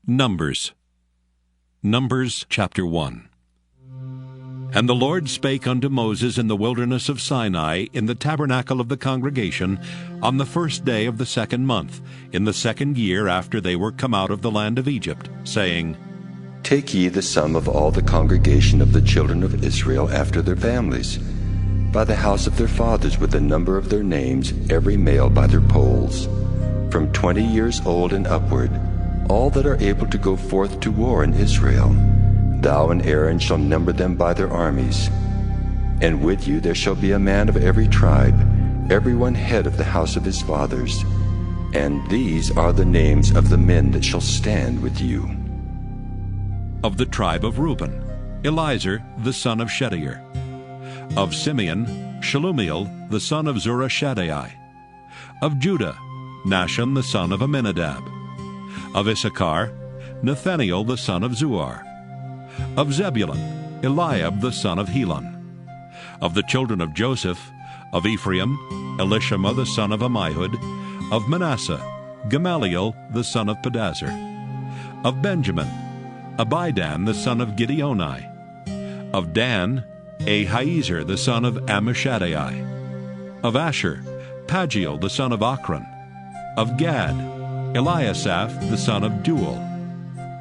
Numbers chapter 1. And the Lord spake unto Moses in the wilderness of Sinai, in the tabernacle of the congregation, on the first day of the 2nd month, in the 2nd year after they were come out of the land of Egypt, saying, Take ye the sum of all the congregation of the children of Israel after their families, by the house of their fathers with the number of their names, every male by their polls, from 20 years old and upward, all that are able to go forth to war in Israel. Thou and Aaron shall number them by their armies. And with you there shall be a man of every tribe, every one head of the house of his fathers. And these are the names of the men that shall stand with you. Of the tribe of Reuben, Elizur the son of Shedeur. Of Simeon, Shelumiel the son of Zurishaddai. Of Judah, Nahshon the son of Amminadab. Of Issachar, Nathaniel the son of Zuar. Of Zebulun, Eliab the son of Helon. Of the children of Joseph, of Ephraim, Elishama the son of Ammihud. Of Manasseh, Gamaliel the son of Pedazur. Of Benjamin, Abidan the son of Gideoni. Of Dan, Ahiezer the son of Ammishaddai. Of Asher, Pagiel the son of Ochran. Of Gad, Eliasaph the son of Duel.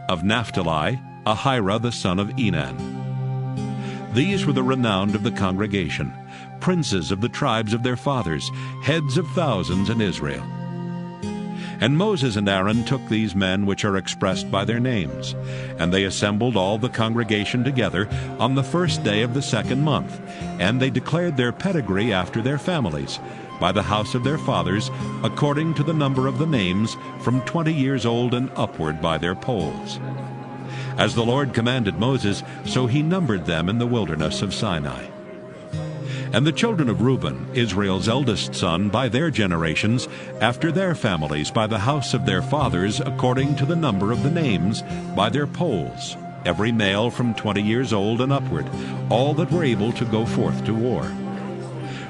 Of Naphtali, Ahira the son of Enan. These were the renowned of the congregation, princes of the tribes of their fathers, heads of thousands in Israel. And Moses and Aaron took these men which are expressed by their names, and they assembled all the congregation together on the first day of the 2nd month, and they declared their pedigree after their families, by the house of their fathers, according to the number of the names, from 20 years old and upward by their polls. As the Lord commanded Moses, so he numbered them in the wilderness of Sinai. And the children of Reuben, Israel's eldest son, by their generations, after their families, by the house of their fathers, according to the number of the names, by their polls, every male from 20 years old and upward, all that were able to go forth to war.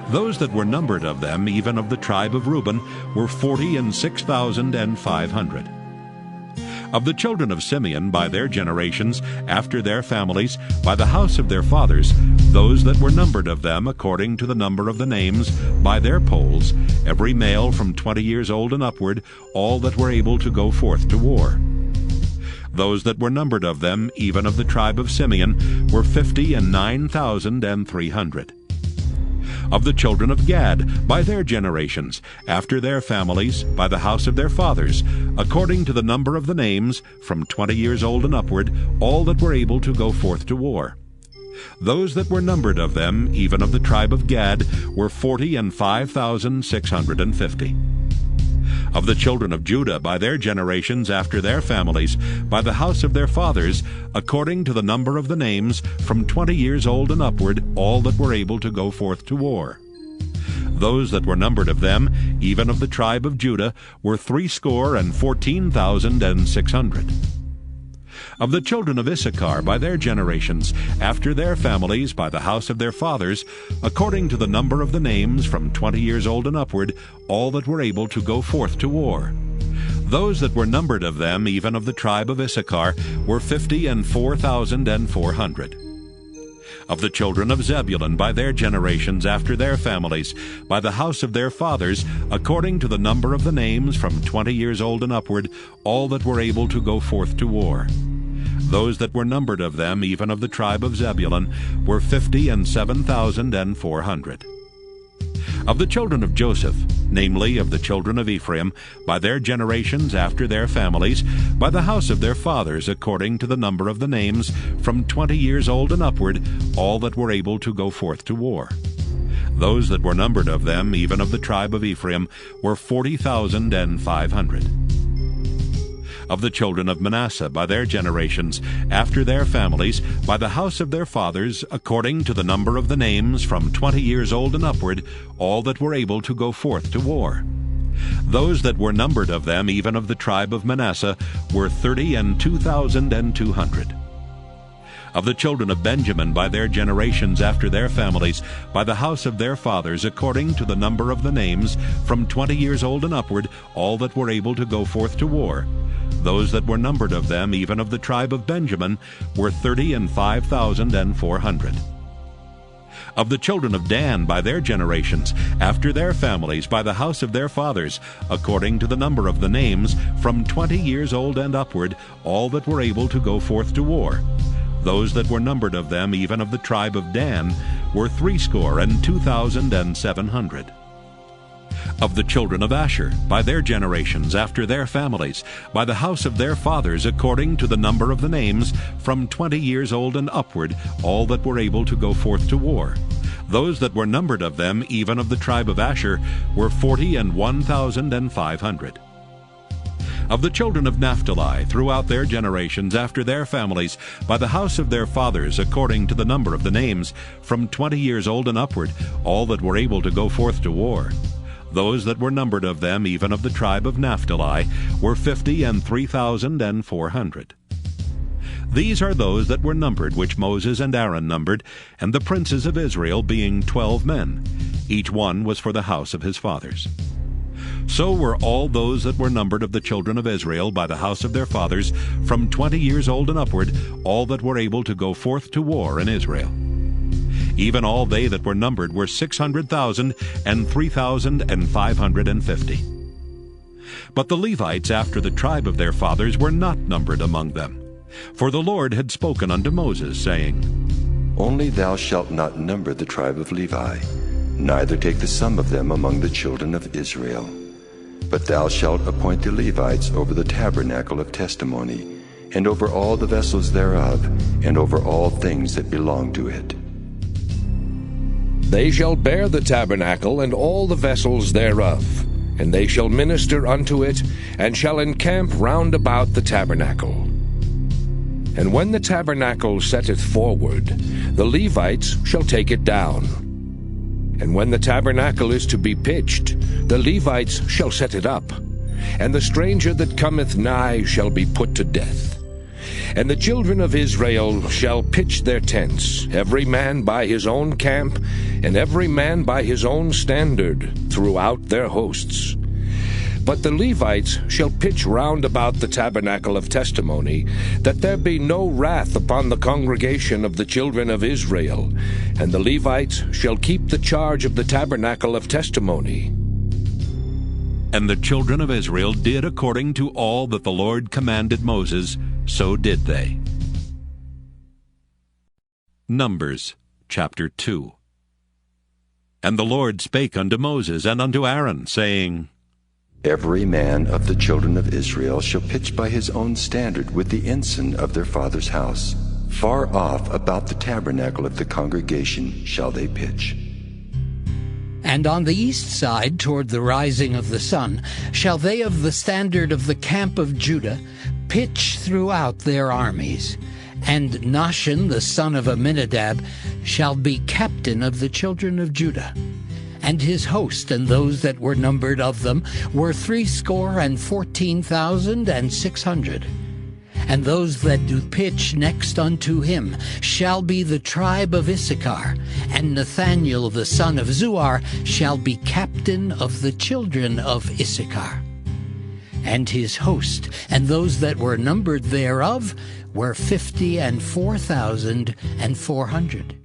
Those that were numbered of them, even of the tribe of Reuben, were 46,500. Of the children of Simeon, by their generations, after their families, by the house of their fathers, those that were numbered of them, according to the number of the names, by their polls, every male from 20 years old and upward, all that were able to go forth to war. Those that were numbered of them, even of the tribe of Simeon, were 59,300. Of the children of Gad, by their generations, after their families, by the house of their fathers, according to the number of the names, from 20 years old and upward, all that were able to go forth to war. Those that were numbered of them, even of the tribe of Gad, were 45,650. Of the children of Judah, by their generations, after their families, by the house of their fathers, according to the number of the names, from 20 years old and upward, all that were able to go forth to war. Those that were numbered of them, even of the tribe of Judah, were 314,600. Of the children of Issachar, by their generations, after their families, by the house of their fathers, according to the number of the names, from 20 years old and upward, all that were able to go forth to war. Those that were numbered of them, even of the tribe of Issachar, were 54,400. Of the children of Zebulun, by their generations, after their families, by the house of their fathers, according to the number of the names, from 20 years old and upward, all that were able to go forth to war. Those that were numbered of them, even of the tribe of Zebulun, were 57,400. Of the children of Joseph, namely of the children of Ephraim, by their generations after their families, by the house of their fathers, according to the number of the names, from 20 years old and upward, all that were able to go forth to war. Those that were numbered of them, even of the tribe of Ephraim, were 40,500. Of the children of Manasseh, by their generations, after their families, by the house of their fathers, according to the number of the names, from 20 years old and upward, all that were able to go forth to war. Those that were numbered of them, even of the tribe of Manasseh, were 32,200. Of the children of Benjamin, by their generations after their families, by the house of their fathers, according to the number of the names, from 20 years old and upward, all that were able to go forth to war. Those that were numbered of them, even of the tribe of Benjamin, were 35,400. Of the children of Dan by their generations, after their families, by the house of their fathers, according to the number of the names, from 20 years old and upward, all that were able to go forth to war. Those that were numbered of them, even of the tribe of Dan, were 62,700. Of the children of Asher, by their generations, after their families, by the house of their fathers, according to the number of the names, from 20 years old and upward, all that were able to go forth to war. Those that were numbered of them, even of the tribe of Asher, were 41,500. Of the children of Naphtali, throughout their generations, after their families, by the house of their fathers, according to the number of the names, from 20 years old and upward, all that were able to go forth to war. Those that were numbered of them, even of the tribe of Naphtali, were 53,400. These are those that were numbered, which Moses and Aaron numbered, and the princes of Israel, being 12 men. Each one was for the house of his fathers. So were all those that were numbered of the children of Israel by the house of their fathers, from 20 years old and upward, all that were able to go forth to war in Israel. Even all they that were numbered were 600,000 and 3,550. But the Levites after the tribe of their fathers were not numbered among them. For the Lord had spoken unto Moses, saying, Only thou shalt not number the tribe of Levi, neither take the sum of them among the children of Israel. But thou shalt appoint the Levites over the tabernacle of testimony, and over all the vessels thereof, and over all things that belong to it. They shall bear the tabernacle and all the vessels thereof, and they shall minister unto it, and shall encamp round about the tabernacle. And when the tabernacle setteth forward, the Levites shall take it down. And when the tabernacle is to be pitched, the Levites shall set it up, and the stranger that cometh nigh shall be put to death. And the children of Israel shall pitch their tents, every man by his own camp, and every man by his own standard, throughout their hosts. But the Levites shall pitch round about the tabernacle of testimony, that there be no wrath upon the congregation of the children of Israel. And the Levites shall keep the charge of the tabernacle of testimony. And the children of Israel did according to all that the Lord commanded Moses, so did they. Numbers chapter 2. And the Lord spake unto Moses and unto Aaron, saying, Every man of the children of Israel shall pitch by his own standard with the ensign of their father's house. Far off about the tabernacle of the congregation shall they pitch. And on the east side, toward the rising of the sun, shall they of the standard of the camp of Judah pitch throughout their armies. And Nahshon the son of Amminadab shall be captain of the children of Judah. And his host and those that were numbered of them were 314,600. And those that do pitch next unto him shall be the tribe of Issachar, and Nathaniel the son of Zuar shall be captain of the children of Issachar. And his host, and those that were numbered thereof, were 54,400.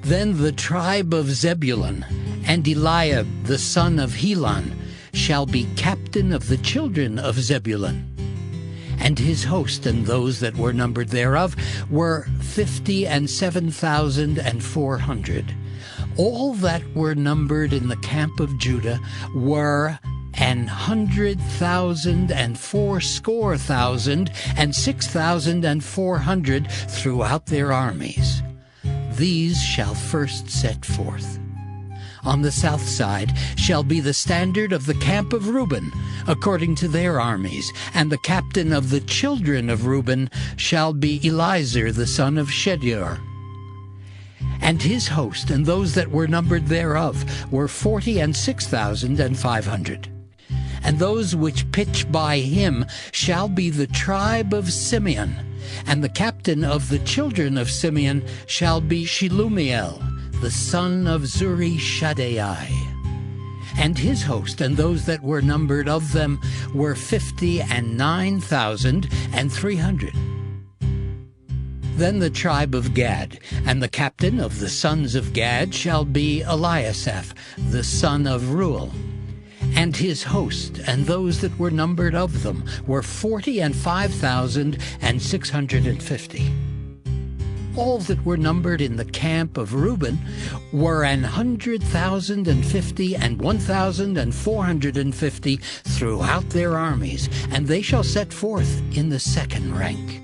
Then the tribe of Zebulun, and Eliab the son of Helon, shall be captain of the children of Zebulun. And his host and those that were numbered thereof were 57,400. All that were numbered in the camp of Judah were 100,000 and 6,400 throughout their armies. These shall first set forth. On the south side shall be the standard of the camp of Reuben, according to their armies, and the captain of the children of Reuben shall be Elizur the son of Shedeur. And his host and those that were numbered thereof were 46,500. And those which pitch by him shall be the tribe of Simeon, and the captain of the children of Simeon shall be Shelumiel, the son of Zuri-Shaddai. And his host and those that were numbered of them were 59,300. Then the tribe of Gad, and the captain of the sons of Gad shall be Eliasaph, the son of Reuel. And his host and those that were numbered of them were 45,650. All that were numbered in the camp of Reuben were 100,050 and 1,450 throughout their armies, and they shall set forth in the second rank.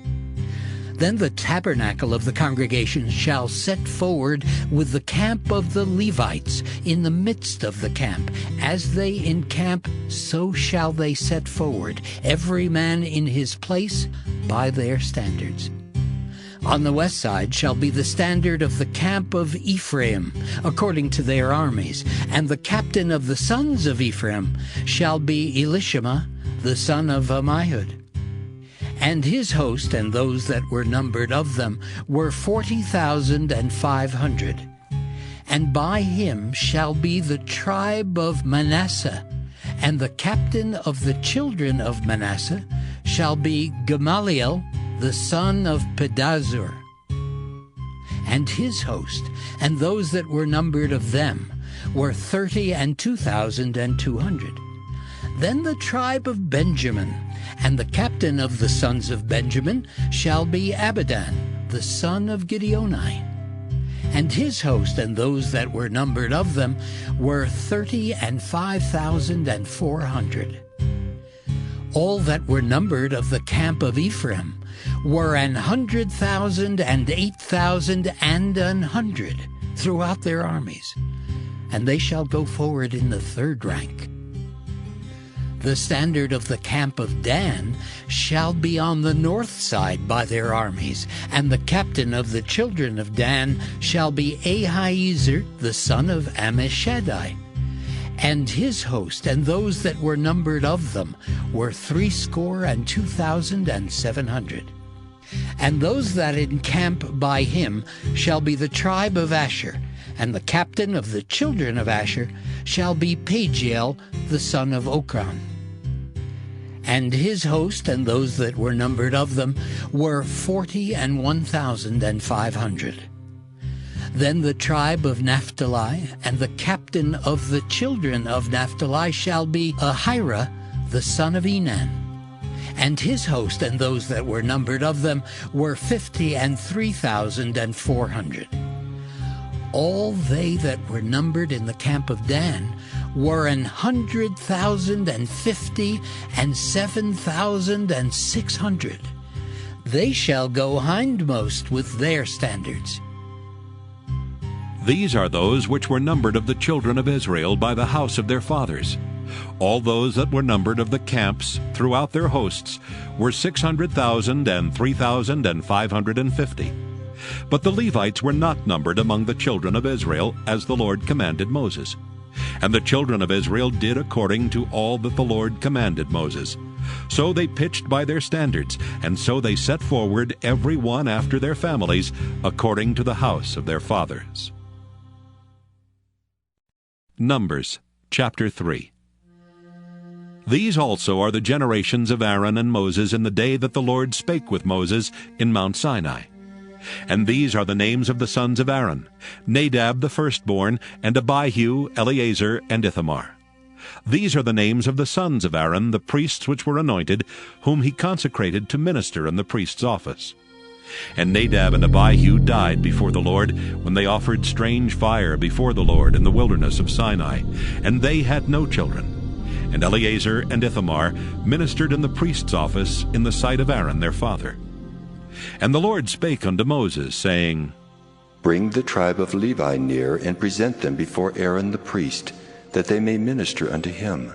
Then the tabernacle of the congregation shall set forward with the camp of the Levites in the midst of the camp. As they encamp, so shall they set forward, every man in his place by their standards. On the west side shall be the standard of the camp of Ephraim, according to their armies, and the captain of the sons of Ephraim shall be Elishama, the son of Ammihud. And his host and those that were numbered of them were 40,500. And by him shall be the tribe of Manasseh, and the captain of the children of Manasseh shall be Gamaliel, the son of Pedazur. And his host and those that were numbered of them were 32,200. Then the tribe of Benjamin, and the captain of the sons of Benjamin shall be Abidan, the son of Gideoni. And his host and those that were numbered of them were 35,400. All that were numbered of the camp of Ephraim were 100,000 and 8,000 and 100 throughout their armies, and they shall go forward in the third rank. The standard of the camp of Dan shall be on the north side by their armies, and the captain of the children of Dan shall be Ahiezer, the son of Ammishaddai. And his host and those that were numbered of them were 62,700. And those that encamp by him shall be the tribe of Asher, and the captain of the children of Asher shall be Pagiel, the son of Okran. And his host and those that were numbered of them were 41,500. Then the tribe of Naphtali, and the captain of the children of Naphtali shall be Ahira, the son of Enan. And his host and those that were numbered of them were 53,400. All they that were numbered in the camp of Dan were 100,050 and 7,600. They shall go hindmost with their standards. These are those which were numbered of the children of Israel by the house of their fathers. All those that were numbered of the camps throughout their hosts were 600,000 and 3,550. But the Levites were not numbered among the children of Israel, as the Lord commanded Moses. And the children of Israel did according to all that the Lord commanded Moses. So they pitched by their standards, and so they set forward every one after their families, according to the house of their fathers. Numbers chapter 3. These also are the generations of Aaron and Moses in the day that the Lord spake with Moses in Mount Sinai. And these are the names of the sons of Aaron, Nadab the firstborn, and Abihu, Eleazar, and Ithamar. These are the names of the sons of Aaron, the priests which were anointed, whom he consecrated to minister in the priest's office. And Nadab and Abihu died before the Lord, when they offered strange fire before the Lord in the wilderness of Sinai, and they had no children. And Eleazar and Ithamar ministered in the priest's office in the sight of Aaron their father. And the Lord spake unto Moses, saying, Bring the tribe of Levi near, and present them before Aaron the priest, that they may minister unto him.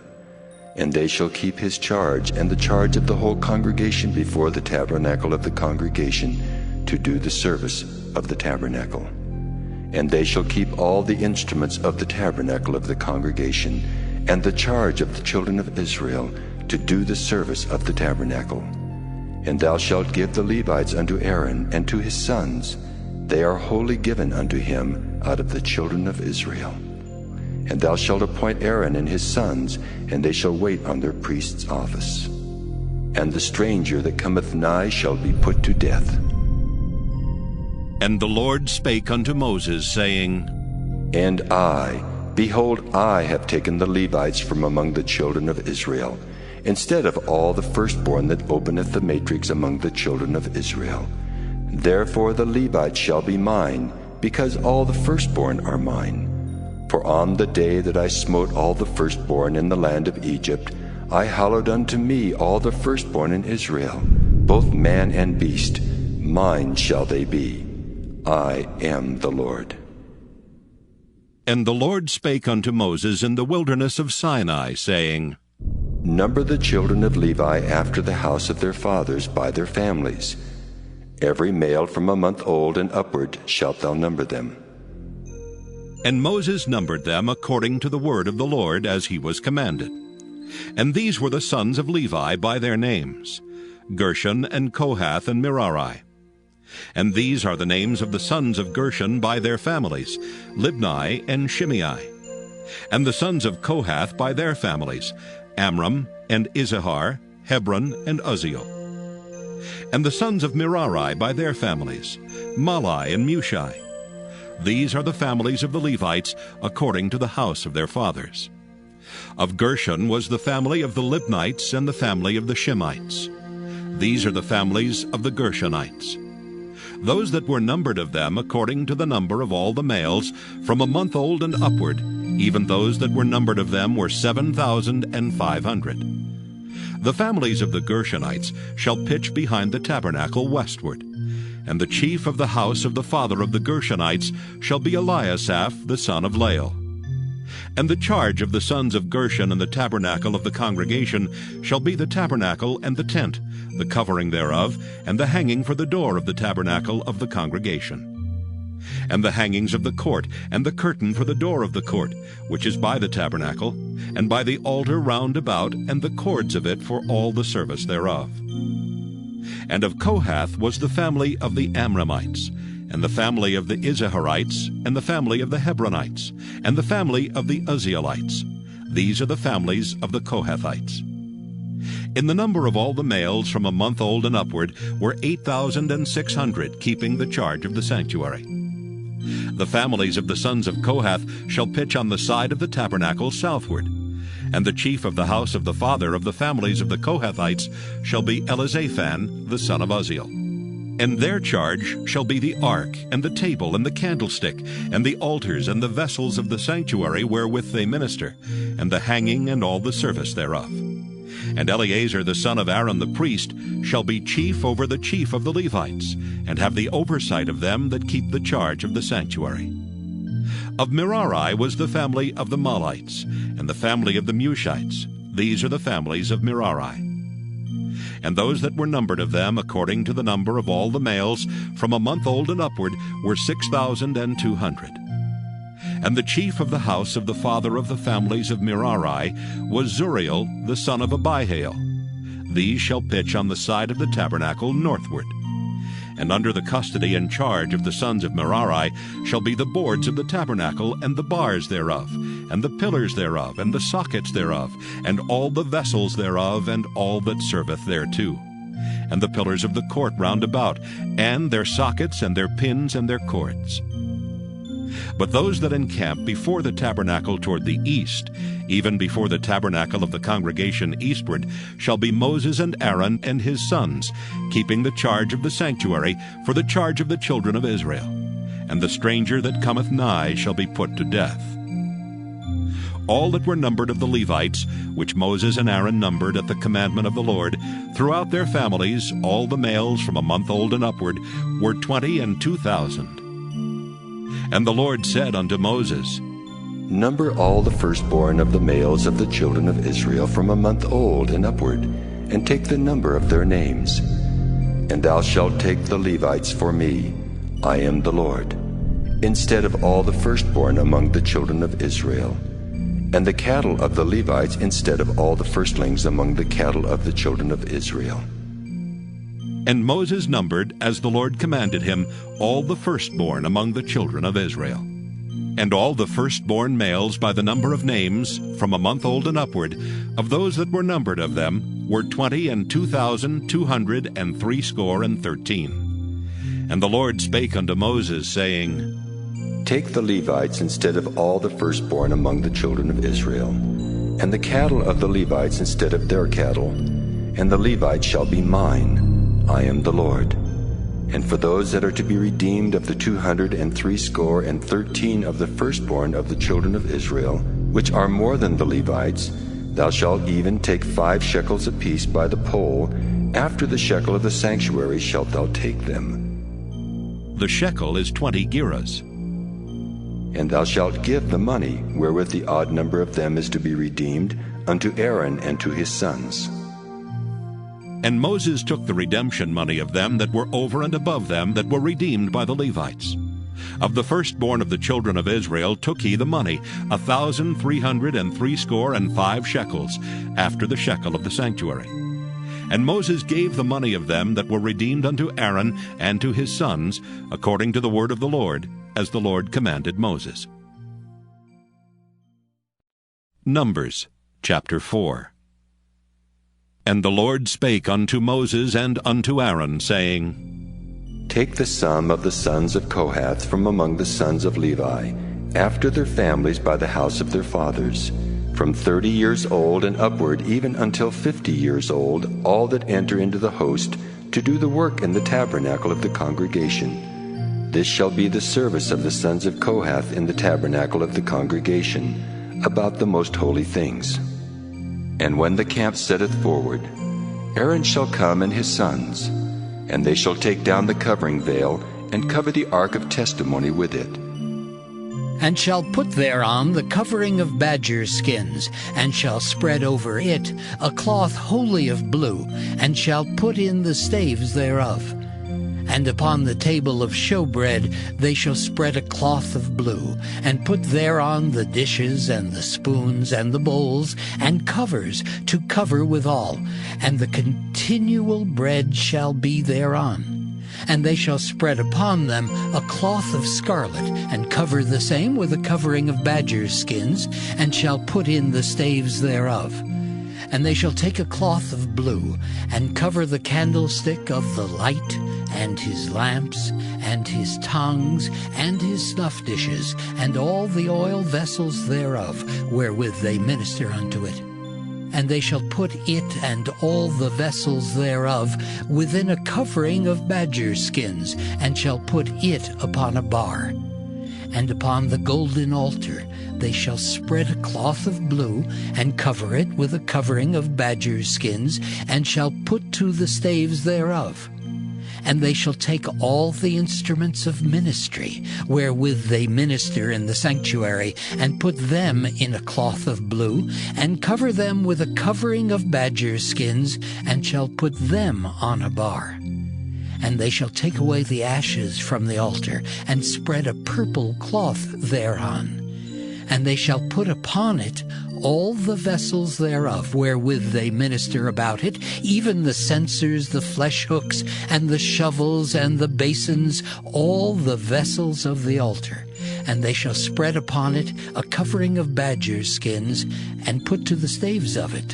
And they shall keep his charge, and the charge of the whole congregation before the tabernacle of the congregation, to do the service of the tabernacle. And they shall keep all the instruments of the tabernacle of the congregation, and the charge of the children of Israel, to do the service of the tabernacle. And thou shalt give the Levites unto Aaron and to his sons. They are wholly given unto him out of the children of Israel. and thou shalt appoint Aaron and his sons, and they shall wait on their priest's office. And the stranger that cometh nigh shall be put to death. And the Lord spake unto Moses, saying, And I, behold, I have taken the Levites from among the children of Israel, instead of all the firstborn that openeth the matrix among the children of Israel. Therefore the Levites shall be mine, because all the firstborn are mine. For on the day that I smote all the firstborn in the land of Egypt, I hallowed unto me all the firstborn in Israel, both man and beast. Mine shall they be. I am the Lord. And the Lord spake unto Moses in the wilderness of Sinai, saying, Number the children of Levi after the house of their fathers by their families. Every male from a month old and upward shalt thou number them. And Moses numbered them according to the word of the Lord, as he was commanded. And these were the sons of Levi by their names, Gershon and Kohath and Merari. And these are the names of the sons of Gershon by their families, Libni and Shimei. And the sons of Kohath by their families, Amram and Izahar, Hebron and Uzziel. And the sons of Merari by their families, Malai and Mushi. These are the families of the Levites according to the house of their fathers. Of Gershon was the family of the Libnites and the family of the Shimites. These are the families of the Gershonites. Those that were numbered of them according to the number of all the males, from a month old and upward, even those that were numbered of them were 7,500. The families of the Gershonites shall pitch behind the tabernacle westward. And the chief of the house of the father of the Gershonites shall be Eliasaph the son of Lael. And the charge of the sons of Gershon and the tabernacle of the congregation shall be the tabernacle and the tent, the covering thereof, and the hanging for the door of the tabernacle of the congregation. And the hangings of the court, and the curtain for the door of the court, which is by the tabernacle, and by the altar round about, and the cords of it for all the service thereof. And of Kohath was the family of the Amramites, and the family of the Izaharites, and the family of the Hebronites, and the family of the Uzzielites. These are the families of the Kohathites. In the number of all the males from a month old and upward were 8,600, keeping the charge of the sanctuary. The families of the sons of Kohath shall pitch on the side of the tabernacle southward. And the chief of the house of the father of the families of the Kohathites shall be Elizaphan the son of Uzziel. And their charge shall be the ark, and the table, and the candlestick, and the altars, and the vessels of the sanctuary wherewith they minister, and the hanging, and all the service thereof. And Eleazar the son of Aaron the priest shall be chief over the chief of the Levites, and have the oversight of them that keep the charge of the sanctuary. Of Merari was the family of the Malites, and the family of the Mushites. These are the families of Merari. And those that were numbered of them, according to the number of all the males, from a month old and upward, were 6,200. And the chief of the house of the father of the families of Merari was Zuriel the son of Abihail. These shall pitch on the side of the tabernacle northward. And under the custody and charge of the sons of Merari shall be the boards of the tabernacle, and the bars thereof, and the pillars thereof, and the sockets thereof, and all the vessels thereof, and all that serveth thereto, and the pillars of the court round about, and their sockets, and their pins, and their cords. But those that encamp before the tabernacle toward the east, even before the tabernacle of the congregation eastward, shall be Moses and Aaron and his sons, keeping the charge of the sanctuary for the charge of the children of Israel. And the stranger that cometh nigh shall be put to death. All that were numbered of the Levites, which Moses and Aaron numbered at the commandment of the Lord, throughout their families, all the males from a month old and upward, were 22,000. And the Lord said unto Moses, Number all the firstborn of the males of the children of Israel from a month old and upward, and take the number of their names. And thou shalt take the Levites for me, I am the Lord, instead of all the firstborn among the children of Israel, and the cattle of the Levites instead of all the firstlings among the cattle of the children of Israel. And Moses numbered, as the Lord commanded him, all the firstborn among the children of Israel. And all the firstborn males by the number of names, from a month old and upward, of those that were numbered of them, were 20,263. And the Lord spake unto Moses, saying, Take the Levites instead of all the firstborn among the children of Israel, and the cattle of the Levites instead of their cattle, and the Levites shall be mine. I am the Lord. And for those that are to be redeemed of the 213 of the firstborn of the children of Israel, which are more than the Levites, thou shalt even take 5 shekels apiece by the poll. After the shekel of the sanctuary shalt thou take them. The shekel is 20 gerahs. And thou shalt give the money, wherewith the odd number of them is to be redeemed, unto Aaron and to his sons. And Moses took the redemption money of them that were over and above them that were redeemed by the Levites. Of the firstborn of the children of Israel took he the money, 1,365 shekels, after the shekel of the sanctuary. And Moses gave the money of them that were redeemed unto Aaron and to his sons, according to the word of the Lord, as the Lord commanded Moses. Numbers chapter 4. And the Lord spake unto Moses and unto Aaron, saying, Take the sum of the sons of Kohath from among the sons of Levi, after their families by the house of their fathers, from 30 years old and upward, even until 50 years old, all that enter into the host, to do the work in the tabernacle of the congregation. This shall be the service of the sons of Kohath in the tabernacle of the congregation, about the most holy things. And when the camp setteth forward, Aaron shall come and his sons, and they shall take down the covering veil, and cover the ark of testimony with it. And shall put thereon the covering of badger skins, and shall spread over it a cloth wholly of blue, and shall put in the staves thereof. And upon the table of showbread they shall spread a cloth of blue, and put thereon the dishes, and the spoons, and the bowls, and covers to cover withal, and the continual bread shall be thereon. And they shall spread upon them a cloth of scarlet, and cover the same with a covering of badger skins, and shall put in the staves thereof. And they shall take a cloth of blue, and cover the candlestick of the light, and his lamps, and his tongues, and his snuff dishes, and all the oil vessels thereof, wherewith they minister unto it. And they shall put it and all the vessels thereof within a covering of badger skins, and shall put it upon a bar. And upon the golden altar they shall spread a cloth of blue, and cover it with a covering of badger skins, and shall put to the staves thereof. And they shall take all the instruments of ministry, wherewith they minister in the sanctuary, and put them in a cloth of blue, and cover them with a covering of badger skins, and shall put them on a bar. And they shall take away the ashes from the altar, and spread a purple cloth thereon. And they shall put upon it all the vessels thereof, wherewith they minister about it, even the censers, the flesh hooks, and the shovels, and the basins, all the vessels of the altar. And they shall spread upon it a covering of badger skins, and put to the staves of it.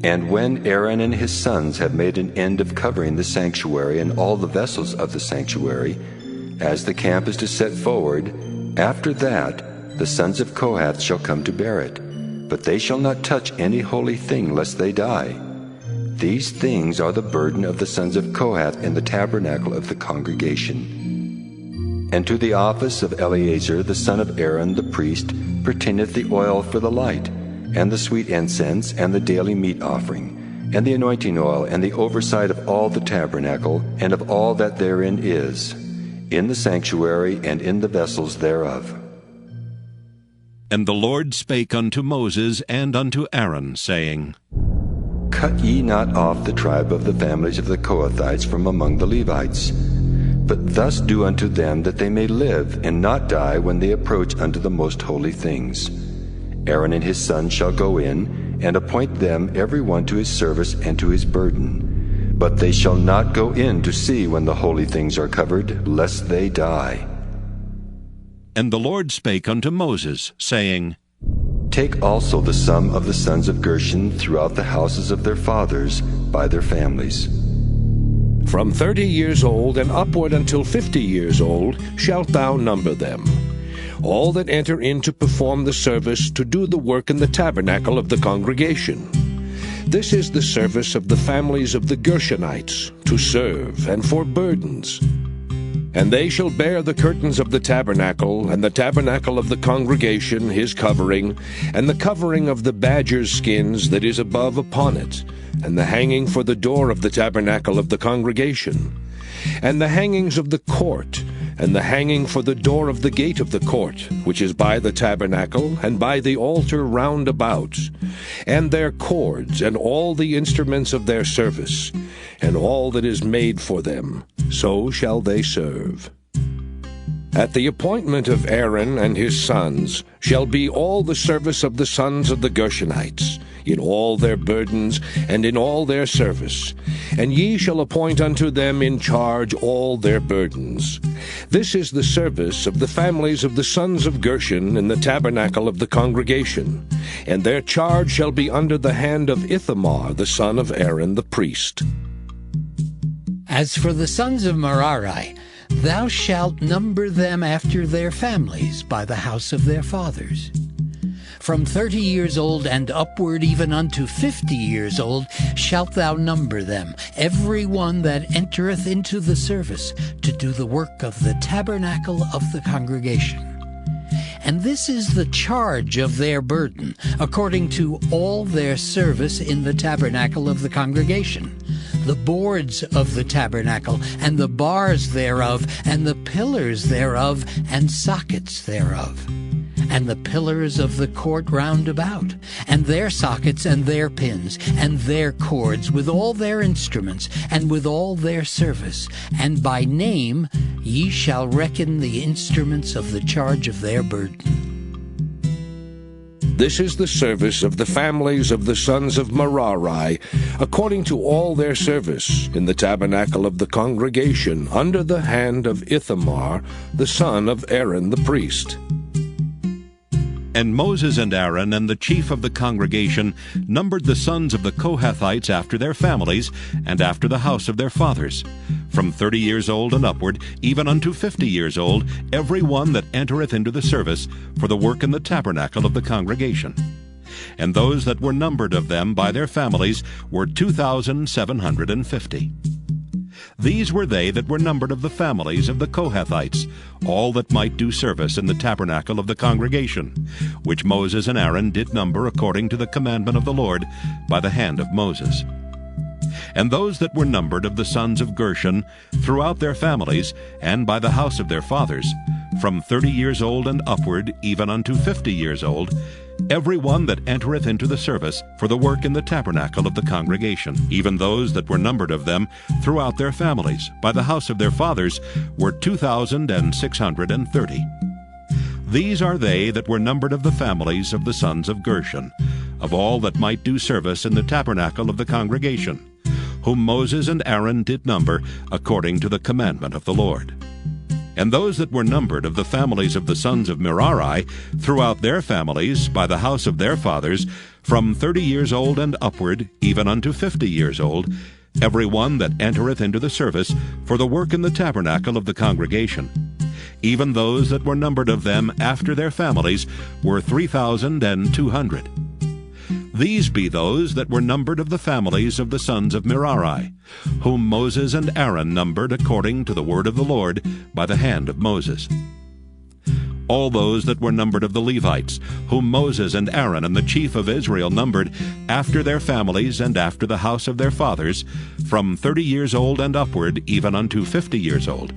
And when Aaron and his sons have made an end of covering the sanctuary and all the vessels of the sanctuary, as the camp is to set forward, after that the sons of Kohath shall come to bear it, but they shall not touch any holy thing, lest they die. These things are the burden of the sons of Kohath in the tabernacle of the congregation. And to the office of Eleazar the son of Aaron the priest pertaineth the oil for the light, and the sweet incense, and the daily meat offering, and the anointing oil, and the oversight of all the tabernacle, and of all that therein is, in the sanctuary, and in the vessels thereof. And the Lord spake unto Moses and unto Aaron, saying, Cut ye not off the tribe of the families of the Kohathites from among the Levites, but thus do unto them that they may live, and not die when they approach unto the most holy things. Aaron and his sons shall go in, and appoint them every one to his service and to his burden. But they shall not go in to see when the holy things are covered, lest they die. And the Lord spake unto Moses, saying, Take also the sum of the sons of Gershon throughout the houses of their fathers by their families. From 30 years old and upward until 50 years old shalt thou number them. All that enter in to perform the service to do the work in the tabernacle of the congregation. This is the service of the families of the Gershonites, to serve and for burdens. And they shall bear the curtains of the tabernacle, and the tabernacle of the congregation his covering, and the covering of the badger's skins that is above upon it, and the hanging for the door of the tabernacle of the congregation, and the hangings of the court, and the hanging for the door of the gate of the court, which is by the tabernacle, and by the altar round about, and their cords, and all the instruments of their service, and all that is made for them, so shall they serve. At the appointment of Aaron and his sons shall be all the service of the sons of the Gershonites, in all their burdens, and in all their service. And ye shall appoint unto them in charge all their burdens. This is the service of the families of the sons of Gershon in the tabernacle of the congregation. And their charge shall be under the hand of Ithamar the son of Aaron the priest. As for the sons of Merari, thou shalt number them after their families by the house of their fathers. From 30 years old and upward even unto 50 years old shalt thou number them, every one that entereth into the service to do the work of the tabernacle of the congregation. And this is the charge of their burden, according to all their service in the tabernacle of the congregation, the boards of the tabernacle, and the bars thereof, and the pillars thereof, and sockets thereof, and the pillars of the court round about, and their sockets, and their pins, and their cords, with all their instruments, and with all their service. And by name ye shall reckon the instruments of the charge of their burden. This is the service of the families of the sons of Merari, according to all their service, in the tabernacle of the congregation, under the hand of Ithamar, the son of Aaron the priest. And Moses and Aaron and the chief of the congregation numbered the sons of the Kohathites after their families, and after the house of their fathers, from 30 years old and upward, even unto 50 years old, every one that entereth into the service for the work in the tabernacle of the congregation. And those that were numbered of them by their families were 2,750. These were they that were numbered of the families of the Kohathites, all that might do service in the tabernacle of the congregation, which Moses and Aaron did number according to the commandment of the Lord by the hand of Moses. And those that were numbered of the sons of Gershon throughout their families, and by the house of their fathers, from 30 years old and upward, even unto 50 years old, every one that entereth into the service for the work in the tabernacle of the congregation, even those that were numbered of them throughout their families, by the house of their fathers, were 2,630. These are they that were numbered of the families of the sons of Gershon, of all that might do service in the tabernacle of the congregation, whom Moses and Aaron did number according to the commandment of the Lord. And those that were numbered of the families of the sons of Merari throughout their families by the house of their fathers, from 30 years old and upward, even unto 50 years old, every one that entereth into the service for the work in the tabernacle of the congregation. Even those that were numbered of them after their families were 3,200. These be those that were numbered of the families of the sons of Merari, whom Moses and Aaron numbered according to the word of the Lord by the hand of Moses. All those that were numbered of the Levites, whom Moses and Aaron and the chief of Israel numbered after their families and after the house of their fathers, from 30 years old and upward, even unto 50 years old,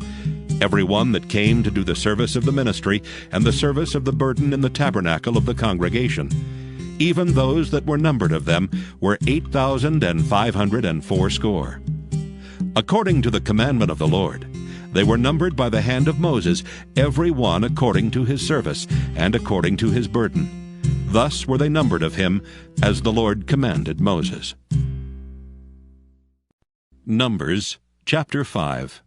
every one that came to do the service of the ministry and the service of the burden in the tabernacle of the congregation. Even those that were numbered of them were 8,580. According to the commandment of the Lord, they were numbered by the hand of Moses, every one according to his service, and according to his burden. Thus were they numbered of him, as the Lord commanded Moses. Numbers chapter 5.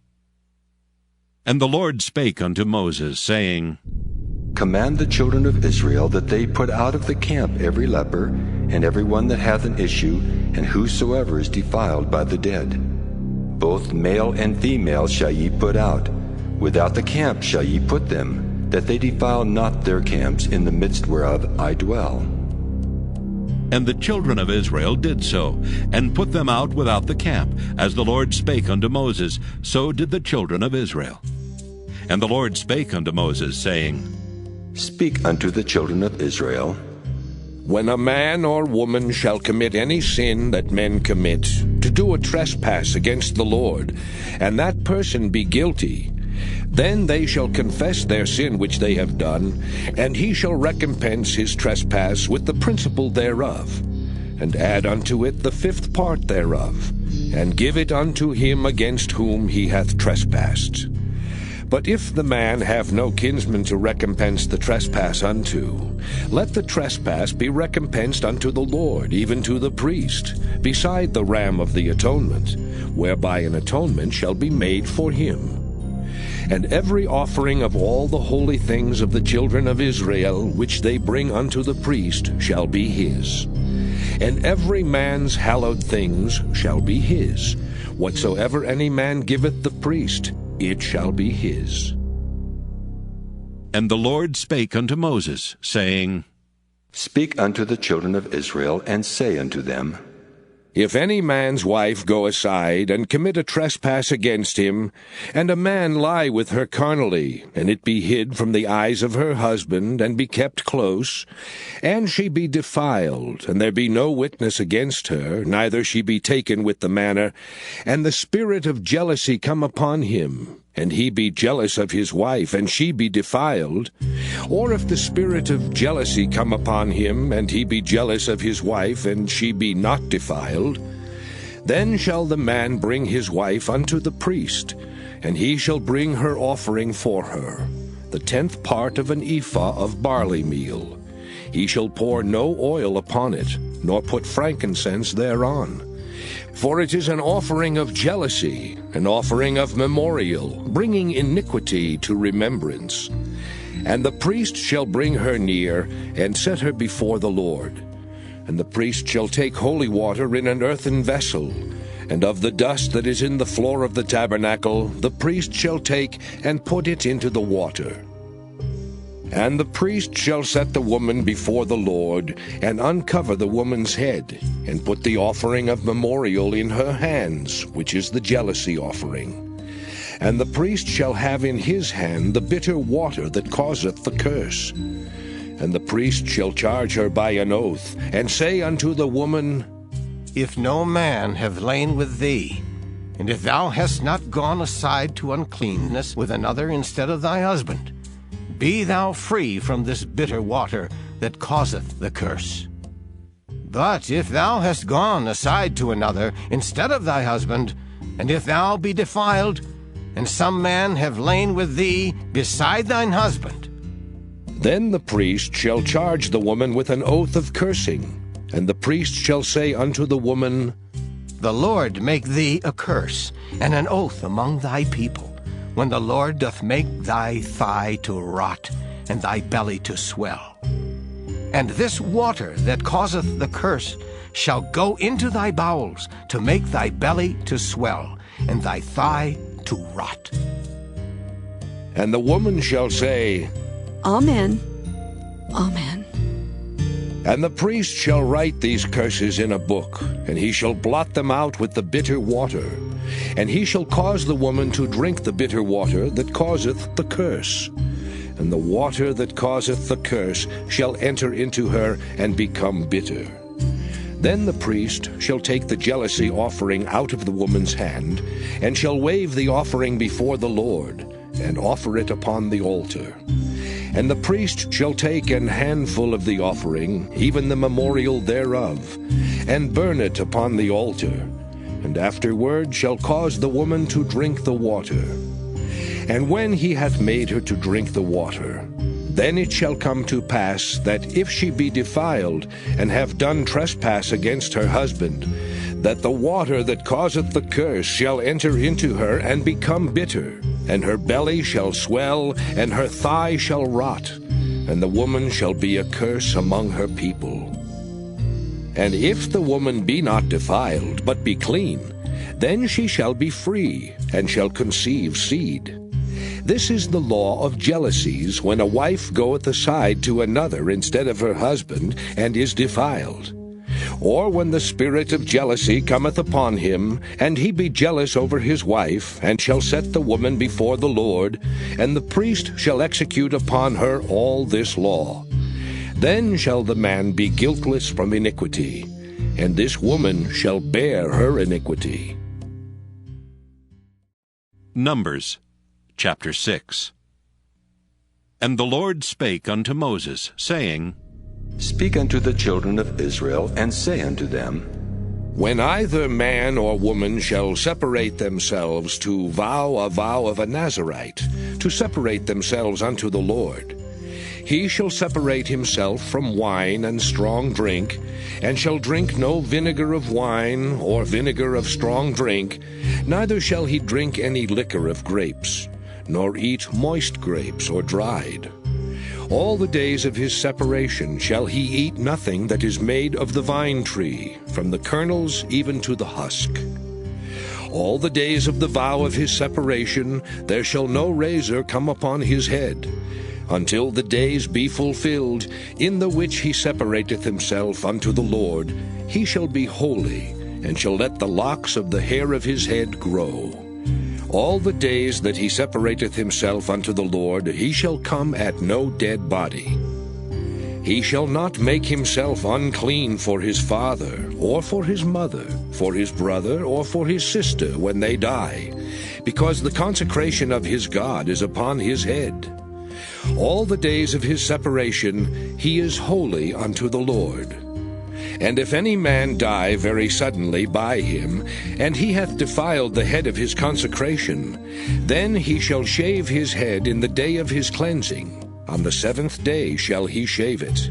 And the Lord spake unto Moses, saying, command the children of Israel that they put out of the camp every leper, and every one that hath an issue, and whosoever is defiled by the dead. Both male and female shall ye put out. Without the camp shall ye put them, that they defile not their camps, in the midst whereof I dwell. And the children of Israel did so, and put them out without the camp. As the Lord spake unto Moses, so did the children of Israel. And the Lord spake unto Moses, saying, Speak unto the children of Israel. When a man or woman shall commit any sin that men commit, to do a trespass against the Lord, and that person be guilty, then they shall confess their sin which they have done, and he shall recompense his trespass with the principal thereof, and add unto it the fifth part thereof, and give it unto him against whom he hath trespassed. But if the man have no kinsman to recompense the trespass unto, let the trespass be recompensed unto the Lord, even to the priest, beside the ram of the atonement, whereby an atonement shall be made for him. And every offering of all the holy things of the children of Israel, which they bring unto the priest, shall be his. And every man's hallowed things shall be his. Whatsoever any man giveth the priest, it shall be his. And the Lord spake unto Moses, saying, Speak unto the children of Israel, and say unto them, If any man's wife go aside, and commit a trespass against him, and a man lie with her carnally, and it be hid from the eyes of her husband, and be kept close, and she be defiled, and there be no witness against her, neither she be taken with the manner, and the spirit of jealousy come upon him, and he be jealous of his wife, and she be defiled, or if the spirit of jealousy come upon him, and he be jealous of his wife, and she be not defiled, then shall the man bring his wife unto the priest, and he shall bring her offering for her, the 10th part of an ephah of barley meal. He shall pour no oil upon it, nor put frankincense thereon. For it is an offering of jealousy, an offering of memorial, bringing iniquity to remembrance. And the priest shall bring her near, and set her before the Lord. And the priest shall take holy water in an earthen vessel, and of the dust that is in the floor of the tabernacle the priest shall take, and put it into the water. And the priest shall set the woman before the Lord, and uncover the woman's head, and put the offering of memorial in her hands, which is the jealousy offering. And the priest shall have in his hand the bitter water that causeth the curse. And the priest shall charge her by an oath, and say unto the woman, If no man have lain with thee, and if thou hast not gone aside to uncleanness with another instead of thy husband, be thou free from this bitter water that causeth the curse. But if thou hast gone aside to another instead of thy husband, and if thou be defiled, and some man have lain with thee beside thine husband, then the priest shall charge the woman with an oath of cursing, and the priest shall say unto the woman, The Lord make thee a curse and an oath among thy people, when the Lord doth make thy thigh to rot, and thy belly to swell. And this water that causeth the curse shall go into thy bowels, to make thy belly to swell, and thy thigh to rot. And the woman shall say, Amen. Amen. And the priest shall write these curses in a book, and he shall blot them out with the bitter water. And he shall cause the woman to drink the bitter water that causeth the curse. And the water that causeth the curse shall enter into her and become bitter. Then the priest shall take the jealousy offering out of the woman's hand, and shall wave the offering before the Lord, and offer it upon the altar. And the priest shall take an handful of the offering, even the memorial thereof, and burn it upon the altar, and afterward shall cause the woman to drink the water. And when he hath made her to drink the water, then it shall come to pass that if she be defiled, and have done trespass against her husband, that the water that causeth the curse shall enter into her and become bitter, and her belly shall swell, and her thigh shall rot. and the woman shall be a curse among her people. And if the woman be not defiled, but be clean, then she shall be free, and shall conceive seed. This is the law of jealousies, when a wife goeth aside to another instead of her husband, and is defiled. Or when the spirit of jealousy cometh upon him, and he be jealous over his wife, and shall set the woman before the Lord, and the priest shall execute upon her all this law. Then shall the man be guiltless from iniquity, and this woman shall bear her iniquity. Numbers chapter 6. And the Lord spake unto Moses, saying, Speak unto the children of Israel, and say unto them, When either man or woman shall separate themselves to vow a vow of a Nazarite, to separate themselves unto the Lord, he shall separate himself from wine and strong drink, and shall drink no vinegar of wine or vinegar of strong drink, neither shall he drink any liquor of grapes, nor eat moist grapes or dried. All the days of his separation shall he eat nothing that is made of the vine tree, from the kernels even to the husk. All the days of the vow of his separation there shall no razor come upon his head, until the days be fulfilled, in the which he separateth himself unto the Lord. He shall be holy, and shall let the locks of the hair of his head grow. All the days that he separateth himself unto the Lord, he shall come at no dead body. He shall not make himself unclean for his father, or for his mother, for his brother, or for his sister when they die, because the consecration of his God is upon his head. All the days of his separation he is holy unto the Lord. And if any man die very suddenly by him, and he hath defiled the head of his consecration, then he shall shave his head in the day of his cleansing. On the 7th day shall he shave it.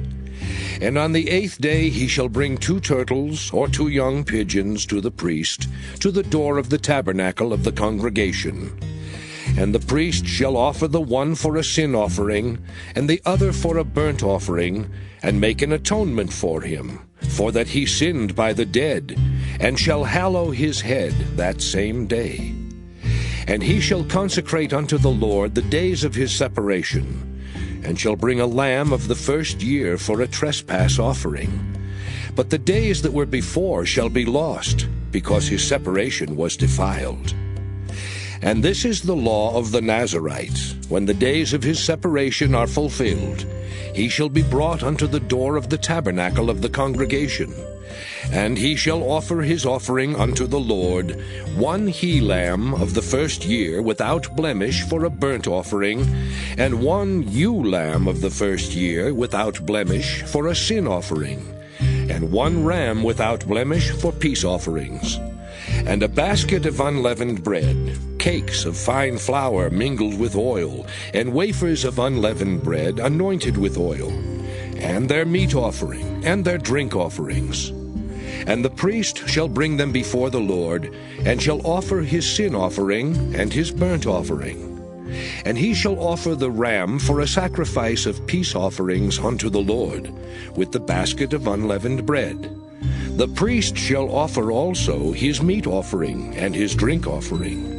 And on the 8th day he shall bring 2 turtles or 2 young pigeons to the priest, to the door of the tabernacle of the congregation. And the priest shall offer the one for a sin offering, and the other for a burnt offering, and make an atonement for him, for that he sinned by the dead, and shall hallow his head that same day. And he shall consecrate unto the Lord the days of his separation, and shall bring a lamb of the first year for a trespass offering. But the days that were before shall be lost, because his separation was defiled. And this is the law of the Nazarite. When the days of his separation are fulfilled, he shall be brought unto the door of the tabernacle of the congregation. And he shall offer his offering unto the Lord, 1 he-lamb of the first year without blemish for a burnt offering, and 1 ewe-lamb of the first year without blemish for a sin offering, and 1 ram without blemish for peace offerings. And a basket of unleavened bread, cakes of fine flour mingled with oil, and wafers of unleavened bread anointed with oil, and their meat offering, and their drink offerings. And the priest shall bring them before the Lord, and shall offer his sin offering and his burnt offering. And he shall offer the ram for a sacrifice of peace offerings unto the Lord, with the basket of unleavened bread. The priest shall offer also his meat offering and his drink offering.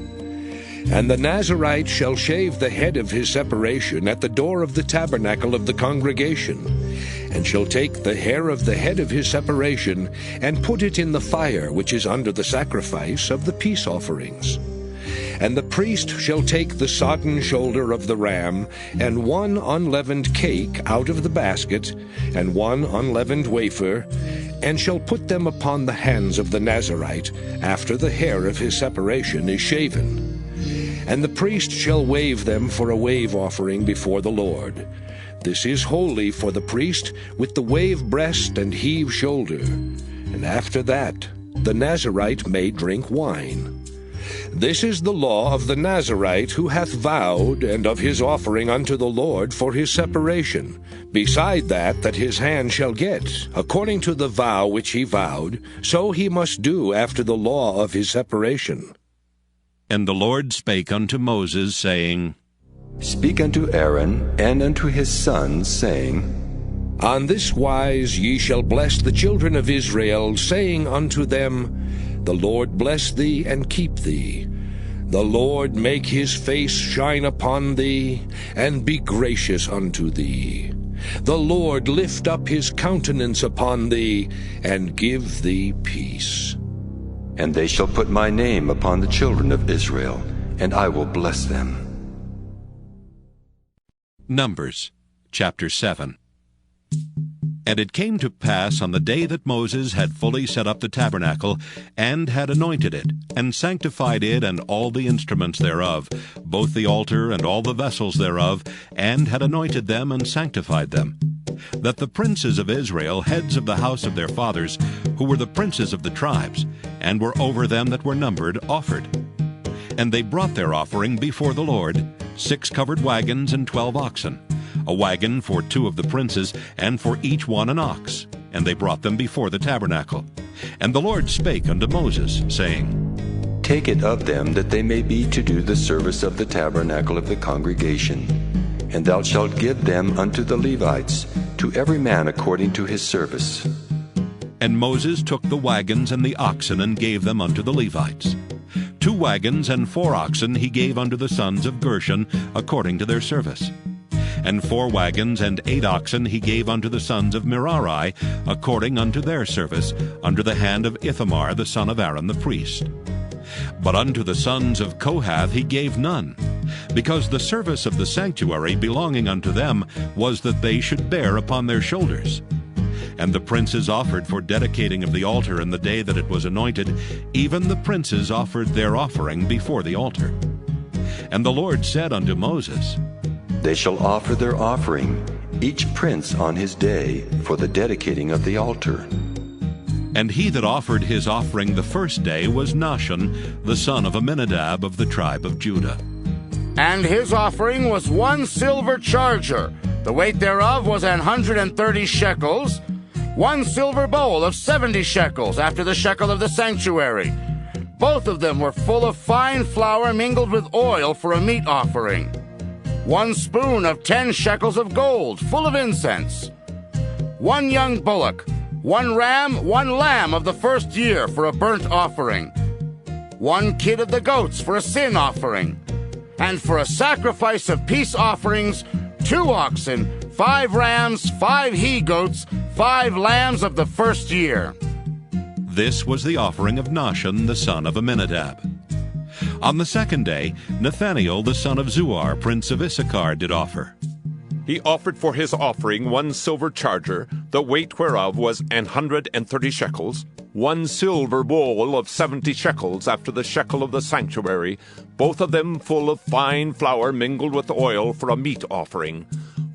And the Nazarite shall shave the head of his separation at the door of the tabernacle of the congregation, and shall take the hair of the head of his separation, and put it in the fire which is under the sacrifice of the peace offerings. And the priest shall take the sodden shoulder of the ram, and 1 unleavened cake out of the basket, and 1 unleavened wafer, and shall put them upon the hands of the Nazarite, after the hair of his separation is shaven. And the priest shall wave them for a wave offering before the Lord. This is holy for the priest, with the wave breast and heave shoulder. And after that, the Nazarite may drink wine. This is the law of the Nazarite who hath vowed, and of his offering unto the Lord for his separation, beside that his hand shall get, according to the vow which he vowed, so he must do after the law of his separation. And the Lord spake unto Moses, saying, Speak unto Aaron and unto his sons, saying, On this wise ye shall bless the children of Israel, saying unto them, The Lord bless thee and keep thee. The Lord make his face shine upon thee, and be gracious unto thee. The Lord lift up his countenance upon thee, and give thee peace. And they shall put my name upon the children of Israel, and I will bless them. Numbers chapter 7. And it came to pass on the day that Moses had fully set up the tabernacle, and had anointed it, and sanctified it and all the instruments thereof, both the altar and all the vessels thereof, and had anointed them and sanctified them, that the princes of Israel, heads of the house of their fathers, who were the princes of the tribes, and were over them that were numbered, offered. And they brought their offering before the Lord, 6 covered wagons and 12 oxen, a wagon for 2 of the princes, and for each one an ox. And they brought them before the tabernacle. And the Lord spake unto Moses, saying, Take it of them, that they may be to do the service of the tabernacle of the congregation. And thou shalt give them unto the Levites, to every man according to his service. And Moses took the wagons and the oxen, and gave them unto the Levites. 2 wagons and 4 oxen he gave unto the sons of Gershon, according to their service. And 4 wagons and 8 oxen he gave unto the sons of Merari, according unto their service, under the hand of Ithamar the son of Aaron the priest. But unto the sons of Kohath he gave none, because the service of the sanctuary belonging unto them was that they should bear upon their shoulders. And the princes offered for dedicating of the altar in the day that it was anointed, even the princes offered their offering before the altar. And the Lord said unto Moses, They shall offer their offering, each prince on his day, for the dedicating of the altar. And he that offered his offering the first day was Nahshon, the son of Amminadab of the tribe of Judah. And his offering was 1 silver charger, the weight thereof was 130 shekels, 1 silver bowl of 70 shekels, after the shekel of the sanctuary. Both of them were full of fine flour mingled with oil for a meat offering. 1 spoon of 10 shekels of gold, full of incense. 1 young bullock, 1 ram, 1 lamb of the first year for a burnt offering. 1 kid of the goats for a sin offering. And for a sacrifice of peace offerings, 2 oxen, 5 rams, 5 he-goats, 5 lambs of the first year. This was the offering of Nahshon the son of Amminadab. On the second day, Nathaniel the son of Zuar, prince of Issachar, did offer. He offered for his offering 1 silver charger, the weight whereof was 130 shekels, 1 silver bowl of 70 shekels, after the shekel of the sanctuary, both of them full of fine flour mingled with oil for a meat offering.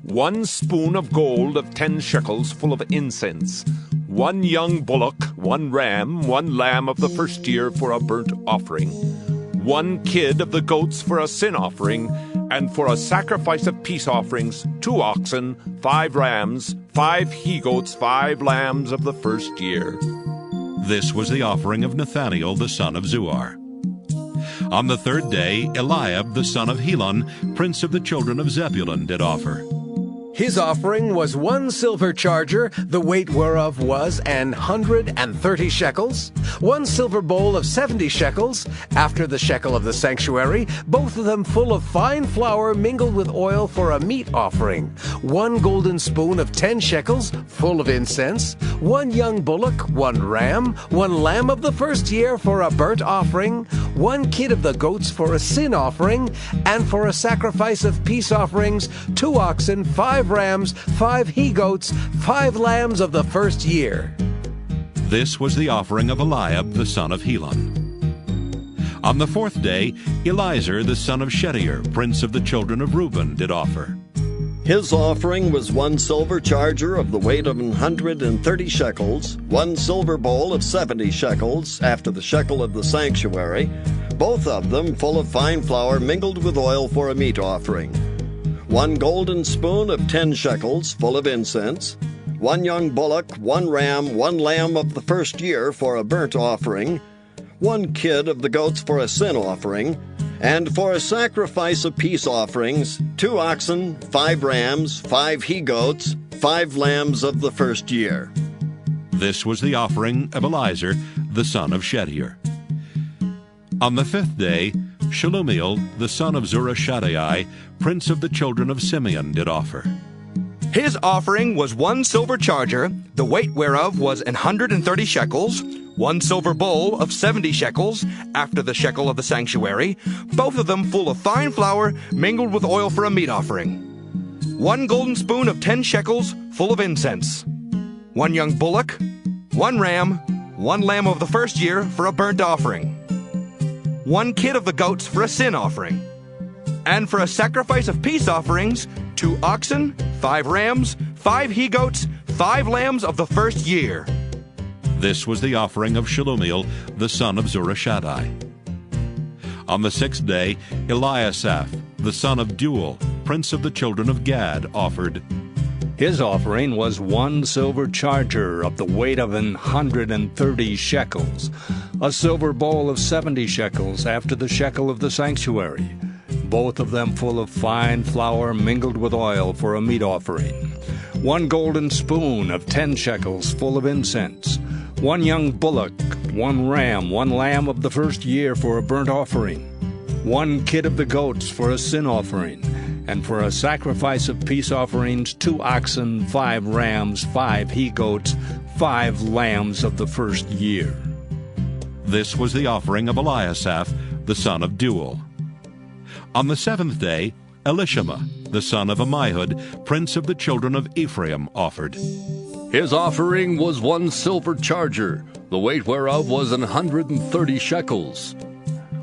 1 spoon of gold of 10 shekels, full of incense. 1 young bullock, 1 ram, 1 lamb of the first year for a burnt offering. 1 kid of the goats for a sin offering, and for a sacrifice of peace offerings, 2 oxen, 5 rams, 5 he-goats, 5 lambs of the first year. This was the offering of Nathaniel the son of Zuar. On the third day, Eliab the son of Helon, prince of the children of Zebulun, did offer. His offering was 1 silver charger, the weight whereof was 130 shekels, 1 silver bowl of 70 shekels, after the shekel of the sanctuary, both of them full of fine flour mingled with oil for a meat offering, 1 golden spoon of 10 shekels, full of incense, 1 young bullock, 1 ram, 1 lamb of the first year for a burnt offering, 1 kid of the goats for a sin offering, and for a sacrifice of peace offerings, 2 oxen, 5 rams, 5 he-goats, 5 lambs of the first year. This was the offering of Eliab the son of Helon. On the fourth day, Eliezer the son of Shedeur, prince of the children of Reuben, did offer. His offering was 1 silver charger of the weight of 130 shekels, 1 silver bowl of 70 shekels, after the shekel of the sanctuary, both of them full of fine flour mingled with oil for a meat offering. 1 golden spoon of 10 shekels, full of incense, 1 young bullock, 1 ram, 1 lamb of the first year for a burnt offering, 1 kid of the goats for a sin offering, And for a sacrifice of peace offerings, 2 oxen, 5 rams, 5 he-goats, 5 lambs of the first year. This was the offering of Eliezer, the son of Shedeur. On the 5th day, Shelumiel, the son of Zurishaddai, prince of the children of Simeon, did offer. His offering was 1 silver charger, the weight whereof was 130 shekels, 1 silver bowl of 70 shekels, after the shekel of the sanctuary, both of them full of fine flour, mingled with oil for a meat offering. 1 golden spoon of 10 shekels, full of incense. 1 young bullock, 1 ram, 1 lamb of the first year for a burnt offering. 1 kid of the goats for a sin offering. And for a sacrifice of peace offerings, 2 oxen, 5 rams, 5 he-goats, 5 lambs of the first year. This was the offering of Shelumiel, the son of Zurishaddai. On the 6th day, Eliasaph, the son of Deuel, prince of the children of Gad, offered. His offering was 1 silver charger of the weight of 130 shekels, a silver bowl of 70 shekels after the shekel of the sanctuary, both of them full of fine flour mingled with oil for a meat offering. 1 golden spoon of 10 shekels full of incense. 1 young bullock, 1 ram, 1 lamb of the first year for a burnt offering. 1 kid of the goats for a sin offering. And for a sacrifice of peace offerings, 2 oxen, 5 rams, 5 he-goats, 5 lambs of the first year. This was the offering of Eliasaph, the son of Deuel. On the 7th day, Elishama, the son of Ammihud, prince of the children of Ephraim, offered. His offering was 1 silver charger, the weight whereof was 130 shekels.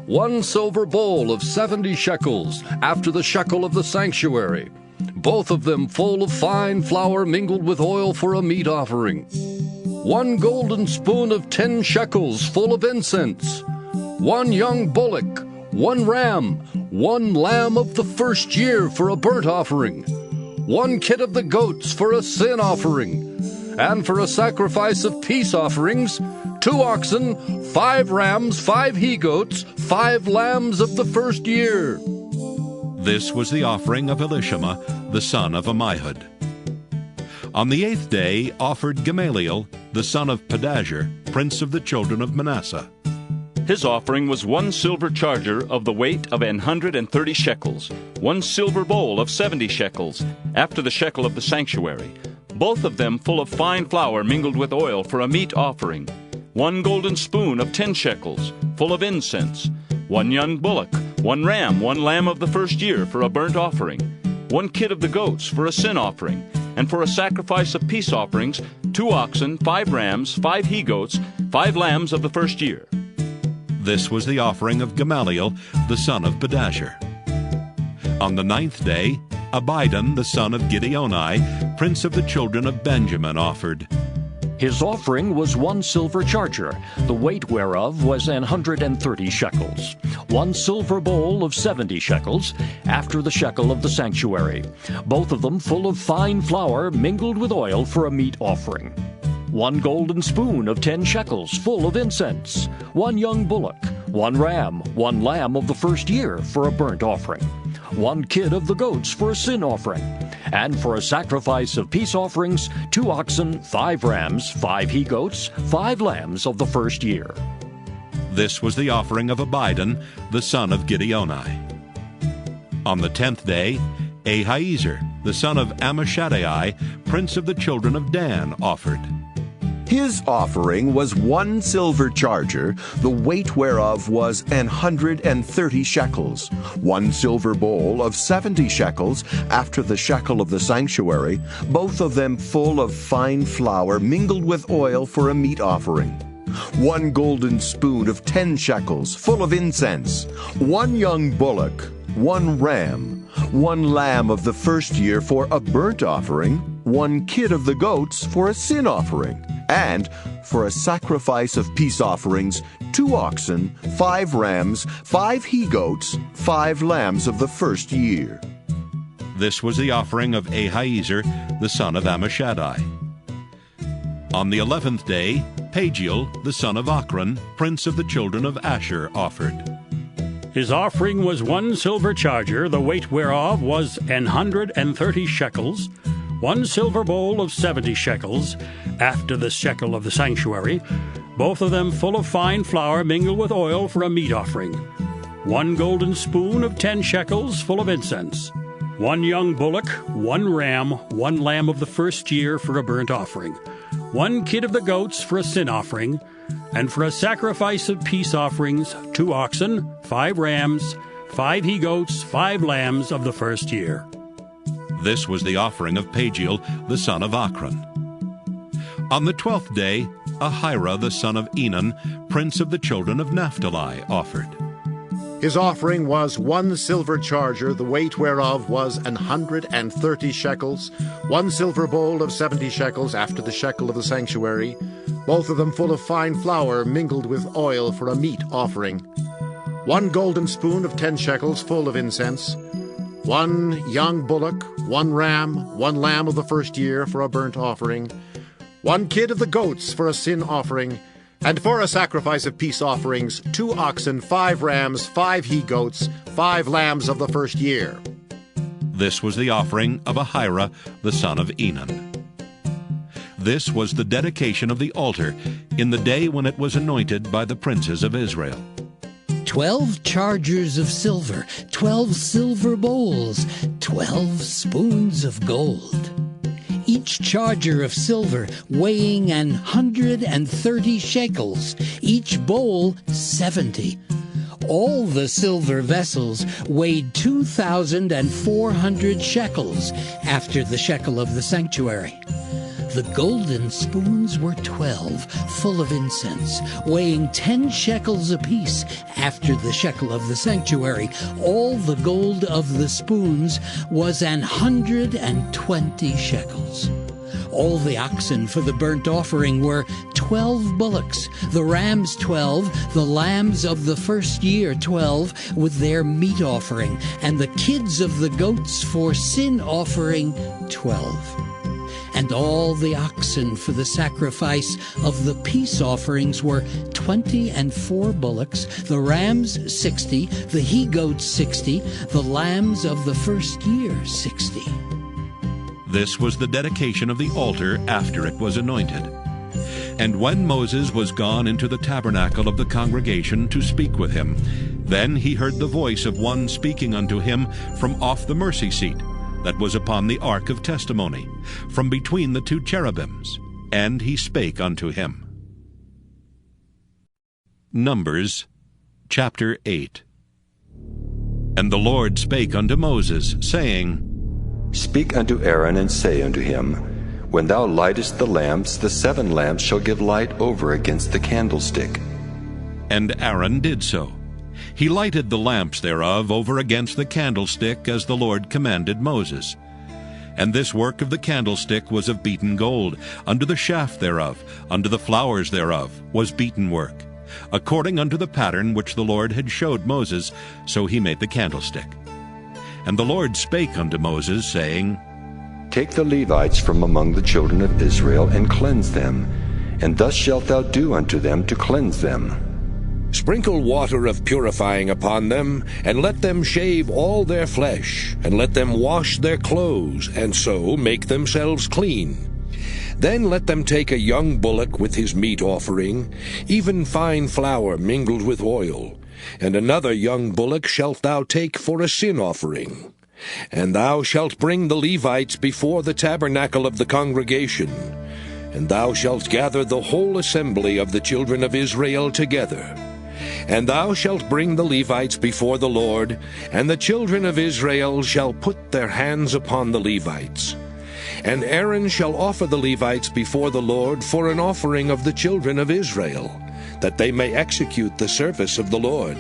1 silver bowl of 70 shekels, after the shekel of the sanctuary, both of them full of fine flour mingled with oil for a meat offering. 1 golden spoon of 10 shekels, full of incense. 1 young bullock, 1 ram, 1 lamb of the first year for a burnt offering. 1 kid of the goats for a sin offering. And for a sacrifice of peace offerings, 2 oxen, 5 rams, 5 he-goats, 5 lambs of the first year. This was the offering of Elishama, the son of Ammihud. On the 8th day offered Gamaliel, the son of Pedahzur, prince of the children of Manasseh. His offering was 1 silver charger of the weight of 130 shekels, 1 silver bowl of 70 shekels, after the shekel of the sanctuary, both of them full of fine flour mingled with oil for a meat offering. 1 golden spoon of 10 shekels, full of incense. 1 young bullock, 1 ram, 1 lamb of the first year for a burnt offering. 1 kid of the goats for a sin offering. And for a sacrifice of peace offerings, 2 oxen, 5 rams, 5 he-goats, 5 lambs of the first year. This was the offering of Gamaliel, the son of Pedahzur. On the 9th day, Abidan, the son of Gideoni, prince of the children of Benjamin, offered. His offering was 1 silver charger, the weight whereof was 130 shekels, 1 silver bowl of 70 shekels, after the shekel of the sanctuary, both of them full of fine flour mingled with oil for a meat offering. 1 golden spoon of 10 shekels, full of incense. 1 young bullock, 1 ram, 1 lamb of the first year for a burnt offering. 1 kid of the goats for a sin offering. And for a sacrifice of peace offerings, 2 oxen, 5 rams, 5 he-goats, 5 lambs of the first year. This was the offering of Abidan, the son of Gideoni. On the 10th day, Ahiezer, the son of Ammishaddai, prince of the children of Dan, offered. His offering was 1 silver charger, the weight whereof was 130 shekels, 1 silver bowl of 70 shekels, after the shekel of the sanctuary, both of them full of fine flour mingled with oil for a meat offering. 1 golden spoon of 10 shekels, full of incense. 1 young bullock, 1 ram, 1 lamb of the first year for a burnt offering, 1 kid of the goats for a sin offering. And for a sacrifice of peace offerings, 2 oxen, 5 rams, 5 he-goats, 5 lambs of the first year. This was the offering of Ahiezer, the son of Ammishaddai. On the 11th day, Pagiel, the son of Ochran, prince of the children of Asher, offered. His offering was 1 silver charger, the weight whereof was 130 shekels, 1 silver bowl of 70 shekels, after the shekel of the sanctuary, both of them full of fine flour mingled with oil for a meat offering, 1 golden spoon of 10 shekels full of incense, 1 young bullock, 1 ram, 1 lamb of the first year for a burnt offering, 1 kid of the goats for a sin offering, and for a sacrifice of peace offerings, 2 oxen, 5 rams, 5 he-goats, 5 lambs of the first year. This was the offering of Pagiel, the son of Achran. On the 12th day, Ahira, the son of Enan, prince of the children of Naphtali, offered. His offering was 1 silver charger, the weight whereof was 130 shekels, 1 silver bowl of 70 shekels after the shekel of the sanctuary, both of them full of fine flour mingled with oil for a meat offering, 1 golden spoon of 10 shekels full of incense, 1 young bullock, 1 ram, 1 lamb of the first year for a burnt offering, 1 kid of the goats for a sin offering, and for a sacrifice of peace offerings, 2 oxen, 5 rams, 5 he-goats, 5 lambs of the first year. This was the offering of Ahira, the son of Enan. This was the dedication of the altar in the day when it was anointed by the princes of Israel. 12 chargers of silver, 12 silver bowls, 12 spoons of gold. Each charger of silver weighing 130 shekels, each bowl 70. All the silver vessels weighed 2,400 shekels after the shekel of the sanctuary. The golden spoons were 12, full of incense, weighing 10 shekels apiece after the shekel of the sanctuary. All the gold of the spoons was 120 shekels. All the oxen for the burnt offering were 12 bullocks, the rams 12, the lambs of the first year 12, with their meat offering, and the kids of the goats for sin offering 12. And all the oxen for the sacrifice of the peace offerings were 24 bullocks, the rams 60, the he-goats 60, the lambs of the first year 60. This was the dedication of the altar after it was anointed. And when Moses was gone into the tabernacle of the congregation to speak with him, then he heard the voice of one speaking unto him from off the mercy seat that was upon the ark of testimony, from between the 2 cherubims, and he spake unto him. Numbers chapter 8. And the Lord spake unto Moses, saying, Speak unto Aaron, and say unto him, When thou lightest the lamps, the 7 lamps shall give light over against the candlestick. And Aaron did so. He lighted the lamps thereof over against the candlestick, as the Lord commanded Moses. And this work of the candlestick was of beaten gold. Unto the shaft thereof, unto the flowers thereof, was beaten work. According unto the pattern which the Lord had showed Moses, so he made the candlestick. And the Lord spake unto Moses, saying, Take the Levites from among the children of Israel, and cleanse them, and thus shalt thou do unto them to cleanse them. Sprinkle water of purifying upon them, and let them shave all their flesh, and let them wash their clothes, and so make themselves clean. Then let them take a young bullock with his meat offering, even fine flour mingled with oil, and another young bullock shalt thou take for a sin offering. And thou shalt bring the Levites before the tabernacle of the congregation, and thou shalt gather the whole assembly of the children of Israel together. And thou shalt bring the Levites before the Lord, and the children of Israel shall put their hands upon the Levites. And Aaron shall offer the Levites before the Lord for an offering of the children of Israel, that they may execute the service of the Lord.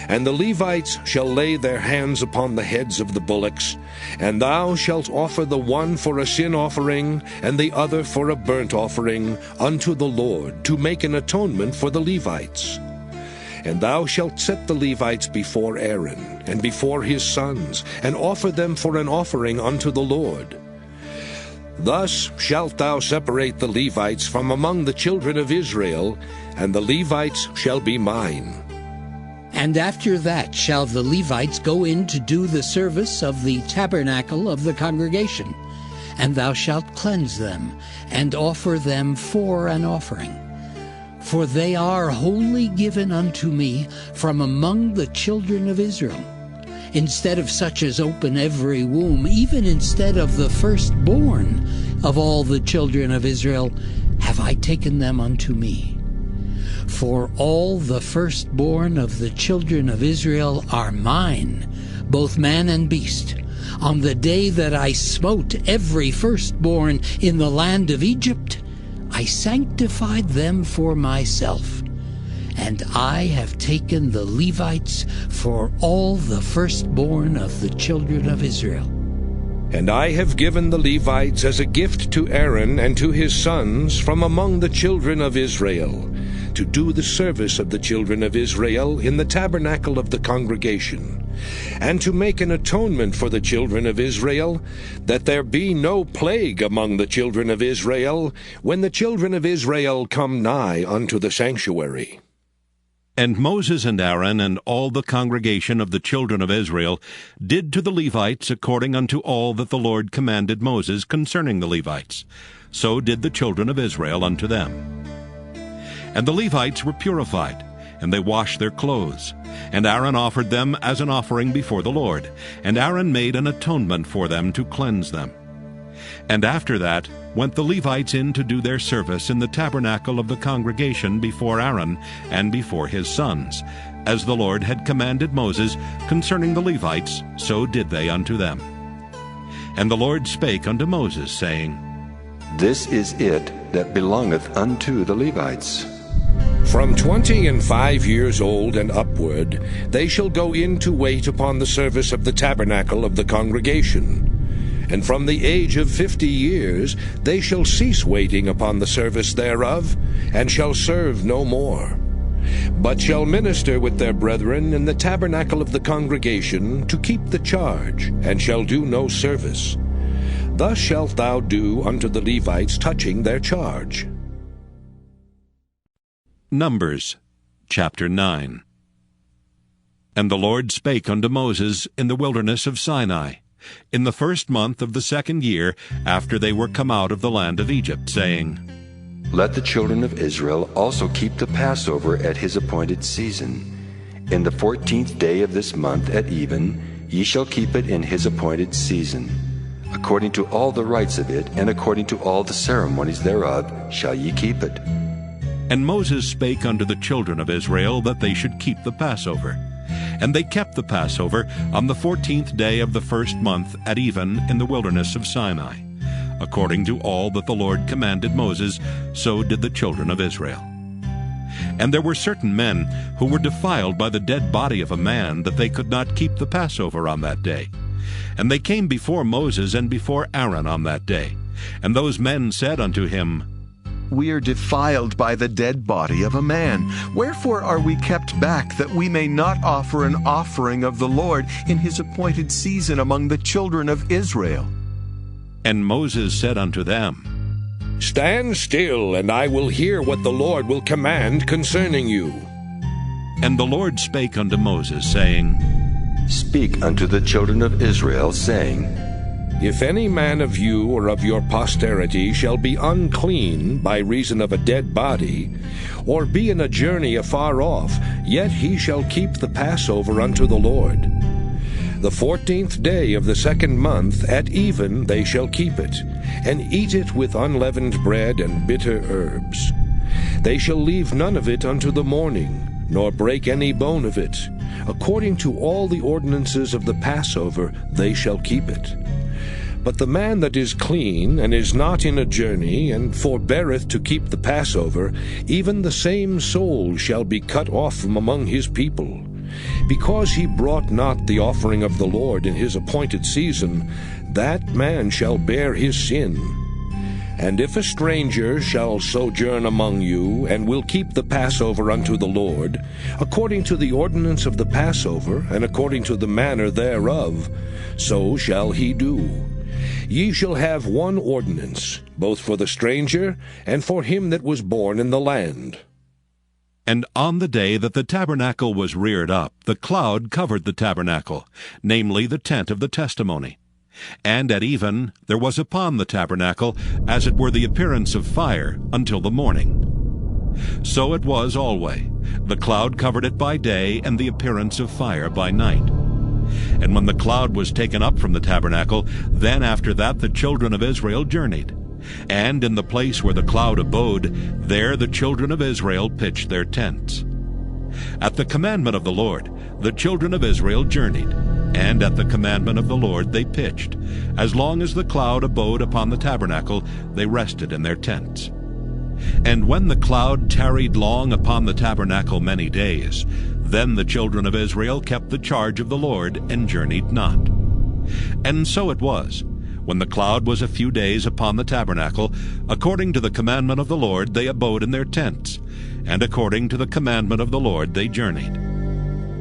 And the Levites shall lay their hands upon the heads of the bullocks, and thou shalt offer the one for a sin offering, and the other for a burnt offering, unto the Lord, to make an atonement for the Levites. And thou shalt set the Levites before Aaron, and before his sons, and offer them for an offering unto the Lord. Thus shalt thou separate the Levites from among the children of Israel, and the Levites shall be mine. And after that shall the Levites go in to do the service of the tabernacle of the congregation. And thou shalt cleanse them, and offer them for an offering. For they are wholly given unto me from among the children of Israel. Instead of such as open every womb, even instead of the firstborn of all the children of Israel, have I taken them unto me. For all the firstborn of the children of Israel are mine, both man and beast. On the day that I smote every firstborn in the land of Egypt, I sanctified them for myself. And I have taken the Levites for all the firstborn of the children of Israel. And I have given the Levites as a gift to Aaron and to his sons from among the children of Israel, to do the service of the children of Israel in the tabernacle of the congregation, and to make an atonement for the children of Israel, that there be no plague among the children of Israel, when the children of Israel come nigh unto the sanctuary. And Moses and Aaron and all the congregation of the children of Israel did to the Levites according unto all that the Lord commanded Moses concerning the Levites. So did the children of Israel unto them. And the Levites were purified, and they washed their clothes. And Aaron offered them as an offering before the Lord. And Aaron made an atonement for them to cleanse them. And after that went the Levites in to do their service in the tabernacle of the congregation before Aaron and before his sons. As the Lord had commanded Moses concerning the Levites, so did they unto them. And the Lord spake unto Moses, saying, This is it that belongeth unto the Levites. From 25 years old and upward, they shall go in to wait upon the service of the tabernacle of the congregation. And from the age of 50 years they shall cease waiting upon the service thereof, and shall serve no more, but shall minister with their brethren in the tabernacle of the congregation to keep the charge, and shall do no service. Thus shalt thou do unto the Levites touching their charge. Numbers chapter 9. And the Lord spake unto Moses in the wilderness of Sinai, in the 1st month of the 2nd year after they were come out of the land of Egypt, saying, Let the children of Israel also keep the Passover at his appointed season. In the 14th day of this month at even, ye shall keep it in his appointed season. According to all the rites of it, and according to all the ceremonies thereof, shall ye keep it. And Moses spake unto the children of Israel that they should keep the Passover. And they kept the Passover on the 14th day of the 1st month at even in the wilderness of Sinai. According to all that the Lord commanded Moses, so did the children of Israel. And there were certain men who were defiled by the dead body of a man, that they could not keep the Passover on that day. And they came before Moses and before Aaron on that day. And those men said unto him, We are defiled by the dead body of a man. Wherefore are we kept back, that we may not offer an offering of the Lord in his appointed season among the children of Israel? And Moses said unto them, Stand still, and I will hear what the Lord will command concerning you. And the Lord spake unto Moses, saying, Speak unto the children of Israel, saying, If any man of you or of your posterity shall be unclean by reason of a dead body, or be in a journey afar off, yet he shall keep the Passover unto the Lord. The 14th day of the 2nd month at even they shall keep it, and eat it with unleavened bread and bitter herbs. They shall leave none of it unto the morning, nor break any bone of it. According to all the ordinances of the Passover they shall keep it. But the man that is clean, and is not in a journey, and forbeareth to keep the Passover, even the same soul shall be cut off from among his people. Because he brought not the offering of the Lord in his appointed season, that man shall bear his sin. And if a stranger shall sojourn among you, and will keep the Passover unto the Lord, according to the ordinance of the Passover, and according to the manner thereof, so shall he do. Ye shall have one ordinance, both for the stranger and for him that was born in the land. And on the day that the tabernacle was reared up, the cloud covered the tabernacle, namely the tent of the testimony. And at even there was upon the tabernacle as it were the appearance of fire until the morning. So it was alway. The cloud covered it by day, and the appearance of fire by night. And when the cloud was taken up from the tabernacle, then after that the children of Israel journeyed. And in the place where the cloud abode, there the children of Israel pitched their tents. At the commandment of the Lord, the children of Israel journeyed, and at the commandment of the Lord they pitched. As long as the cloud abode upon the tabernacle, they rested in their tents. And when the cloud tarried long upon the tabernacle many days, then the children of Israel kept the charge of the Lord, and journeyed not. And so it was, when the cloud was a few days upon the tabernacle, according to the commandment of the Lord they abode in their tents, and according to the commandment of the Lord they journeyed.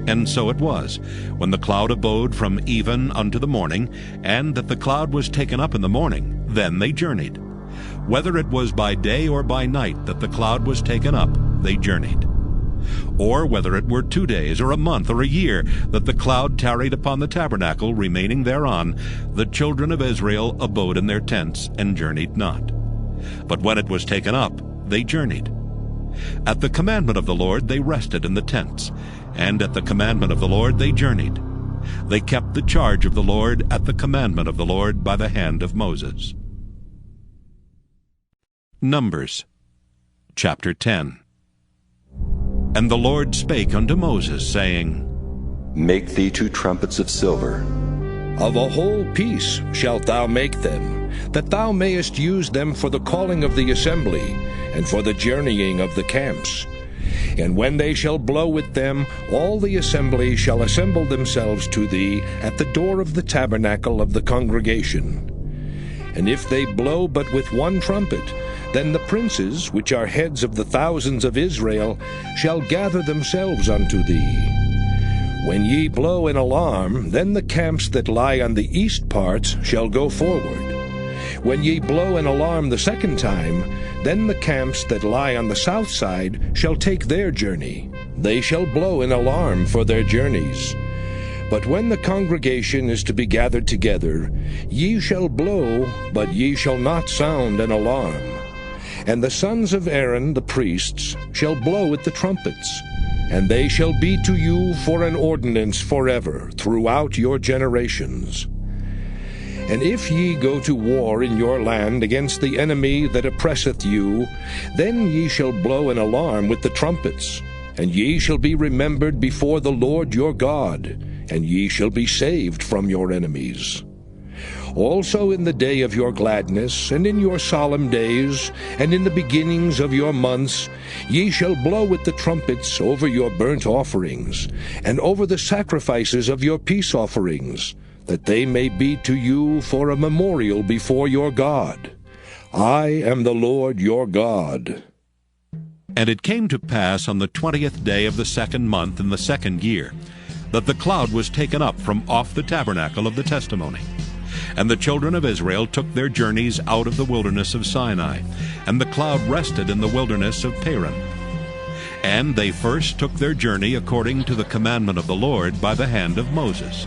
And so it was, when the cloud abode from even unto the morning, and that the cloud was taken up in the morning, then they journeyed. Whether it was by day or by night that the cloud was taken up, they journeyed. Or whether it were 2 days, or a month, or a year, that the cloud tarried upon the tabernacle, remaining thereon, the children of Israel abode in their tents, and journeyed not. But when it was taken up, they journeyed. At the commandment of the Lord they rested in the tents, and at the commandment of the Lord they journeyed. They kept the charge of the Lord at the commandment of the Lord by the hand of Moses. Numbers chapter 10. And the Lord spake unto Moses, saying, Make thee 2 trumpets of silver. Of a whole piece shalt thou make them, that thou mayest use them for the calling of the assembly, and for the journeying of the camps. And when they shall blow with them, all the assembly shall assemble themselves to thee at the door of the tabernacle of the congregation. And if they blow but with 1 trumpet, then the princes, which are heads of the thousands of Israel, shall gather themselves unto thee. When ye blow an alarm, then the camps that lie on the east parts shall go forward. When ye blow an alarm the 2nd time, then the camps that lie on the south side shall take their journey. They shall blow an alarm for their journeys. But when the congregation is to be gathered together, ye shall blow, but ye shall not sound an alarm. And the sons of Aaron the priests shall blow at the trumpets, and they shall be to you for an ordinance forever throughout your generations. And if ye go to war in your land against the enemy that oppresseth you, then ye shall blow an alarm with the trumpets, and ye shall be remembered before the Lord your God, and ye shall be saved from your enemies. Also in the day of your gladness, and in your solemn days, and in the beginnings of your months, ye shall blow with the trumpets over your burnt offerings, and over the sacrifices of your peace offerings, that they may be to you for a memorial before your God. I am the Lord your God. And it came to pass on the 20th day of the 2nd month in the 2nd year, that the cloud was taken up from off the tabernacle of the testimony. And the children of Israel took their journeys out of the wilderness of Sinai, and the cloud rested in the wilderness of Paran. And they first took their journey according to the commandment of the Lord by the hand of Moses.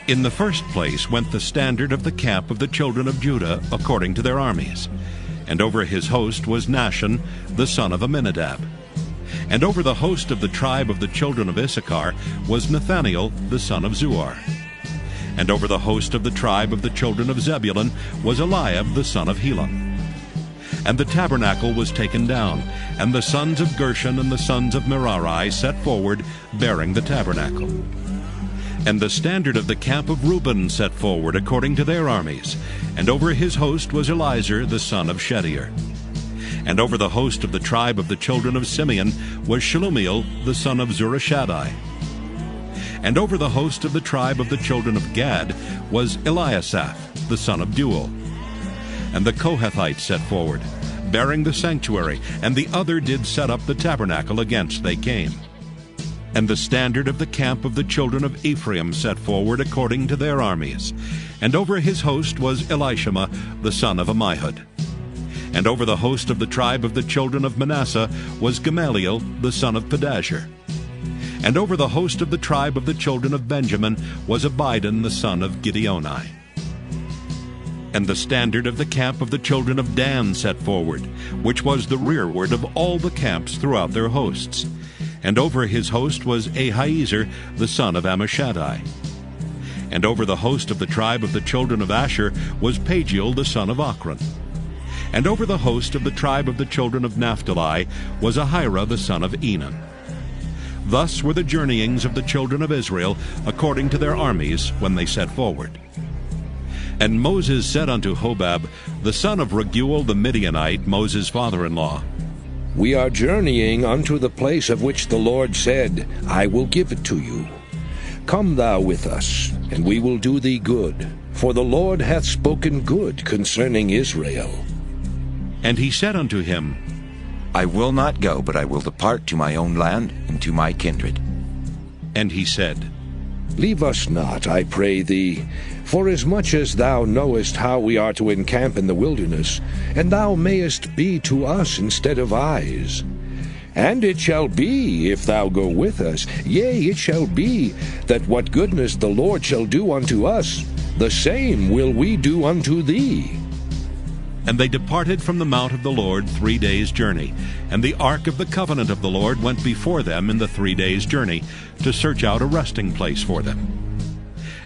In the first place went the standard of the camp of the children of Judah according to their armies. And over his host was Nahshon, the son of Amminadab. And over the host of the tribe of the children of Issachar was Nathaniel, the son of Zuar. And over the host of the tribe of the children of Zebulun was Eliab, the son of Helon. And the tabernacle was taken down, and the sons of Gershon and the sons of Merari set forward, bearing the tabernacle. And the standard of the camp of Reuben set forward according to their armies, and over his host was Elizur, the son of Shedeur. And over the host of the tribe of the children of Simeon was Shelumiel, the son of Zurishaddai. And over the host of the tribe of the children of Gad was Eliasaph, the son of Deuel. And the Kohathites set forward, bearing the sanctuary, and the other did set up the tabernacle against they came. And the standard of the camp of the children of Ephraim set forward according to their armies. And over his host was Elishama, the son of Ammihud. And over the host of the tribe of the children of Manasseh was Gamaliel the son of Pedahzur. And over the host of the tribe of the children of Benjamin was Abidan the son of Gideoni. And the standard of the camp of the children of Dan set forward, which was the rearward of all the camps throughout their hosts. And over his host was Ahiezer the son of Ammishaddai. And over the host of the tribe of the children of Asher was Pagiel the son of Ochran. And over the host of the tribe of the children of Naphtali was Ahira the son of Enan. Thus were the journeyings of the children of Israel according to their armies when they set forward. And Moses said unto Hobab, the son of Raguel the Midianite, Moses' father-in-law, We are journeying unto the place of which the Lord said, I will give it to you. Come thou with us, and we will do thee good, for the Lord hath spoken good concerning Israel. And he said unto him, I will not go, but I will depart to my own land and to my kindred. And he said, Leave us not, I pray thee, forasmuch as thou knowest how we are to encamp in the wilderness, and thou mayest be to us instead of eyes. And it shall be, if thou go with us, yea, it shall be, that what goodness the Lord shall do unto us, the same will we do unto thee. And they departed from the mount of the Lord 3 days' journey, and the ark of the covenant of the Lord went before them in the 3 days' journey, to search out a resting place for them.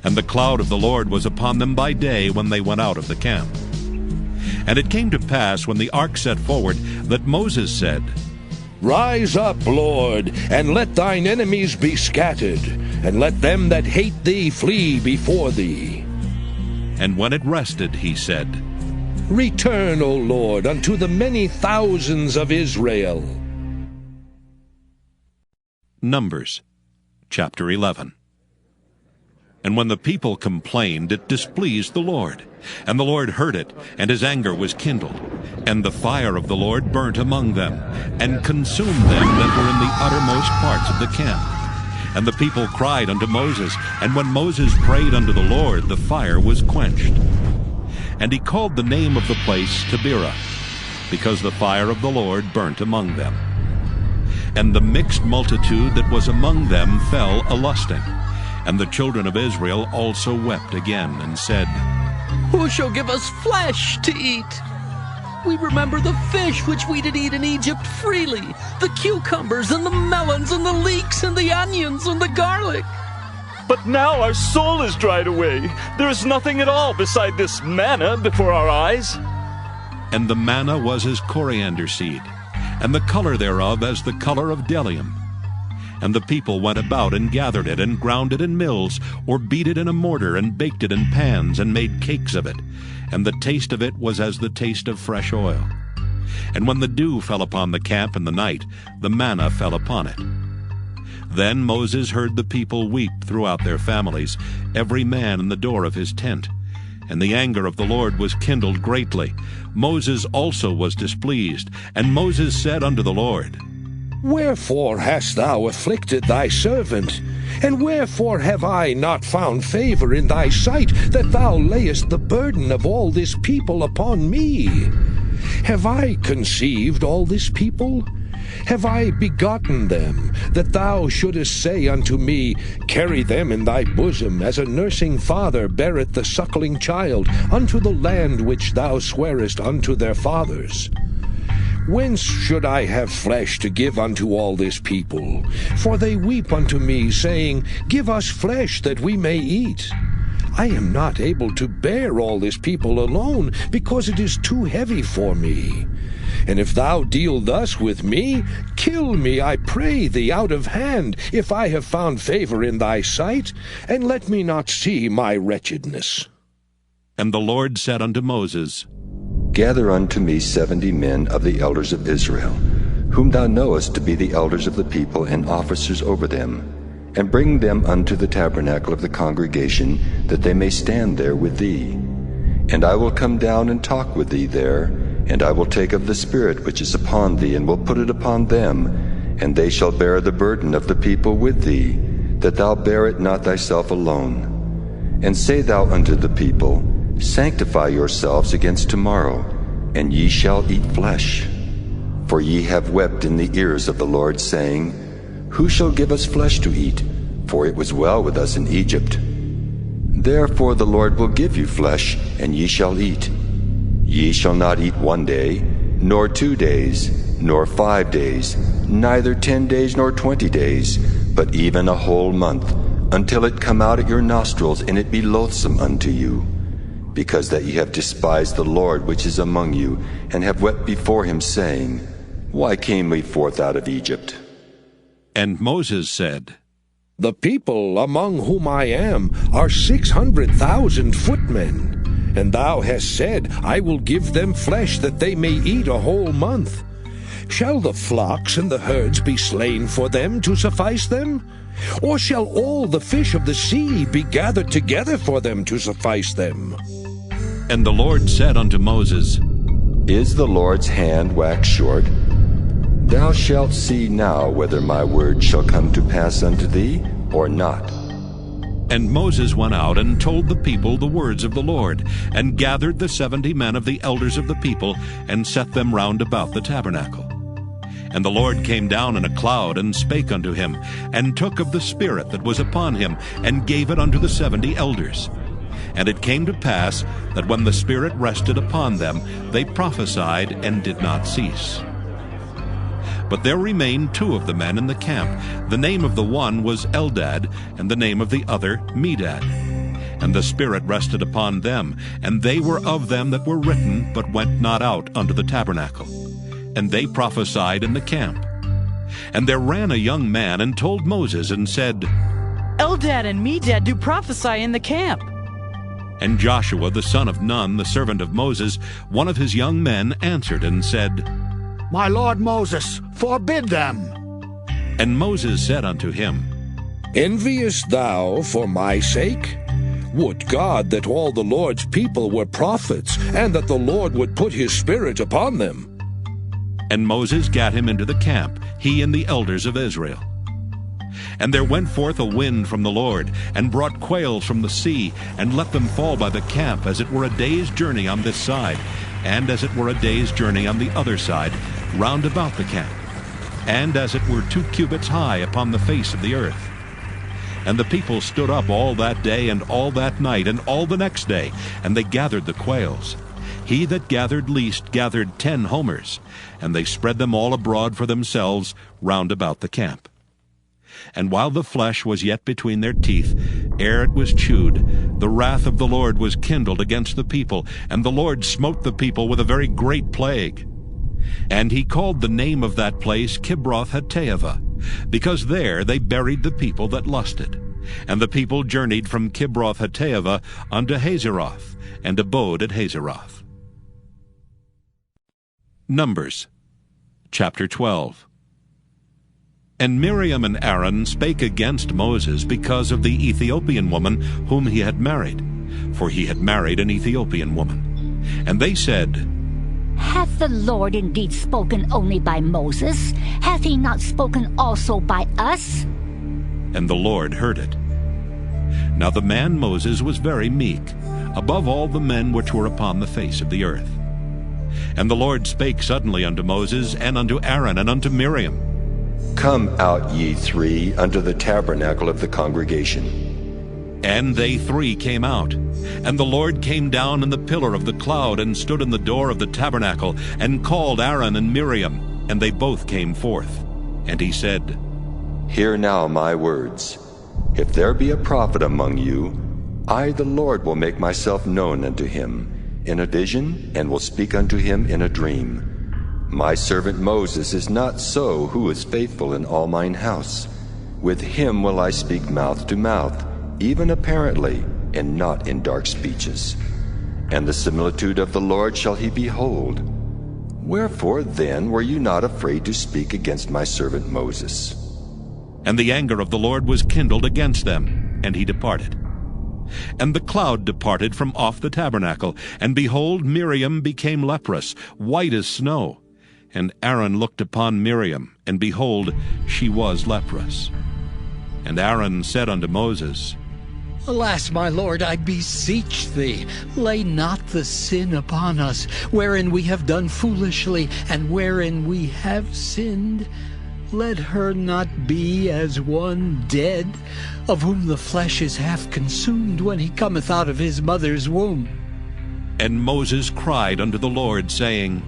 And the cloud of the Lord was upon them by day when they went out of the camp. And it came to pass, when the ark set forward, that Moses said, Rise up, Lord, and let thine enemies be scattered, and let them that hate thee flee before thee. And when it rested, he said, Return, O Lord, unto the many thousands of Israel. Numbers chapter 11. And when the people complained, it displeased the Lord. And the Lord heard it, and his anger was kindled. And the fire of the Lord burnt among them, and consumed them that were in the uttermost parts of the camp. And the people cried unto Moses, and when Moses prayed unto the Lord, the fire was quenched. And he called the name of the place Taberah, because the fire of the Lord burnt among them. And the mixed multitude that was among them fell a-lusting. And the children of Israel also wept again, and said, Who shall give us flesh to eat? We remember the fish which we did eat in Egypt freely, the cucumbers and the melons and the leeks and the onions and the garlic. But now our soul is dried away. There is nothing at all beside this manna before our eyes. And the manna was as coriander seed, and the color thereof as the color of bdellium. And the people went about and gathered it, and ground it in mills, or beat it in a mortar, and baked it in pans, and made cakes of it. And the taste of it was as the taste of fresh oil. And when the dew fell upon the camp in the night, the manna fell upon it. Then Moses heard the people weep throughout their families, every man in the door of his tent. And the anger of the Lord was kindled greatly. Moses also was displeased. And Moses said unto the Lord, Wherefore hast thou afflicted thy servant? And wherefore have I not found favor in thy sight, that thou layest the burden of all this people upon me? Have I conceived all this people? Have I begotten them, that thou shouldest say unto me, Carry them in thy bosom, as a nursing father beareth the suckling child, unto the land which thou swarest unto their fathers? Whence should I have flesh to give unto all this people? For they weep unto me, saying, Give us flesh that we may eat. I am not able to bear all this people alone, because it is too heavy for me. And if thou deal thus with me, kill me, I pray thee, out of hand, if I have found favor in thy sight, and let me not see my wretchedness. And the Lord said unto Moses, Gather unto me 70 men of the elders of Israel, whom thou knowest to be the elders of the people and officers over them, and bring them unto the tabernacle of the congregation, that they may stand there with thee. And I will come down and talk with thee there, and I will take of the Spirit which is upon thee, and will put it upon them, and they shall bear the burden of the people with thee, that thou bear it not thyself alone. And say thou unto the people, Sanctify yourselves against tomorrow, and ye shall eat flesh. For ye have wept in the ears of the Lord, saying, Who shall give us flesh to eat? For it was well with us in Egypt. Therefore the Lord will give you flesh, and ye shall eat. Ye shall not eat 1 day, nor 2 days, nor 5 days, neither 10 days nor 20 days, but even a whole month, until it come out at your nostrils, and it be loathsome unto you. Because that ye have despised the Lord which is among you, and have wept before him, saying, Why came we forth out of Egypt? And Moses said, The people among whom I am are 600,000 footmen. And thou hast said, I will give them flesh that they may eat a whole month. Shall the flocks and the herds be slain for them to suffice them? Or shall all the fish of the sea be gathered together for them to suffice them? And the Lord said unto Moses, Is the Lord's hand waxed short? Thou shalt see now whether my word shall come to pass unto thee, or not. And Moses went out and told the people the words of the Lord, and gathered the 70 men of the elders of the people, and set them round about the tabernacle. And the Lord came down in a cloud, and spake unto him, and took of the Spirit that was upon him, and gave it unto the 70 elders. And it came to pass that when the Spirit rested upon them, they prophesied and did not cease. But there remained 2 of the men in the camp. The name of the one was Eldad, and the name of the other Medad. And the Spirit rested upon them, and they were of them that were written, but went not out unto the tabernacle. And they prophesied in the camp. And there ran a young man, and told Moses, and said, Eldad and Medad do prophesy in the camp. And Joshua the son of Nun, the servant of Moses, one of his young men, answered and said, My lord Moses, forbid them. And Moses said unto him, Enviest thou for my sake? Would God that all the Lord's people were prophets, and that the Lord would put his Spirit upon them. And Moses gat him into the camp, he and the elders of Israel. And there went forth a wind from the Lord, and brought quails from the sea, and let them fall by the camp, as it were a day's journey on this side, and as it were a day's journey on the other side, round about the camp, and as it were 2 cubits high upon the face of the earth. And the people stood up all that day, and all that night, and all the next day, and they gathered the quails. He that gathered least gathered 10 homers, and they spread them all abroad for themselves round about the camp. And while the flesh was yet between their teeth, ere it was chewed, the wrath of the Lord was kindled against the people, and the Lord smote the people with a very great plague. And he called the name of that place Kibroth-Hattaavah, because there they buried the people that lusted. And the people journeyed from Kibroth-Hattaavah unto Hazeroth, and abode at Hazeroth. Numbers chapter 12. And Miriam and Aaron spake against Moses because of the Ethiopian woman whom he had married, for he had married an Ethiopian woman. And they said, Hath the Lord indeed spoken only by Moses? Hath he not spoken also by us? And the Lord heard it. Now the man Moses was very meek, above all the men which were upon the face of the earth. And the Lord spake suddenly unto Moses, and unto Aaron, and unto Miriam, Come out, ye 3, unto the tabernacle of the congregation. And they 3 came out. And the Lord came down in the pillar of the cloud, and stood in the door of the tabernacle, and called Aaron and Miriam, and they both came forth. And he said, Hear now my words. If there be a prophet among you, I the Lord will make myself known unto him in a vision, and will speak unto him in a dream. My servant Moses is not so, who is faithful in all mine house. With him will I speak mouth to mouth, even apparently, and not in dark speeches. And the similitude of the Lord shall he behold. Wherefore then were you not afraid to speak against my servant Moses? And the anger of the Lord was kindled against them, and he departed. And the cloud departed from off the tabernacle, and behold, Miriam became leprous, white as snow. And Aaron looked upon Miriam, and behold, she was leprous. And Aaron said unto Moses, Alas, my lord, I beseech thee, lay not the sin upon us, wherein we have done foolishly, and wherein we have sinned. Let her not be as one dead, of whom the flesh is half consumed when he cometh out of his mother's womb. And Moses cried unto the Lord, saying,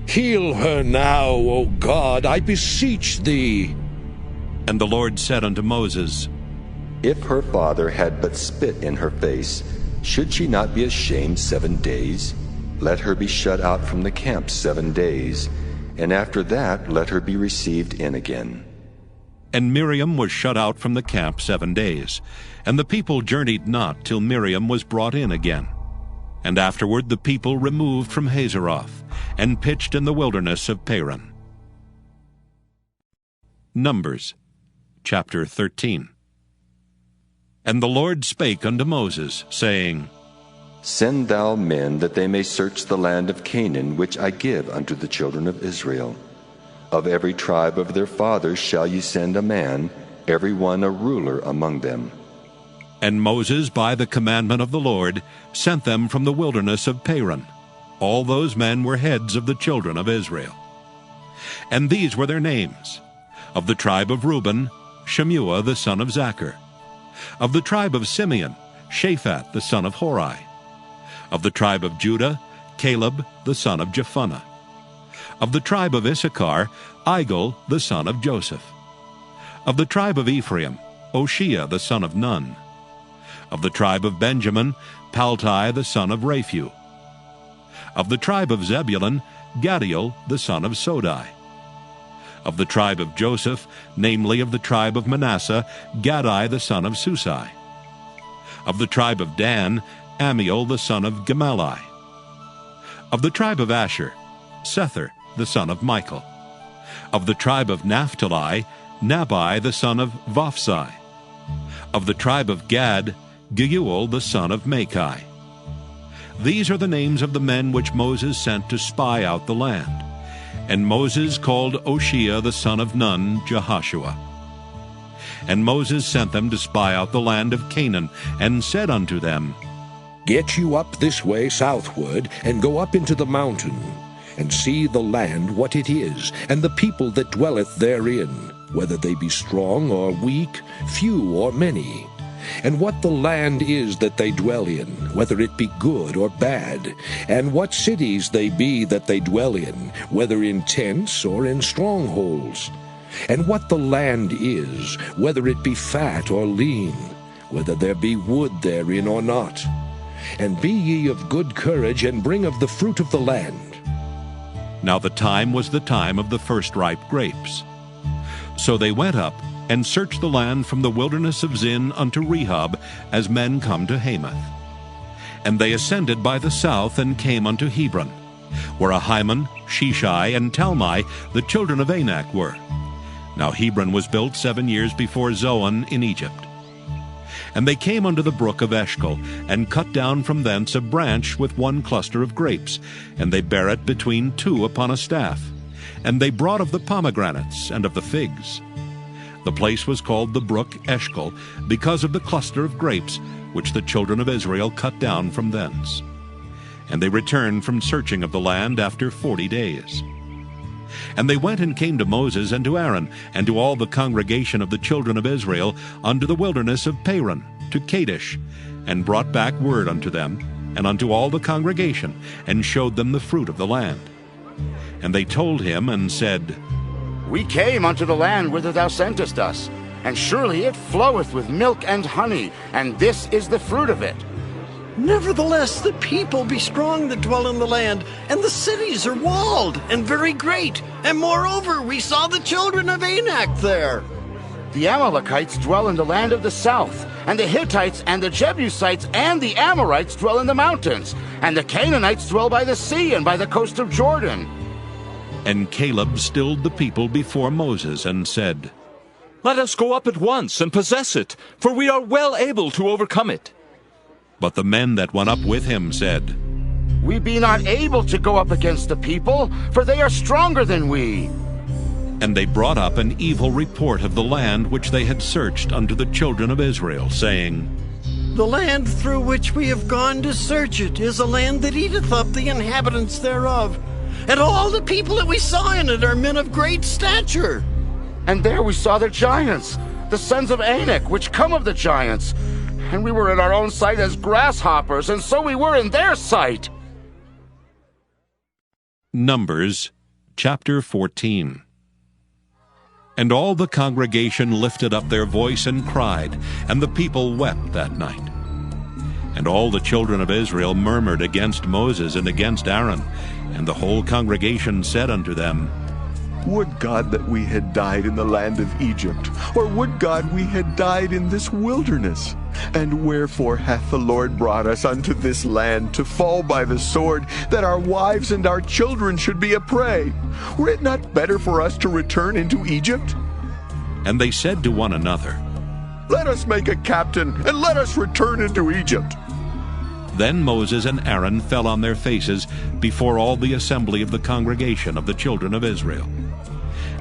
Heal her now, O God, I beseech thee. And the Lord said unto Moses, If her father had but spit in her face, should she not be ashamed 7 days? Let her be shut out from the camp 7 days, and after that let her be received in again. And Miriam was shut out from the camp 7 days, and the people journeyed not till Miriam was brought in again. And afterward the people removed from Hazeroth, and pitched in the wilderness of Paran. Numbers chapter 13. And the Lord spake unto Moses, saying, Send thou men, that they may search the land of Canaan, which I give unto the children of Israel. Of every tribe of their fathers shall ye send a man, every one a ruler among them. And Moses, by the commandment of the Lord, sent them from the wilderness of Paran. All those men were heads of the children of Israel. And these were their names: of the tribe of Reuben, Shemuah the son of Zachar; of the tribe of Simeon, Shaphat the son of Hori; of the tribe of Judah, Caleb the son of Jephunneh; of the tribe of Issachar, Igal the son of Joseph; of the tribe of Ephraim, Oshea the son of Nun; of the tribe of Benjamin, Paltai the son of Raphu; of the tribe of Zebulun, Gadiel the son of Sodai; of the tribe of Joseph, namely of the tribe of Manasseh, Gadai the son of Susai; of the tribe of Dan, Amiel the son of Gemalli; of the tribe of Asher, Sethur the son of Michael; of the tribe of Naphtali, Nabai the son of Vophsi; of the tribe of Gad, Geuel the son of Machai. These are the names of the men which Moses sent to spy out the land. And Moses called Oshea the son of Nun Jehoshua. And Moses sent them to spy out the land of Canaan, and said unto them, Get you up this way southward, and go up into the mountain, and see the land what it is, and the people that dwelleth therein, whether they be strong or weak, few or many, and what the land is that they dwell in, whether it be good or bad, and what cities they be that they dwell in, whether in tents or in strongholds, and what the land is, whether it be fat or lean, whether there be wood therein or not. And be ye of good courage, and bring of the fruit of the land. Now the time was the time of the first ripe grapes. So they went up, and searched the land from the wilderness of Zin unto Rehob, as men come to Hamath. And they ascended by the south, and came unto Hebron, where Ahiman, Sheshai, and Talmai, the children of Anak, were. Now Hebron was built 7 years before Zoan in Egypt. And they came unto the brook of Eshcol, and cut down from thence a branch with one cluster of grapes, and they bare it between two upon a staff. And they brought of the pomegranates and of the figs. The place was called the brook Eshcol, because of the cluster of grapes which the children of Israel cut down from thence. And they returned from searching of the land after 40 days. And they went and came to Moses and to Aaron, and to all the congregation of the children of Israel, unto the wilderness of Paran, to Kadesh, and brought back word unto them, and unto all the congregation, and showed them the fruit of the land. And they told him, and said, We came unto the land whither thou sentest us, and surely it floweth with milk and honey, and this is the fruit of it. Nevertheless, the people be strong that dwell in the land, and the cities are walled and very great. And moreover, we saw the children of Anak there. The Amalekites dwell in the land of the south, and the Hittites and the Jebusites and the Amorites dwell in the mountains, and the Canaanites dwell by the sea and by the coast of Jordan. And Caleb stilled the people before Moses, and said, Let us go up at once and possess it, for we are well able to overcome it. But the men that went up with him said, We be not able to go up against the people, for they are stronger than we. And they brought up an evil report of the land which they had searched unto the children of Israel, saying, The land through which we have gone to search it is a land that eateth up the inhabitants thereof, and all the people that we saw in it are men of great stature. And there we saw the giants, the sons of Anak, which come of the giants. And we were in our own sight as grasshoppers, and so we were in their sight. Numbers chapter 14. And all the congregation lifted up their voice and cried, and the people wept that night. And all the children of Israel murmured against Moses and against Aaron. And the whole congregation said unto them, Would God that we had died in the land of Egypt, or would God we had died in this wilderness? And wherefore hath the Lord brought us unto this land, to fall by the sword, that our wives and our children should be a prey? Were it not better for us to return into Egypt? And they said to one another, Let us make a captain, and let us return into Egypt. Then Moses and Aaron fell on their faces before all the assembly of the congregation of the children of Israel.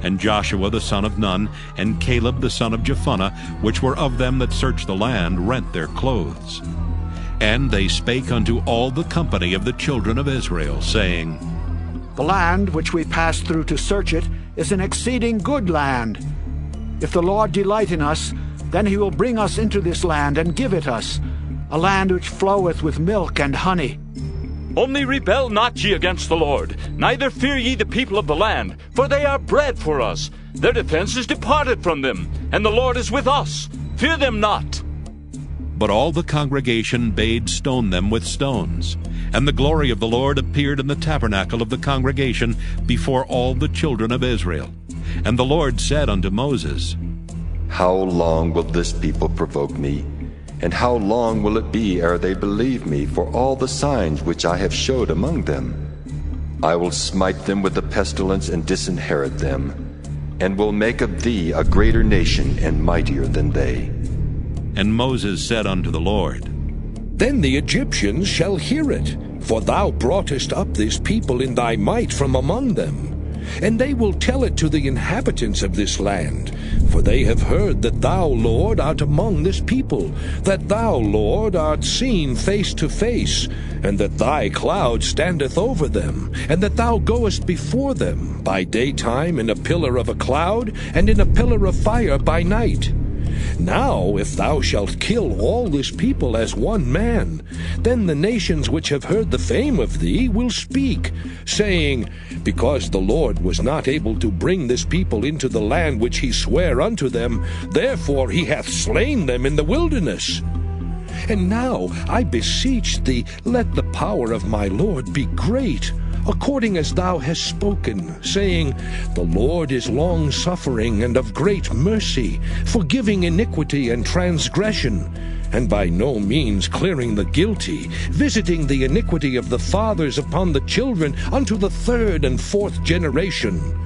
And Joshua the son of Nun, and Caleb the son of Jephunneh, which were of them that searched the land, rent their clothes. And they spake unto all the company of the children of Israel, saying, The land which we passed through to search it is an exceeding good land. If the Lord delight in us, then he will bring us into this land and give it us, a land which floweth with milk and honey. Only rebel not ye against the Lord, neither fear ye the people of the land, for they are bread for us. Their defense is departed from them, and the Lord is with us. Fear them not. But all the congregation bade stone them with stones. And the glory of the Lord appeared in the tabernacle of the congregation before all the children of Israel. And the Lord said unto Moses, How long will this people provoke me? And how long will it be ere they believe me for all the signs which I have showed among them? I will smite them with the pestilence and disinherit them, and will make of thee a greater nation and mightier than they. And Moses said unto the Lord, Then the Egyptians shall hear it, for thou broughtest up this people in thy might from among them. And they will tell it to the inhabitants of this land, for they have heard that thou, Lord, art among this people, that thou, Lord, art seen face to face, and that thy cloud standeth over them, and that thou goest before them by daytime in a pillar of a cloud, and in a pillar of fire by night. Now, if thou shalt kill all this people as one man, then the nations which have heard the fame of thee will speak, saying, Because the Lord was not able to bring this people into the land which he sware unto them, therefore he hath slain them in the wilderness. And now, I beseech thee, let the power of my Lord be great, according as thou hast spoken, saying, The Lord is long-suffering and of great mercy, forgiving iniquity and transgression, and by no means clearing the guilty, visiting the iniquity of the fathers upon the children unto the third and fourth generation.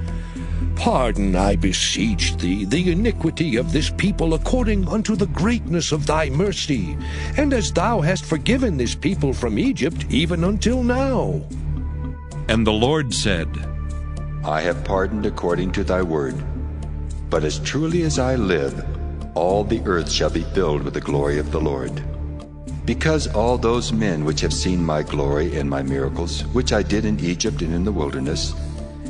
Pardon, I beseech thee, the iniquity of this people according unto the greatness of thy mercy, and as thou hast forgiven this people from Egypt even until now. And the Lord said, I have pardoned according to thy word. But as truly as I live, all the earth shall be filled with the glory of the Lord. Because all those men which have seen my glory and my miracles, which I did in Egypt and in the wilderness,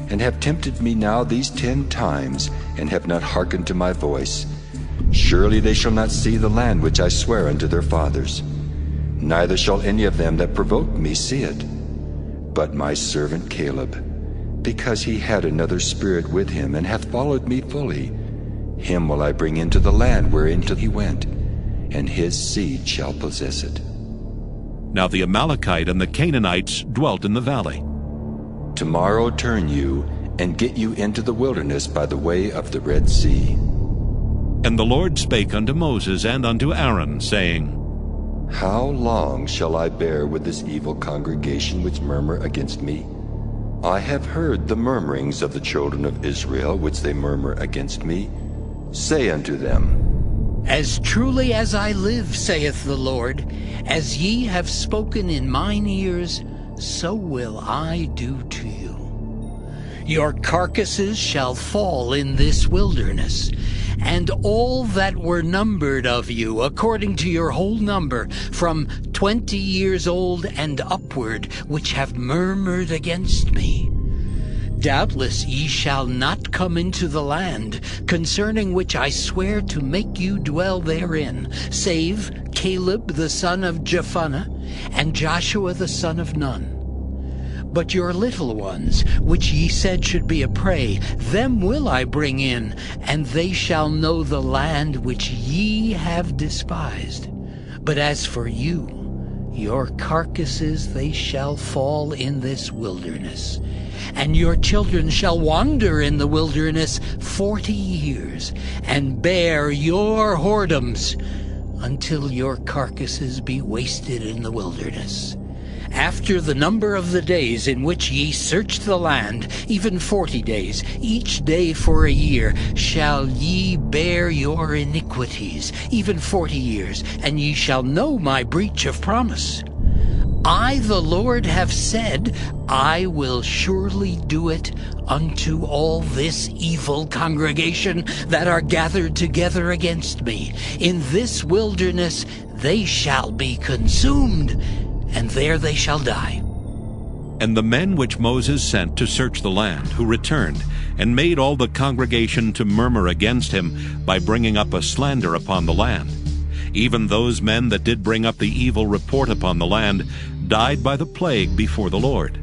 and have tempted me now these 10 times, and have not hearkened to my voice, surely they shall not see the land which I swear unto their fathers, neither shall any of them that provoke me see it. But my servant Caleb, because he had another spirit with him, and hath followed me fully, him will I bring into the land wherein he went, and his seed shall possess it. Now the Amalekite and the Canaanites dwelt in the valley. Tomorrow turn you, and get you into the wilderness by the way of the Red Sea. And the Lord spake unto Moses and unto Aaron, saying, How long shall I bear with this evil congregation which murmur against me? I have heard the murmurings of the children of Israel which they murmur against me. Say unto them, As truly as I live, saith the Lord, as ye have spoken in mine ears, so will I do to you. Your carcasses shall fall in this wilderness, and all that were numbered of you, according to your whole number, from 20 years old and upward, which have murmured against me. Doubtless ye shall not come into the land, concerning which I swear to make you dwell therein, save Caleb the son of Jephunneh, and Joshua the son of Nun. But your little ones, which ye said should be a prey, them will I bring in, and they shall know the land which ye have despised. But as for you, your carcasses they shall fall in this wilderness, and your children shall wander in the wilderness 40 years, and bear your whoredoms, until your carcasses be wasted in the wilderness. After the number of the days in which ye searched the land, even 40 days, each day for a year, shall ye bear your iniquities, even 40 years, and ye shall know my breach of promise. I, the Lord, have said, I will surely do it unto all this evil congregation that are gathered together against me. In this wilderness they shall be consumed, and there they shall die. And the men which Moses sent to search the land, who returned, and made all the congregation to murmur against him by bringing up a slander upon the land, even those men that did bring up the evil report upon the land, died by the plague before the Lord.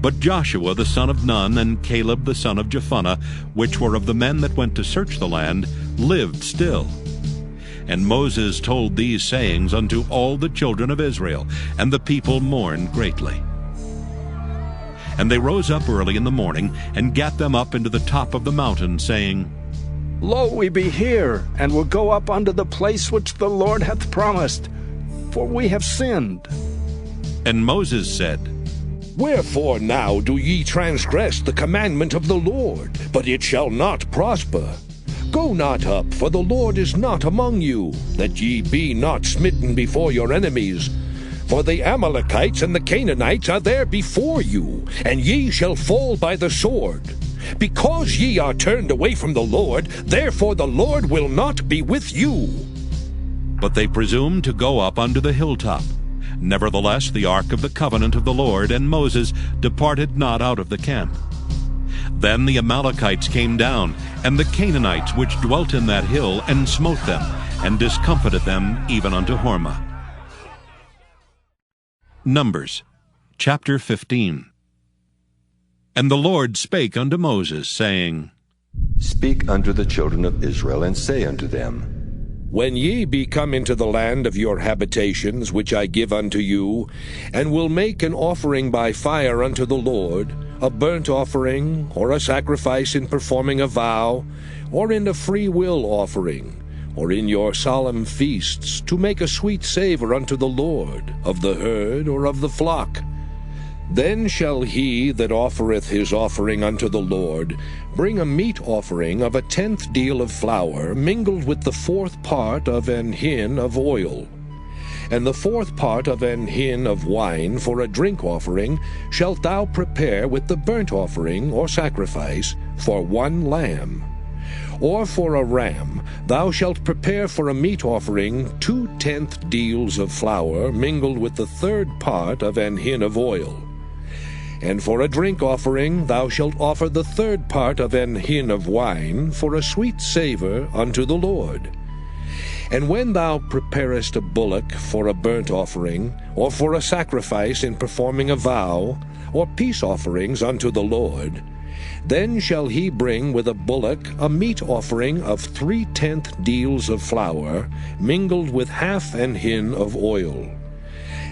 But Joshua the son of Nun and Caleb the son of Jephunneh, which were of the men that went to search the land, lived still. And Moses told these sayings unto all the children of Israel, and the people mourned greatly. And they rose up early in the morning, and gat them up into the top of the mountain, saying, Lo, we be here, and will go up unto the place which the Lord hath promised, for we have sinned. And Moses said, Wherefore now do ye transgress the commandment of the Lord? But it shall not prosper. Go not up, for the Lord is not among you, that ye be not smitten before your enemies. For the Amalekites and the Canaanites are there before you, and ye shall fall by the sword. Because ye are turned away from the Lord, therefore the Lord will not be with you. But they presumed to go up unto the hilltop. Nevertheless the ark of the covenant of the Lord and Moses departed not out of the camp. Then the Amalekites came down, and the Canaanites which dwelt in that hill, and smote them, and discomfited them even unto Hormah. Numbers chapter 15. And the Lord spake unto Moses, saying, Speak unto the children of Israel, and say unto them, When ye be come into the land of your habitations, which I give unto you, and will make an offering by fire unto the Lord, a burnt offering, or a sacrifice in performing a vow, or in a free will offering, or in your solemn feasts, to make a sweet savour unto the Lord, of the herd or of the flock. Then shall he that offereth his offering unto the Lord bring a meat offering of 1/10 deal of flour, mingled with the 4th part of an hin of oil. And the 4th part of an hin of wine for a drink offering shalt thou prepare with the burnt offering or sacrifice for 1 lamb. Or for a ram thou shalt prepare for a meat offering 2/10 deals of flour, mingled with the 3rd part of an hin of oil. And for a drink offering thou shalt offer the 3rd part of an hin of wine, for a sweet savour unto the Lord. And when thou preparest a bullock for a burnt offering, or for a sacrifice in performing a vow, or peace offerings unto the Lord, then shall he bring with a bullock a meat offering of 3/10 deals of flour, mingled with half an hin of oil.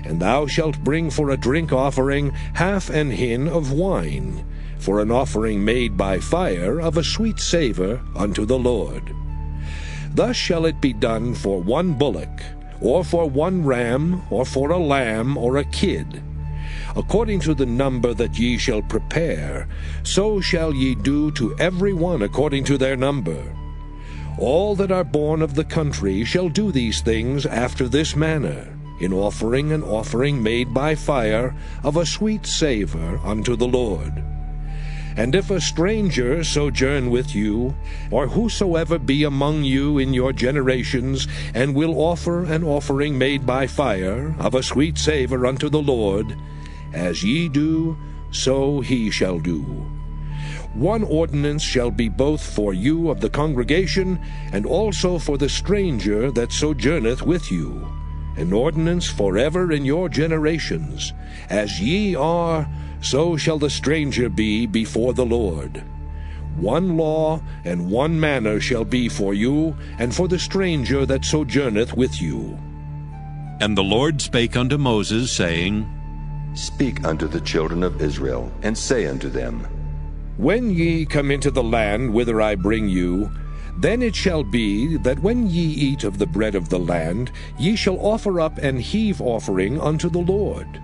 And thou shalt bring for a drink offering half an hin of wine, for an offering made by fire of a sweet savour unto the Lord. Thus shall it be done for 1 bullock, or for 1 ram, or for a lamb, or a kid. According to the number that ye shall prepare, so shall ye do to every one according to their number. All that are born of the country shall do these things after this manner, in offering an offering made by fire of a sweet savour unto the Lord. And if a stranger sojourn with you, or whosoever be among you in your generations, and will offer an offering made by fire, of a sweet savour unto the Lord, as ye do, so he shall do. One ordinance shall be both for you of the congregation, and also for the stranger that sojourneth with you, an ordinance forever in your generations. As ye are, so shall the stranger be before the Lord. One law and one manner shall be for you, and for the stranger that sojourneth with you. And the Lord spake unto Moses, saying, Speak unto the children of Israel, and say unto them, When ye come into the land whither I bring you, then it shall be that when ye eat of the bread of the land, ye shall offer up an heave offering unto the Lord.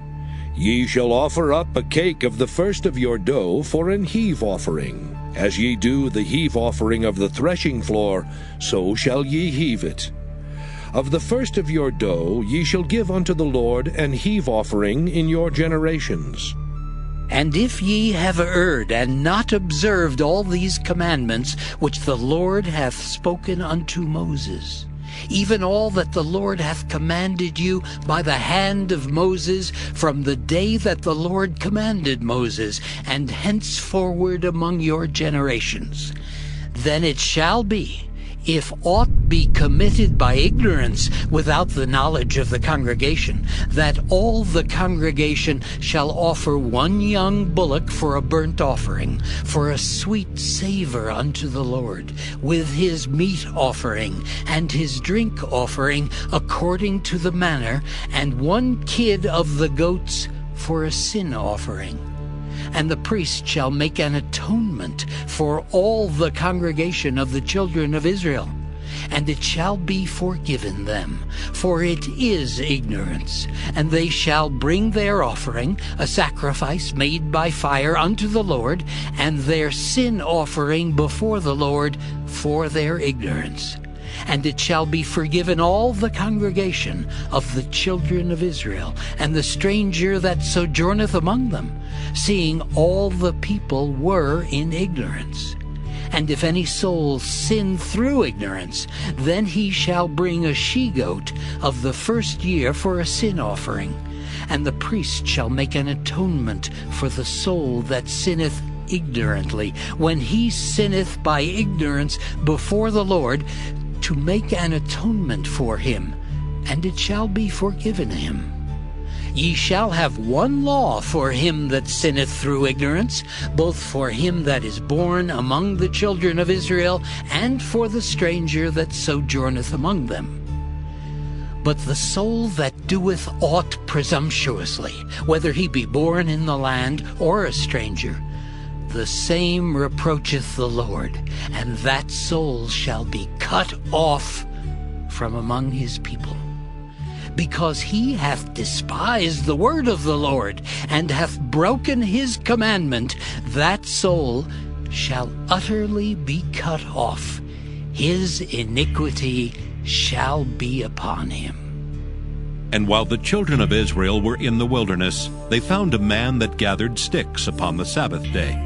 Ye shall offer up a cake of the first of your dough for an heave offering. As ye do the heave offering of the threshing floor, so shall ye heave it. Of the first of your dough ye shall give unto the Lord an heave offering in your generations. And if ye have erred, and not observed all these commandments which the Lord hath spoken unto Moses, even all that the Lord hath commanded you by the hand of Moses, from the day that the Lord commanded Moses, and henceforward among your generations, then it shall be, if aught be committed by ignorance without the knowledge of the congregation, that all the congregation shall offer one young bullock for a burnt offering, for a sweet savour unto the Lord, with his meat offering and his drink offering according to the manner, and one kid of the goats for a sin offering. And the priest shall make an atonement for all the congregation of the children of Israel, and it shall be forgiven them, for it is ignorance. And they shall bring their offering, a sacrifice made by fire unto the Lord, and their sin offering before the Lord for their ignorance. And it shall be forgiven all the congregation of the children of Israel, and the stranger that sojourneth among them, seeing all the people were in ignorance. And if any soul sin through ignorance, then he shall bring a she-goat of the first year for a sin offering. And the priest shall make an atonement for the soul that sinneth ignorantly, when he sinneth by ignorance before the Lord, to make an atonement for him, and it shall be forgiven him. Ye shall have one law for him that sinneth through ignorance, both for him that is born among the children of Israel, and for the stranger that sojourneth among them. But the soul that doeth aught presumptuously, whether he be born in the land or a stranger, the same reproacheth the Lord, and that soul shall be cut off from among his people. Because he hath despised the word of the Lord, and hath broken his commandment, that soul shall utterly be cut off. His iniquity shall be upon him. And while the children of Israel were in the wilderness, they found a man that gathered sticks upon the Sabbath day.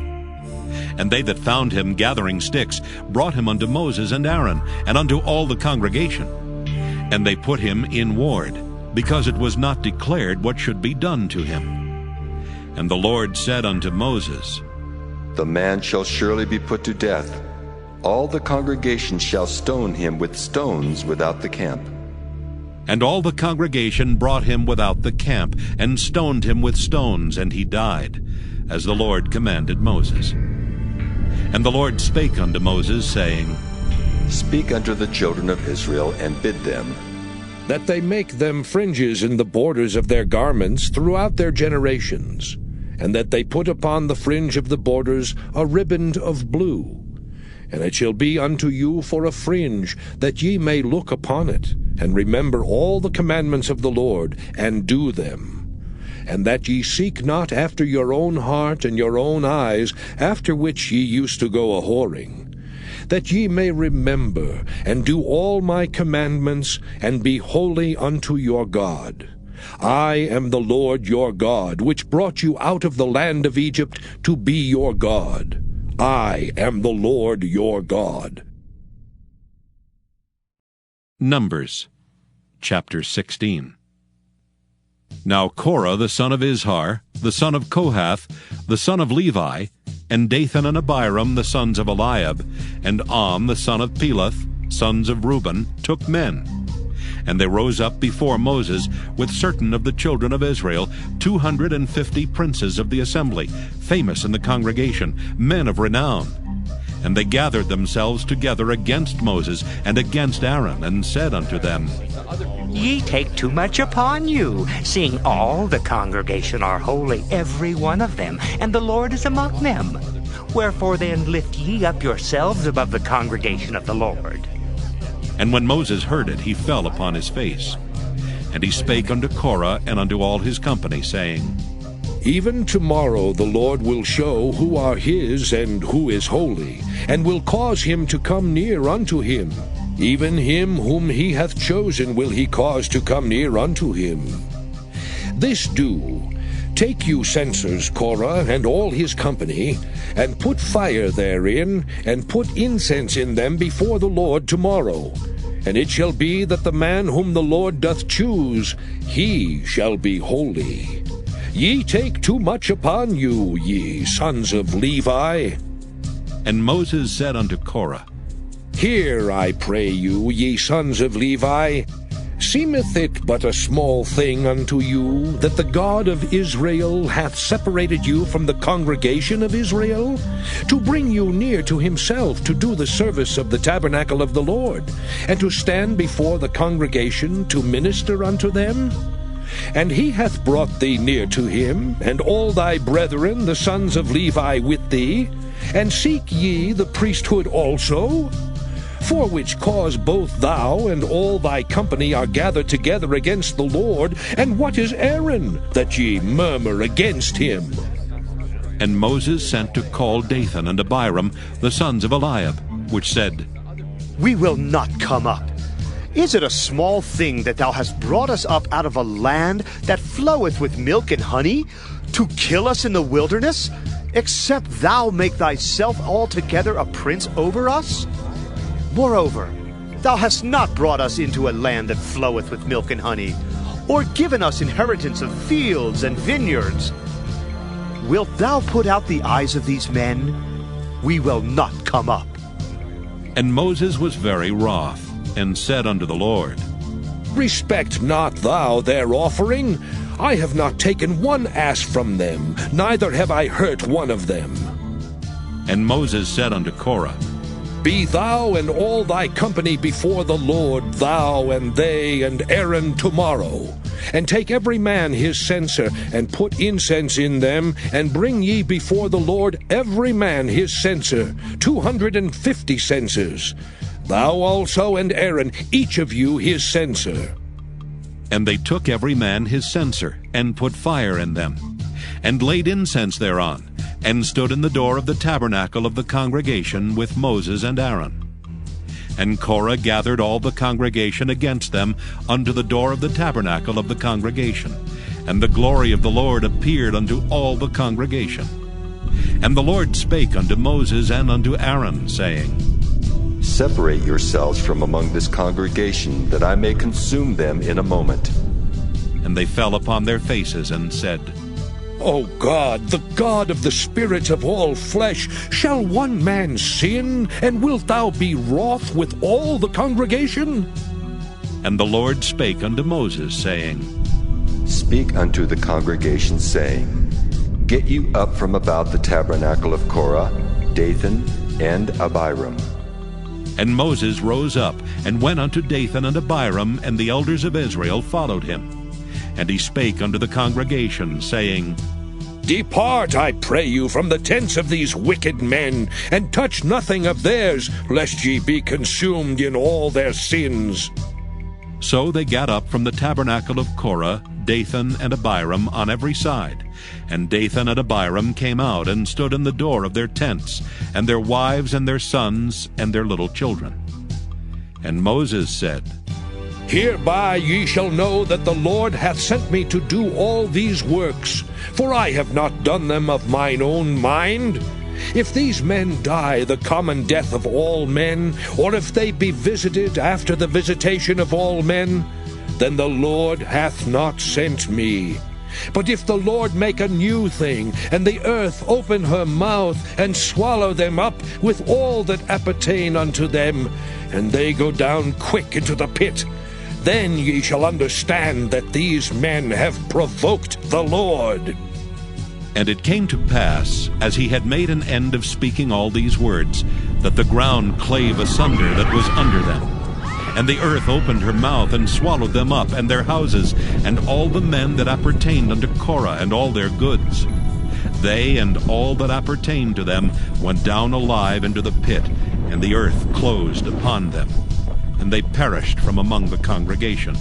And they that found him gathering sticks brought him unto Moses and Aaron, and unto all the congregation. And they put him in ward, because it was not declared what should be done to him. And the Lord said unto Moses, The man shall surely be put to death. All the congregation shall stone him with stones without the camp. And all the congregation brought him without the camp, and stoned him with stones, and he died, as the Lord commanded Moses. And the Lord spake unto Moses, saying, Speak unto the children of Israel, and bid them, that they make them fringes in the borders of their garments throughout their generations, and that they put upon the fringe of the borders a riband of blue. And it shall be unto you for a fringe, that ye may look upon it, and remember all the commandments of the Lord, and do them. And that ye seek not after your own heart and your own eyes, after which ye used to go a-whoring, that ye may remember and do all my commandments, and be holy unto your God. I am the Lord your God, which brought you out of the land of Egypt to be your God. I am the Lord your God. Numbers, chapter 16. Now Korah the son of Izhar, the son of Kohath, the son of Levi, and Dathan and Abiram the sons of Eliab, and On the son of Peleth, sons of Reuben, took men. And they rose up before Moses with certain of the children of Israel, 250 princes of the assembly, famous in the congregation, men of renown. And they gathered themselves together against Moses and against Aaron, and said unto them, Ye take too much upon you, seeing all the congregation are holy, every one of them, and the Lord is among them. Wherefore then lift ye up yourselves above the congregation of the Lord. And when Moses heard it, he fell upon his face. And he spake unto Korah and unto all his company, saying, Even tomorrow the Lord will show who are his and who is holy, and will cause him to come near unto him. Even him whom he hath chosen will he cause to come near unto him. This do, take you censers, Korah, and all his company, and put fire therein, and put incense in them before the Lord tomorrow. And it shall be that the man whom the Lord doth choose, he shall be holy. Ye take too much upon you, ye sons of Levi. And Moses said unto Korah, Hear, I pray you, ye sons of Levi, seemeth it but a small thing unto you that the God of Israel hath separated you from the congregation of Israel, to bring you near to himself to do the service of the tabernacle of the Lord, and to stand before the congregation to minister unto them? And he hath brought thee near to him, and all thy brethren the sons of Levi with thee, and seek ye the priesthood also? For which cause both thou and all thy company are gathered together against the Lord. And what is Aaron, that ye murmur against him? And Moses sent to call Dathan and Abiram, the sons of Eliab, which said, We will not come up. Is it a small thing that thou hast brought us up out of a land that floweth with milk and honey, to kill us in the wilderness, except thou make thyself altogether a prince over us? Moreover, thou hast not brought us into a land that floweth with milk and honey, or given us inheritance of fields and vineyards. Wilt thou put out the eyes of these men? We will not come up. And Moses was very wroth, and said unto the Lord, Respect not thou their offering. I have not taken one ass from them, neither have I hurt one of them. And Moses said unto Korah, Be thou and all thy company before the Lord, thou and they and Aaron tomorrow. And take every man his censer, and put incense in them, and bring ye before the Lord every man his censer, 250 censers. Thou also and Aaron, each of you his censer. And they took every man his censer, and put fire in them, and laid incense thereon, and stood in the door of the tabernacle of the congregation with Moses and Aaron. And Korah gathered all the congregation against them unto the door of the tabernacle of the congregation. And the glory of the Lord appeared unto all the congregation. And the Lord spake unto Moses and unto Aaron, saying, Separate yourselves from among this congregation, that I may consume them in a moment. And they fell upon their faces and said, O God, the God of the spirits of all flesh, shall one man sin, and wilt thou be wroth with all the congregation? And the Lord spake unto Moses, saying, Speak unto the congregation, saying, Get you up from about the tabernacle of Korah, Dathan, and Abiram. And Moses rose up, and went unto Dathan and Abiram, and the elders of Israel followed him. And he spake unto the congregation, saying, Depart, I pray you, from the tents of these wicked men, and touch nothing of theirs, lest ye be consumed in all their sins. So they gat up from the tabernacle of Korah, Dathan and Abiram on every side. And Dathan and Abiram came out, and stood in the door of their tents, and their wives and their sons and their little children. And Moses said, Hereby ye shall know that the Lord hath sent me to do all these works, for I have not done them of mine own mind. If these men die the common death of all men, or if they be visited after the visitation of all men, then the Lord hath not sent me. But if the Lord make a new thing, and the earth open her mouth, and swallow them up with all that appertain unto them, and they go down quick into the pit, then ye shall understand that these men have provoked the Lord. And it came to pass, as he had made an end of speaking all these words, that the ground clave asunder that was under them. And the earth opened her mouth, and swallowed them up, and their houses, and all the men that appertained unto Korah, and all their goods. They and all that appertained to them went down alive into the pit, and the earth closed upon them. And they perished from among the congregation.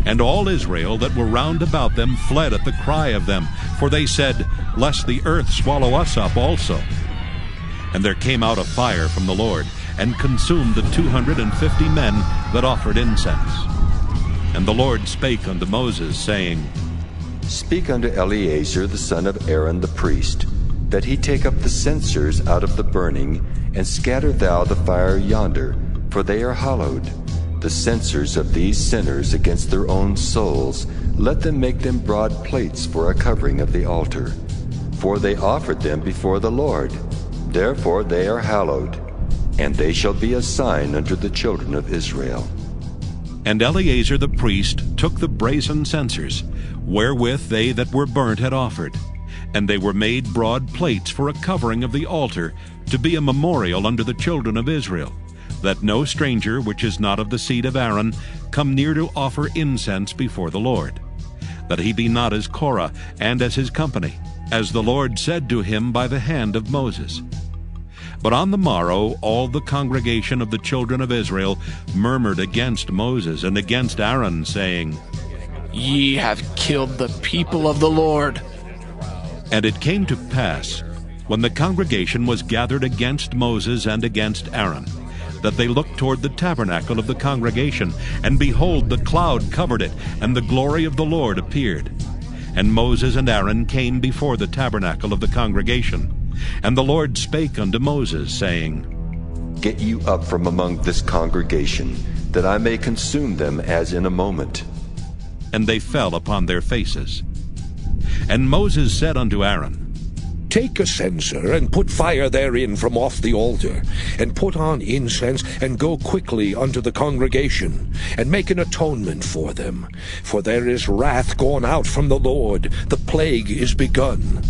And all Israel that were round about them fled at the cry of them, for they said, Lest the earth swallow us up also. And there came out a fire from the Lord, and consumed the 250 men that offered incense. And the Lord spake unto Moses, saying, Speak unto Eleazar the son of Aaron the priest, that he take up the censers out of the burning, and scatter thou the fire yonder, for they are hallowed. The censers of these sinners against their own souls, let them make them broad plates for a covering of the altar. For they offered them before the Lord, therefore they are hallowed, and they shall be a sign unto the children of Israel. And Eleazar the priest took the brazen censers, wherewith they that were burnt had offered, and they were made broad plates for a covering of the altar, to be a memorial unto the children of Israel, that no stranger which is not of the seed of Aaron come near to offer incense before the Lord, that he be not as Korah and as his company, as the Lord said to him by the hand of Moses. But on the morrow all the congregation of the children of Israel murmured against Moses and against Aaron, saying, Ye have killed the people of the Lord. And it came to pass, when the congregation was gathered against Moses and against Aaron, that they looked toward the tabernacle of the congregation, and behold, the cloud covered it, and the glory of the Lord appeared. And Moses and Aaron came before the tabernacle of the congregation. And the Lord spake unto Moses, saying, Get you up from among this congregation, that I may consume them as in a moment. And they fell upon their faces. And Moses said unto Aaron, Take a censer, and put fire therein from off the altar, and put on incense, and go quickly unto the congregation, and make an atonement for them. For there is wrath gone out from the Lord, the plague is begun.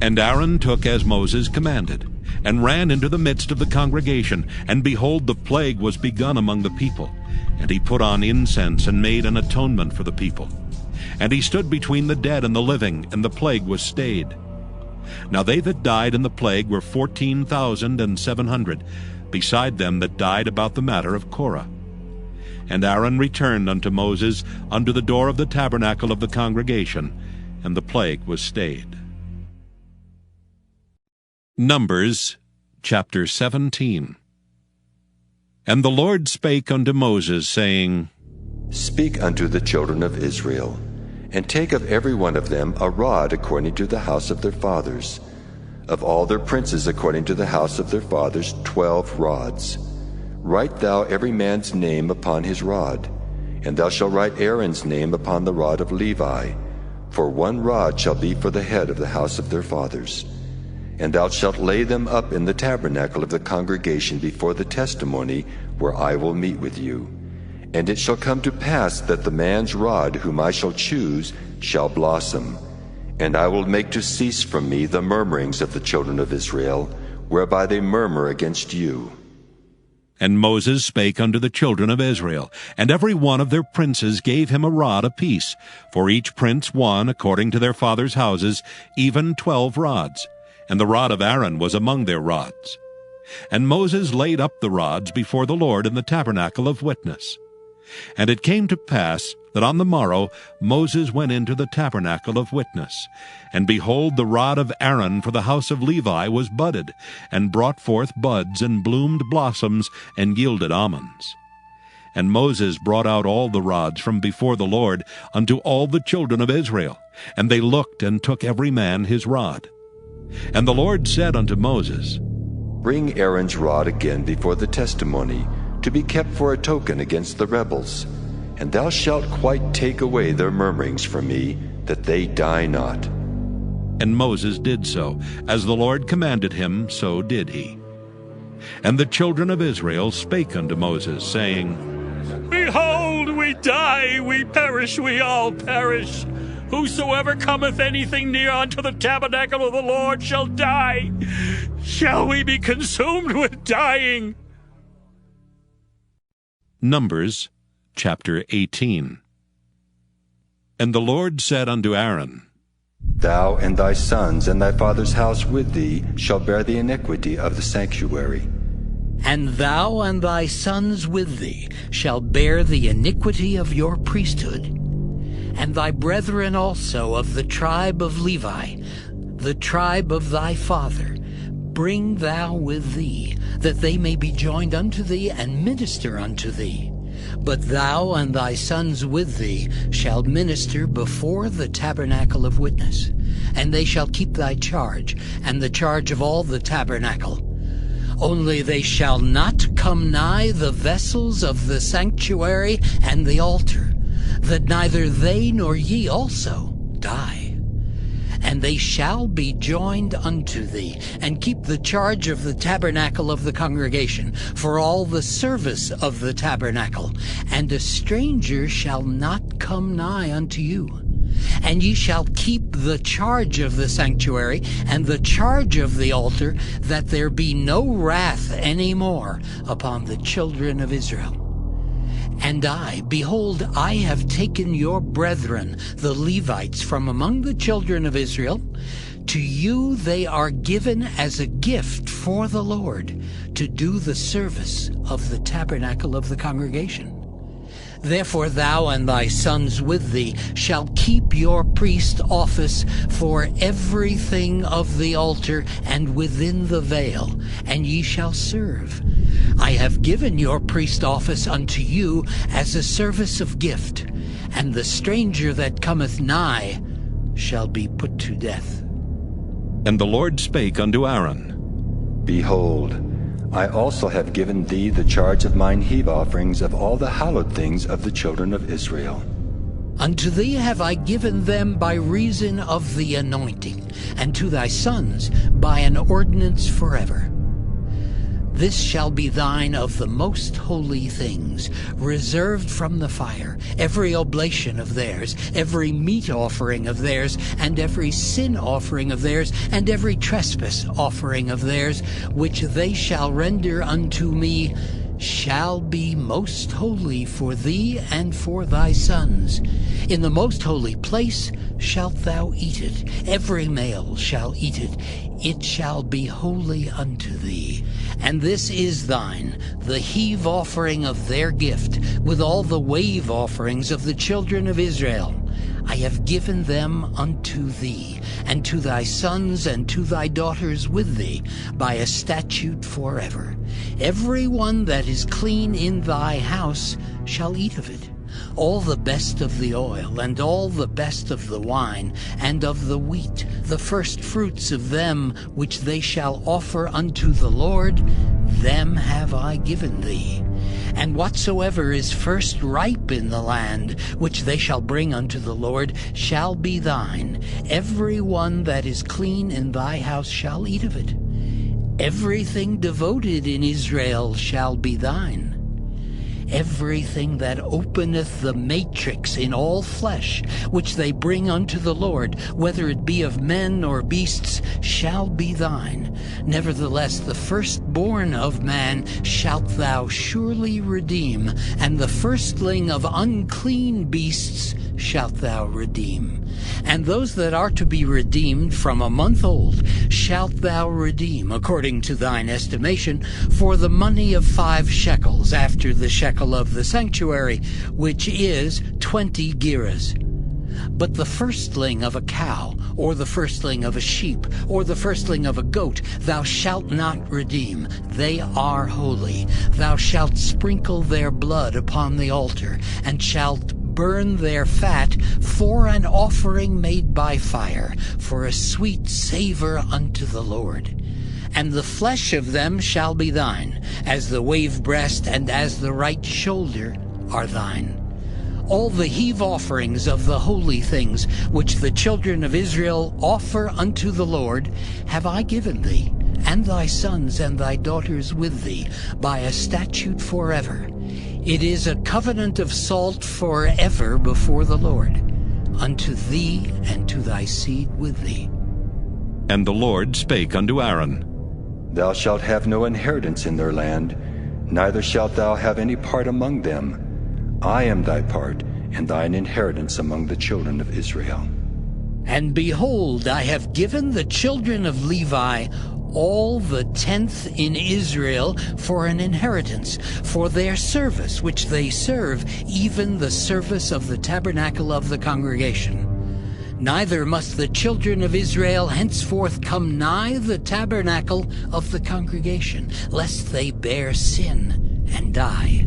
And Aaron took as Moses commanded, and ran into the midst of the congregation, and behold, the plague was begun among the people. And he put on incense, and made an atonement for the people. And he stood between the dead and the living, and the plague was stayed. Now they that died in the plague were 14,700, beside them that died about the matter of Korah. And Aaron returned unto Moses unto the door of the tabernacle of the congregation, and the plague was stayed. Numbers chapter 17. And the Lord spake unto Moses, saying, Speak unto the children of Israel, and take of every one of them a rod according to the house of their fathers. Of all their princes according to the house of their fathers 12 rods. Write thou every man's name upon his rod, and thou shalt write Aaron's name upon the rod of Levi, for one rod shall be for the head of the house of their fathers. And thou shalt lay them up in the tabernacle of the congregation before the testimony, where I will meet with you. And it shall come to pass that the man's rod whom I shall choose shall blossom, and I will make to cease from me the murmurings of the children of Israel, whereby they murmur against you. And Moses spake unto the children of Israel, and every one of their princes gave him a rod apiece, for each prince one according to their fathers' houses, even 12 rods. And the rod of Aaron was among their rods. And Moses laid up the rods before the Lord in the tabernacle of witness. And it came to pass that on the morrow Moses went into the tabernacle of witness. And behold, the rod of Aaron for the house of Levi was budded, and brought forth buds, and bloomed blossoms, and yielded almonds. And Moses brought out all the rods from before the Lord unto all the children of Israel, and they looked and took every man his rod. And the Lord said unto Moses, Bring Aaron's rod again before the testimony, to be kept for a token against the rebels. And thou shalt quite take away their murmurings from me, that they die not. And Moses did so. As the Lord commanded him, so did he. And the children of Israel spake unto Moses, saying, Behold, we die, we perish, we all perish. Whosoever cometh anything near unto the tabernacle of the Lord shall die. Shall we be consumed with dying? Numbers chapter 18. And the Lord said unto Aaron, Thou and thy sons and thy father's house with thee shall bear the iniquity of the sanctuary. And thou and thy sons with thee shall bear the iniquity of your priesthood. And thy brethren also of the tribe of Levi, the tribe of thy father, bring thou with thee, that they may be joined unto thee and minister unto thee. But thou and thy sons with thee shall minister before the tabernacle of witness, and they shall keep thy charge, and the charge of all the tabernacle. Only they shall not come nigh the vessels of the sanctuary and the altar, that neither they nor ye also die. And they shall be joined unto thee, and keep the charge of the tabernacle of the congregation, for all the service of the tabernacle. And a stranger shall not come nigh unto you. And ye shall keep the charge of the sanctuary, and the charge of the altar, that there be no wrath any more upon the children of Israel. And I, behold, I have taken your brethren, the Levites, from among the children of Israel. To you they are given as a gift for the Lord, to do the service of the tabernacle of the congregation. Therefore thou and thy sons with thee shall keep your priest office for everything of the altar and within the veil, and ye shall serve. I have given your priest office unto you as a service of gift, and the stranger that cometh nigh shall be put to death. And the Lord spake unto Aaron, Behold, I also have given thee the charge of mine heave offerings of all the hallowed things of the children of Israel. Unto thee have I given them by reason of the anointing, and to thy sons by an ordinance forever. This shall be thine of the most holy things, reserved from the fire, every oblation of theirs, every meat offering of theirs, and every sin offering of theirs, and every trespass offering of theirs, which they shall render unto me, shall be most holy for thee and for thy sons. In the most holy place shalt thou eat it. Every male shall eat it. It shall be holy unto thee. And this is thine, the heave offering of their gift, with all the wave offerings of the children of Israel. I have given them unto thee, and to thy sons and to thy daughters with thee, by a statute forever. Every one that is clean in thy house shall eat of it. All the best of the oil, and all the best of the wine, and of the wheat, the first fruits of them which they shall offer unto the Lord, them have I given thee. And whatsoever is first ripe in the land, which they shall bring unto the Lord, shall be thine. Every one that is clean in thy house shall eat of it. Everything devoted in Israel shall be thine. Everything that openeth the matrix in all flesh, which they bring unto the Lord, whether it be of men or beasts, shall be thine. Nevertheless, the firstborn of man shalt thou surely redeem, and the firstling of unclean beasts shalt thou redeem. And those that are to be redeemed from a month old shalt thou redeem, according to thine estimation, for the money of 5 shekels, after the shekel of the sanctuary, which is 20 gerahs. But the firstling of a cow, or the firstling of a sheep, or the firstling of a goat, thou shalt not redeem. They are holy. Thou shalt sprinkle their blood upon the altar, and shalt burn their fat for an offering made by fire, for a sweet savor unto the Lord. And the flesh of them shall be thine, as the wave breast and as the right shoulder are thine. All the heave offerings of the holy things which the children of Israel offer unto the Lord have I given thee, and thy sons and thy daughters with thee, by a statute forever. It is a covenant of salt forever before the Lord, unto thee and to thy seed with thee. And the Lord spake unto Aaron, Thou shalt have no inheritance in their land, neither shalt thou have any part among them. I am thy part, and thine inheritance among the children of Israel. And behold, I have given the children of Levi all the 10th in Israel for an inheritance, for their service which they serve, even the service of the tabernacle of the congregation. Neither must the children of Israel henceforth come nigh the tabernacle of the congregation, lest they bear sin and die.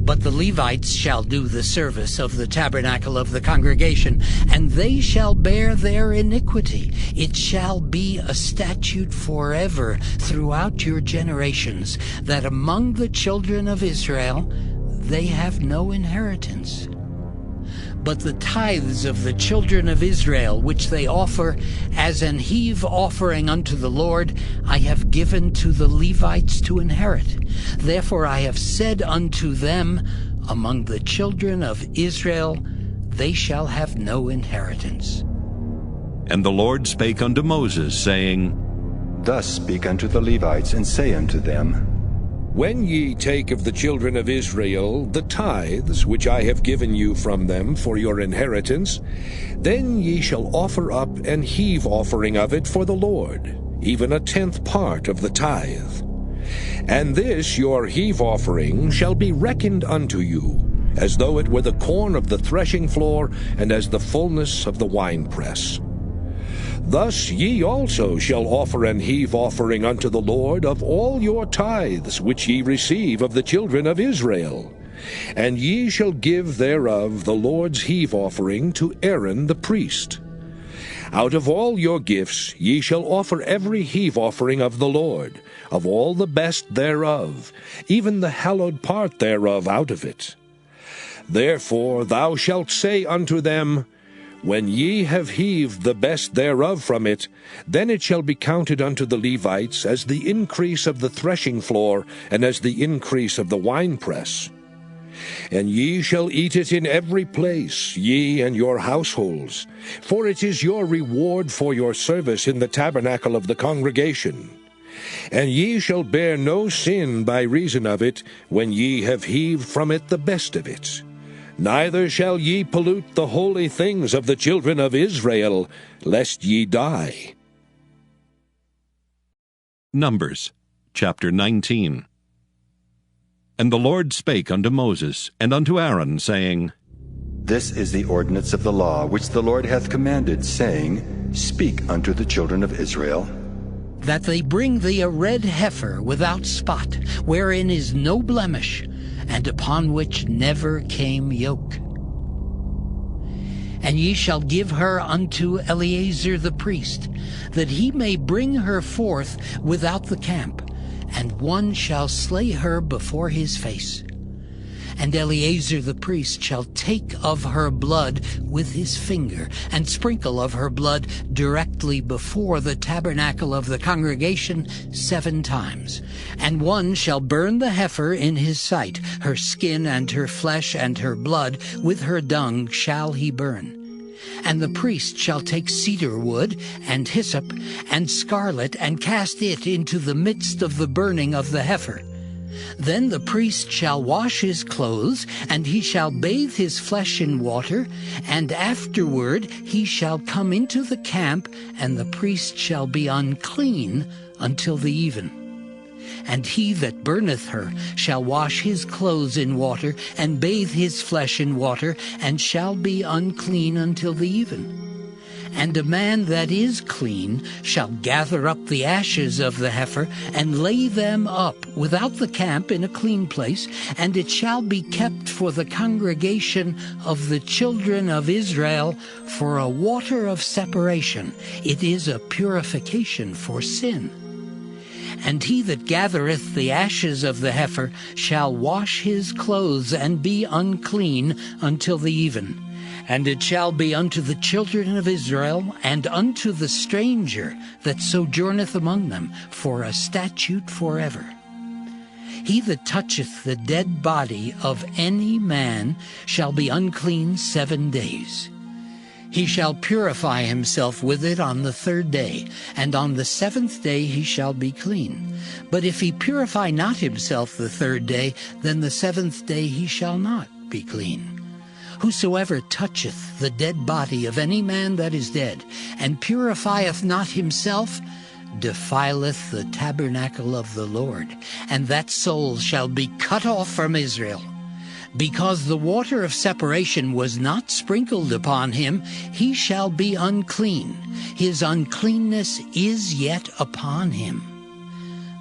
But the Levites shall do the service of the tabernacle of the congregation, and they shall bear their iniquity. It shall be a statute forever throughout your generations, that among the children of Israel they have no inheritance. But the tithes of the children of Israel, which they offer as an heave offering unto the Lord, I have given to the Levites to inherit. Therefore I have said unto them, among the children of Israel they shall have no inheritance. And the Lord spake unto Moses, saying, Thus speak unto the Levites, and say unto them, When ye take of the children of Israel the tithes which I have given you from them for your inheritance, then ye shall offer up an heave offering of it for the Lord, even a 10th part of the tithe. And this your heave offering shall be reckoned unto you, as though it were the corn of the threshing floor, and as the fullness of the winepress. Thus ye also shall offer an heave offering unto the Lord of all your tithes which ye receive of the children of Israel. And ye shall give thereof the Lord's heave offering to Aaron the priest. Out of all your gifts ye shall offer every heave offering of the Lord, of all the best thereof, even the hallowed part thereof out of it. Therefore thou shalt say unto them, When ye have heaved the best thereof from it, then it shall be counted unto the Levites as the increase of the threshing floor, and as the increase of the winepress. And ye shall eat it in every place, ye and your households, for it is your reward for your service in the tabernacle of the congregation. And ye shall bear no sin by reason of it, when ye have heaved from it the best of it. Neither shall ye pollute the holy things of the children of Israel, lest ye die. Numbers chapter 19. And the Lord spake unto Moses and unto Aaron, saying, This is the ordinance of the law which the Lord hath commanded, saying, Speak unto the children of Israel, that they bring thee a red heifer without spot, wherein is no blemish, and upon which never came yoke. And ye shall give her unto Eleazar the priest, that he may bring her forth without the camp, and one shall slay her before his face. And Eleazar the priest shall take of her blood with his finger, and sprinkle of her blood directly before the tabernacle of the congregation 7 times. And one shall burn the heifer in his sight, her skin and her flesh and her blood with her dung shall he burn. And the priest shall take cedar wood, and hyssop, and scarlet, and cast it into the midst of the burning of the heifer. Then the priest shall wash his clothes, and he shall bathe his flesh in water, and afterward he shall come into the camp, and the priest shall be unclean until the even. And he that burneth her shall wash his clothes in water, and bathe his flesh in water, and shall be unclean until the even. And a man that is clean shall gather up the ashes of the heifer, and lay them up without the camp in a clean place, and it shall be kept for the congregation of the children of Israel for a water of separation. It is a purification for sin. And he that gathereth the ashes of the heifer shall wash his clothes, and be unclean until the even. And it shall be unto the children of Israel, and unto the stranger that sojourneth among them, for a statute forever. He that toucheth the dead body of any man shall be unclean 7 days. He shall purify himself with it on the 3rd day, and on the 7th day he shall be clean. But if he purify not himself the 3rd day, then the 7th day he shall not be clean. Whosoever toucheth the dead body of any man that is dead, and purifieth not himself, defileth the tabernacle of the Lord, and that soul shall be cut off from Israel. Because the water of separation was not sprinkled upon him, he shall be unclean. His uncleanness is yet upon him.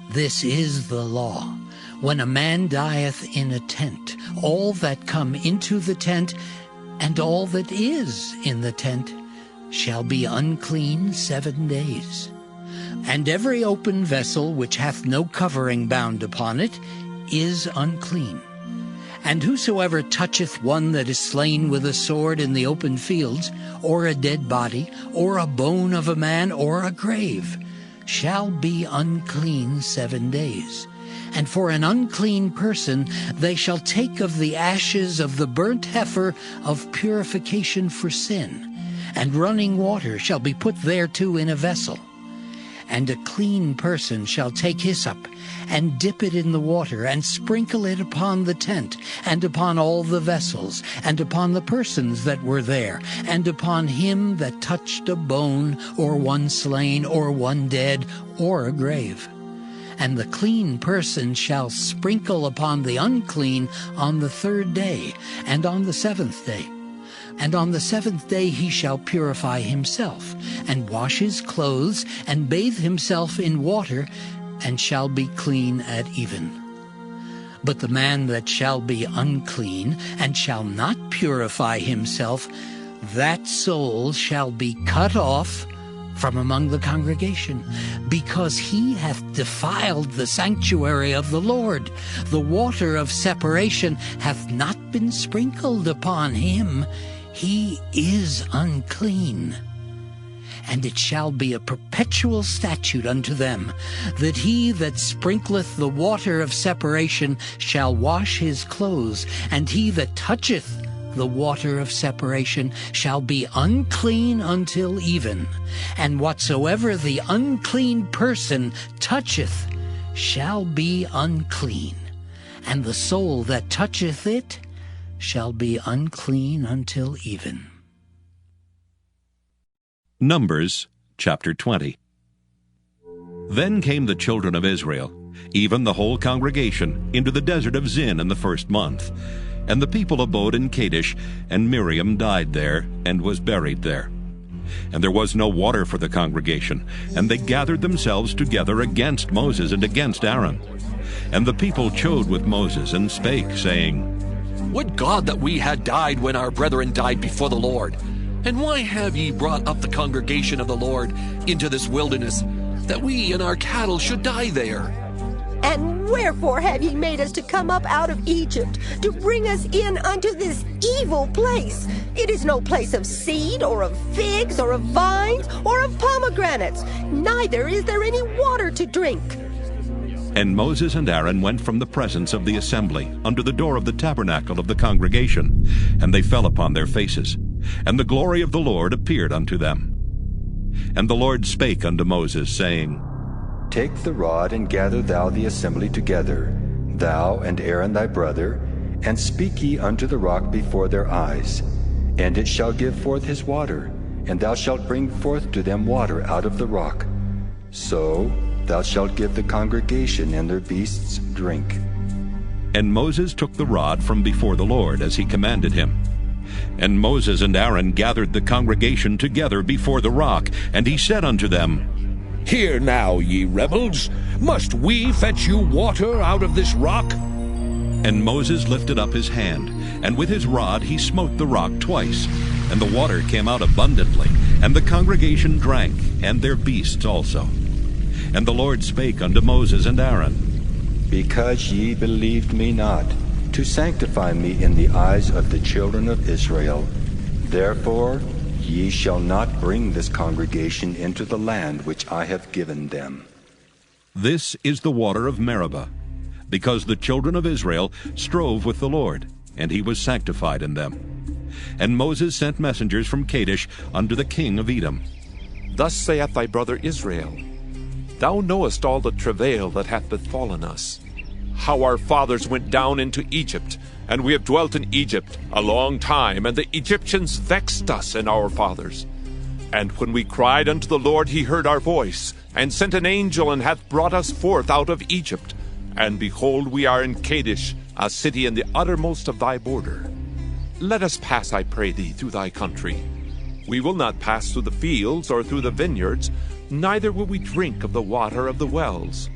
This is the law. When a man dieth in a tent, all that come into the tent, and all that is in the tent, shall be unclean 7 days. And every open vessel which hath no covering bound upon it is unclean. And whosoever toucheth one that is slain with a sword in the open fields, or a dead body, or a bone of a man, or a grave, shall be unclean 7 days. And for an unclean person they shall take of the ashes of the burnt heifer of purification for sin, and running water shall be put thereto in a vessel. And a clean person shall take hyssop, and dip it in the water, and sprinkle it upon the tent, and upon all the vessels, and upon the persons that were there, and upon him that touched a bone, or one slain, or one dead, or a grave. And the clean person shall sprinkle upon the unclean on the 3rd day, and on the 7th day. And on the 7th day he shall purify himself, and wash his clothes, and bathe himself in water, and shall be clean at even. But the man that shall be unclean, and shall not purify himself, that soul shall be cut off from among the congregation, because he hath defiled the sanctuary of the Lord. The water of separation hath not been sprinkled upon him. He is unclean. And it shall be a perpetual statute unto them, that he that sprinkleth the water of separation shall wash his clothes, and he that toucheth the water of separation shall be unclean until even. And whatsoever the unclean person toucheth shall be unclean, and the soul that toucheth it shall be unclean until even. Numbers chapter 20. Then came the children of Israel, even the whole congregation, into the desert of Zin in the 1st month. And the people abode in Kadesh, and Miriam died there, and was buried there. And there was no water for the congregation, and they gathered themselves together against Moses and against Aaron. And the people chode with Moses, and spake, saying, Would God that we had died when our brethren died before the Lord! And why have ye brought up the congregation of the Lord into this wilderness, that we and our cattle should die there? And wherefore have ye made us to come up out of Egypt, to bring us in unto this evil place? It is no place of seed, or of figs, or of vines, or of pomegranates, neither is there any water to drink. And Moses and Aaron went from the presence of the assembly unto the door of the tabernacle of the congregation, and they fell upon their faces. And the glory of the Lord appeared unto them. And the Lord spake unto Moses, saying, Take the rod, and gather thou the assembly together, thou and Aaron thy brother, and speak ye unto the rock before their eyes. And it shall give forth his water, and thou shalt bring forth to them water out of the rock. So thou shalt give the congregation and their beasts drink. And Moses took the rod from before the Lord, as he commanded him. And Moses and Aaron gathered the congregation together before the rock, and he said unto them, Hear now, ye rebels, must we fetch you water out of this rock? And Moses lifted up his hand, and with his rod he smote the rock twice, and the water came out abundantly, and the congregation drank, and their beasts also. And the Lord spake unto Moses and Aaron, Because ye believed me not, to sanctify me in the eyes of the children of Israel, therefore ye shall not bring this congregation into the land which I have given them. This is the water of Meribah, because the children of Israel strove with the Lord, and he was sanctified in them. And Moses sent messengers from Kadesh unto the king of Edom. Thus saith thy brother Israel, Thou knowest all the travail that hath befallen us, how our fathers went down into Egypt, and we have dwelt in Egypt a long time, and the Egyptians vexed us and our fathers. And when we cried unto the Lord, he heard our voice, and sent an angel, and hath brought us forth out of Egypt. And behold, we are in Kadesh, a city in the uttermost of thy border. Let us pass, I pray thee, through thy country. We will not pass through the fields or through the vineyards, neither will we drink of the water of the wells.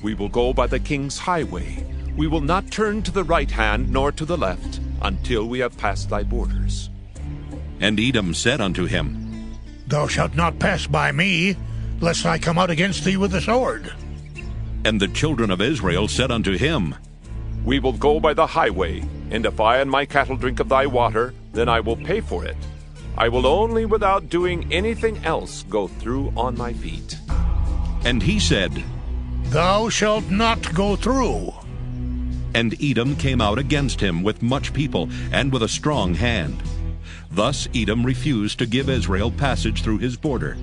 We will go by the king's highway. We will not turn to the right hand nor to the left, until we have passed thy borders. And Edom said unto him, Thou shalt not pass by me, lest I come out against thee with the sword. And the children of Israel said unto him, We will go by the highway, and if I and my cattle drink of thy water, then I will pay for it. I will only, without doing anything else, go through on my feet. And he said, Thou shalt not go through. And Edom came out against him with much people, and with a strong hand. Thus Edom refused to give Israel passage through his border,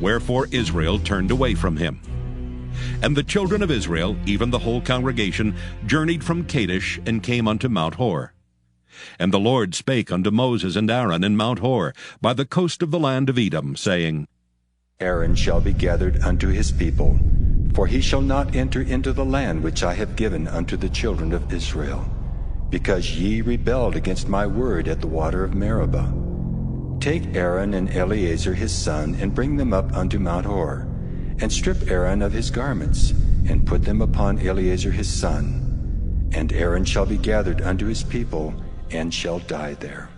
wherefore Israel turned away from him. And the children of Israel, even the whole congregation, journeyed from Kadesh, and came unto Mount Hor. And the Lord spake unto Moses and Aaron in Mount Hor, by the coast of the land of Edom, saying, Aaron shall be gathered unto his people, for he shall not enter into the land which I have given unto the children of Israel, because ye rebelled against my word at the water of Meribah. Take Aaron and Eleazar his son, and bring them up unto Mount Hor, and strip Aaron of his garments, and put them upon Eleazar his son. And Aaron shall be gathered unto his people, and shall die there.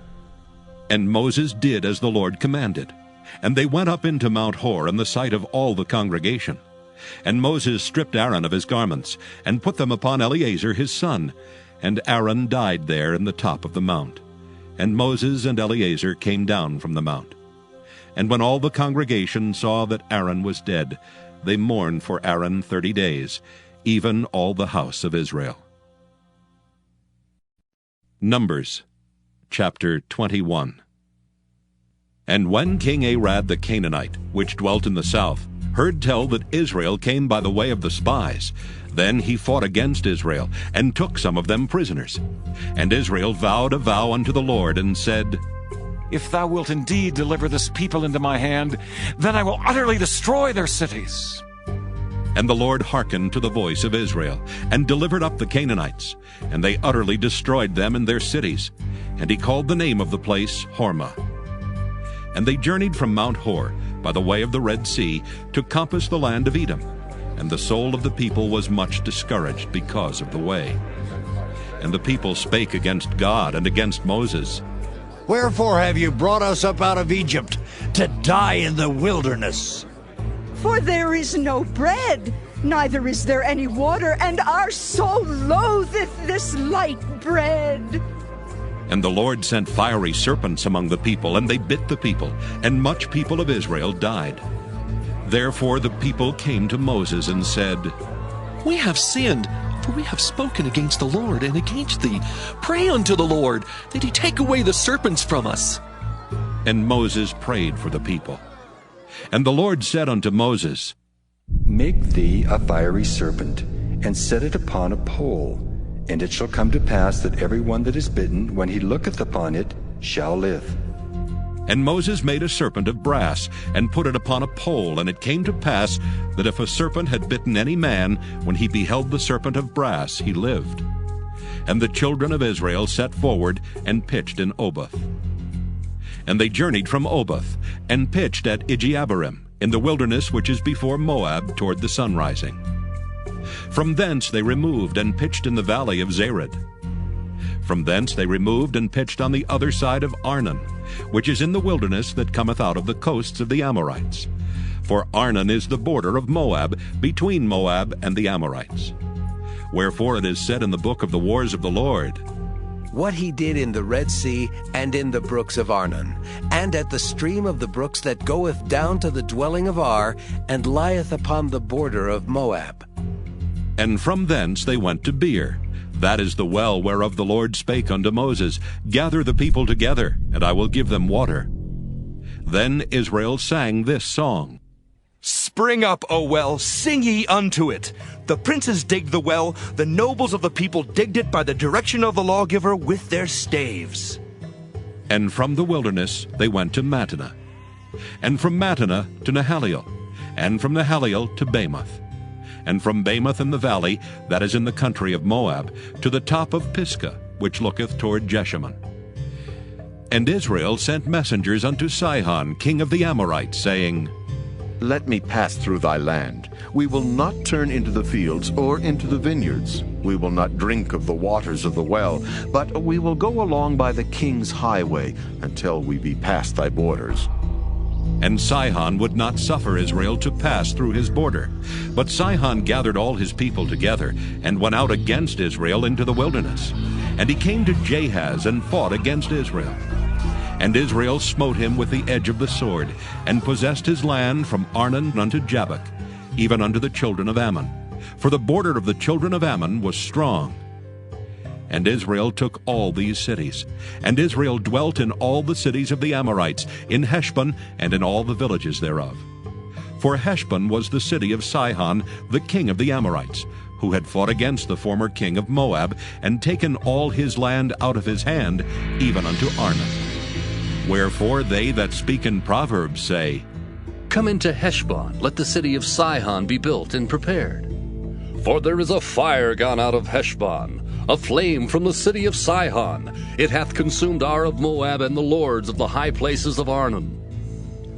And Moses did as the Lord commanded. And they went up into Mount Hor in the sight of all the congregation. And Moses stripped Aaron of his garments, and put them upon Eleazar his son. And Aaron died there in the top of the mount. And Moses and Eleazar came down from the mount. And when all the congregation saw that Aaron was dead, they mourned for Aaron 30 days, even all the house of Israel. Numbers chapter 21. And when King Arad the Canaanite, which dwelt in the south, heard tell that Israel came by the way of the spies, then he fought against Israel, and took some of them prisoners. And Israel vowed a vow unto the Lord, and said, If thou wilt indeed deliver this people into my hand, then I will utterly destroy their cities. And the Lord hearkened to the voice of Israel, and delivered up the Canaanites, and they utterly destroyed them and their cities. And he called the name of the place Hormah. And they journeyed from Mount Hor by the way of the Red Sea to compass the land of Edom. And the soul of the people was much discouraged because of the way. And the people spake against God and against Moses. Wherefore have you brought us up out of Egypt to die in the wilderness? For there is no bread, neither is there any water, and our soul loatheth this light bread. And the Lord sent fiery serpents among the people, and they bit the people, and much people of Israel died. Therefore the people came to Moses and said, We have sinned, for we have spoken against the Lord and against thee. Pray unto the Lord, that he take away the serpents from us. And Moses prayed for the people. And the Lord said unto Moses, Make thee a fiery serpent, and set it upon a pole. And it shall come to pass that every one that is bitten, when he looketh upon it, shall live. And Moses made a serpent of brass, and put it upon a pole. And it came to pass that if a serpent had bitten any man, when he beheld the serpent of brass, he lived. And the children of Israel set forward, and pitched in Oboth. And they journeyed from Oboth, and pitched at Ijeabarim, in the wilderness which is before Moab, toward the sunrising. From thence they removed, and pitched in the valley of Zered. From thence they removed, and pitched on the other side of Arnon, which is in the wilderness that cometh out of the coasts of the Amorites. For Arnon is the border of Moab, between Moab and the Amorites. Wherefore it is said in the book of the wars of the Lord, what he did in the Red Sea, and in the brooks of Arnon, and at the stream of the brooks that goeth down to the dwelling of Ar, and lieth upon the border of Moab. And from thence they went to Beer. That is the well whereof the Lord spake unto Moses, Gather the people together, and I will give them water. Then Israel sang this song. Spring up, O well, sing ye unto it. The princes digged the well, the nobles of the people digged it by the direction of the lawgiver with their staves. And from the wilderness they went to Mattanah, and from Mattanah to Nahaliel, and from Nahaliel to Bamoth, and from Bamoth in the valley, that is in the country of Moab, to the top of Pisgah, which looketh toward Jeshimon. And Israel sent messengers unto Sihon, king of the Amorites, saying, Let me pass through thy land. We will not turn into the fields or into the vineyards. We will not drink of the waters of the well, but we will go along by the king's highway until we be past thy borders. And Sihon would not suffer Israel to pass through his border. But Sihon gathered all his people together, and went out against Israel into the wilderness. And he came to Jahaz, and fought against Israel. And Israel smote him with the edge of the sword, and possessed his land from Arnon unto Jabbok, even unto the children of Ammon. For the border of the children of Ammon was strong. And Israel took all these cities. And Israel dwelt in all the cities of the Amorites, in Heshbon, and in all the villages thereof. For Heshbon was the city of Sihon, the king of the Amorites, who had fought against the former king of Moab, and taken all his land out of his hand, even unto Arnon. Wherefore they that speak in Proverbs say, Come into Heshbon, let the city of Sihon be built and prepared. For there is a fire gone out of Heshbon, a flame from the city of Sihon. It hath consumed Ar of Moab and the lords of the high places of Arnon.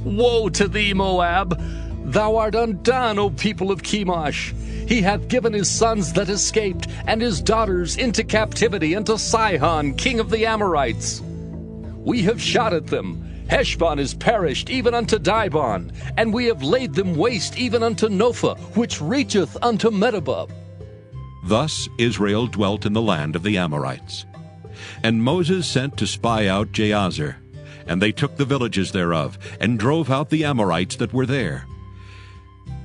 Woe to thee, Moab! Thou art undone, O people of Chemosh! He hath given his sons that escaped, and his daughters into captivity unto Sihon, king of the Amorites. We have shot at them. Heshbon is perished even unto Dibon, and we have laid them waste even unto Nophah, which reacheth unto Medeba. Thus Israel dwelt in the land of the Amorites. And Moses sent to spy out Jazer, and they took the villages thereof, and drove out the Amorites that were there.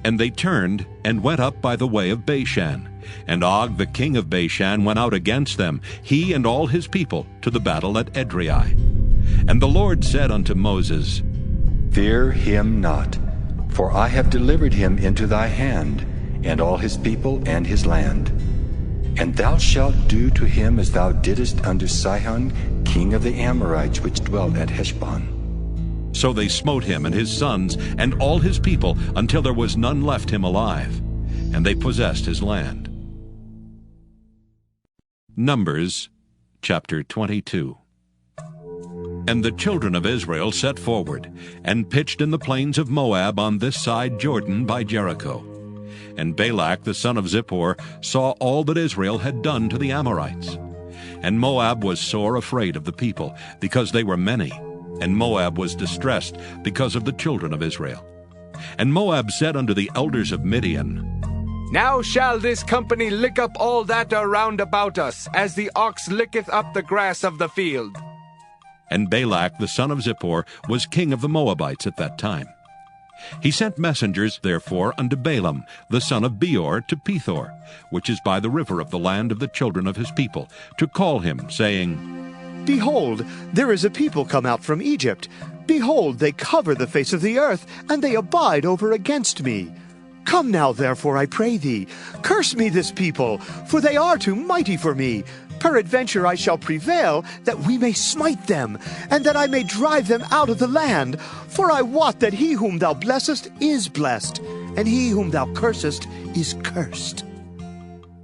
And they turned, and went up by the way of Bashan. And Og the king of Bashan went out against them, he and all his people, to the battle at Edrei. And the Lord said unto Moses, Fear him not, for I have delivered him into thy hand, and all his people and his land. And thou shalt do to him as thou didst unto Sihon, king of the Amorites, which dwelt at Heshbon. So they smote him and his sons and all his people, until there was none left him alive, and they possessed his land. Numbers chapter 22. And the children of Israel set forward, and pitched in the plains of Moab on this side Jordan by Jericho. And Balak the son of Zippor saw all that Israel had done to the Amorites. And Moab was sore afraid of the people, because they were many, and Moab was distressed because of the children of Israel. And Moab said unto the elders of Midian, Now shall this company lick up all that are round about us, as the ox licketh up the grass of the field. And Balak the son of Zippor was king of the Moabites at that time. He sent messengers, therefore, unto Balaam the son of Beor to Pethor, which is by the river of the land of the children of his people, to call him, saying, Behold, there is a people come out from Egypt. Behold, they cover the face of the earth, and they abide over against me. Come now, therefore, I pray thee, curse me this people, for they are too mighty for me. Peradventure I shall prevail, that we may smite them, and that I may drive them out of the land. For I wot that he whom thou blessest is blessed, and he whom thou cursest is cursed.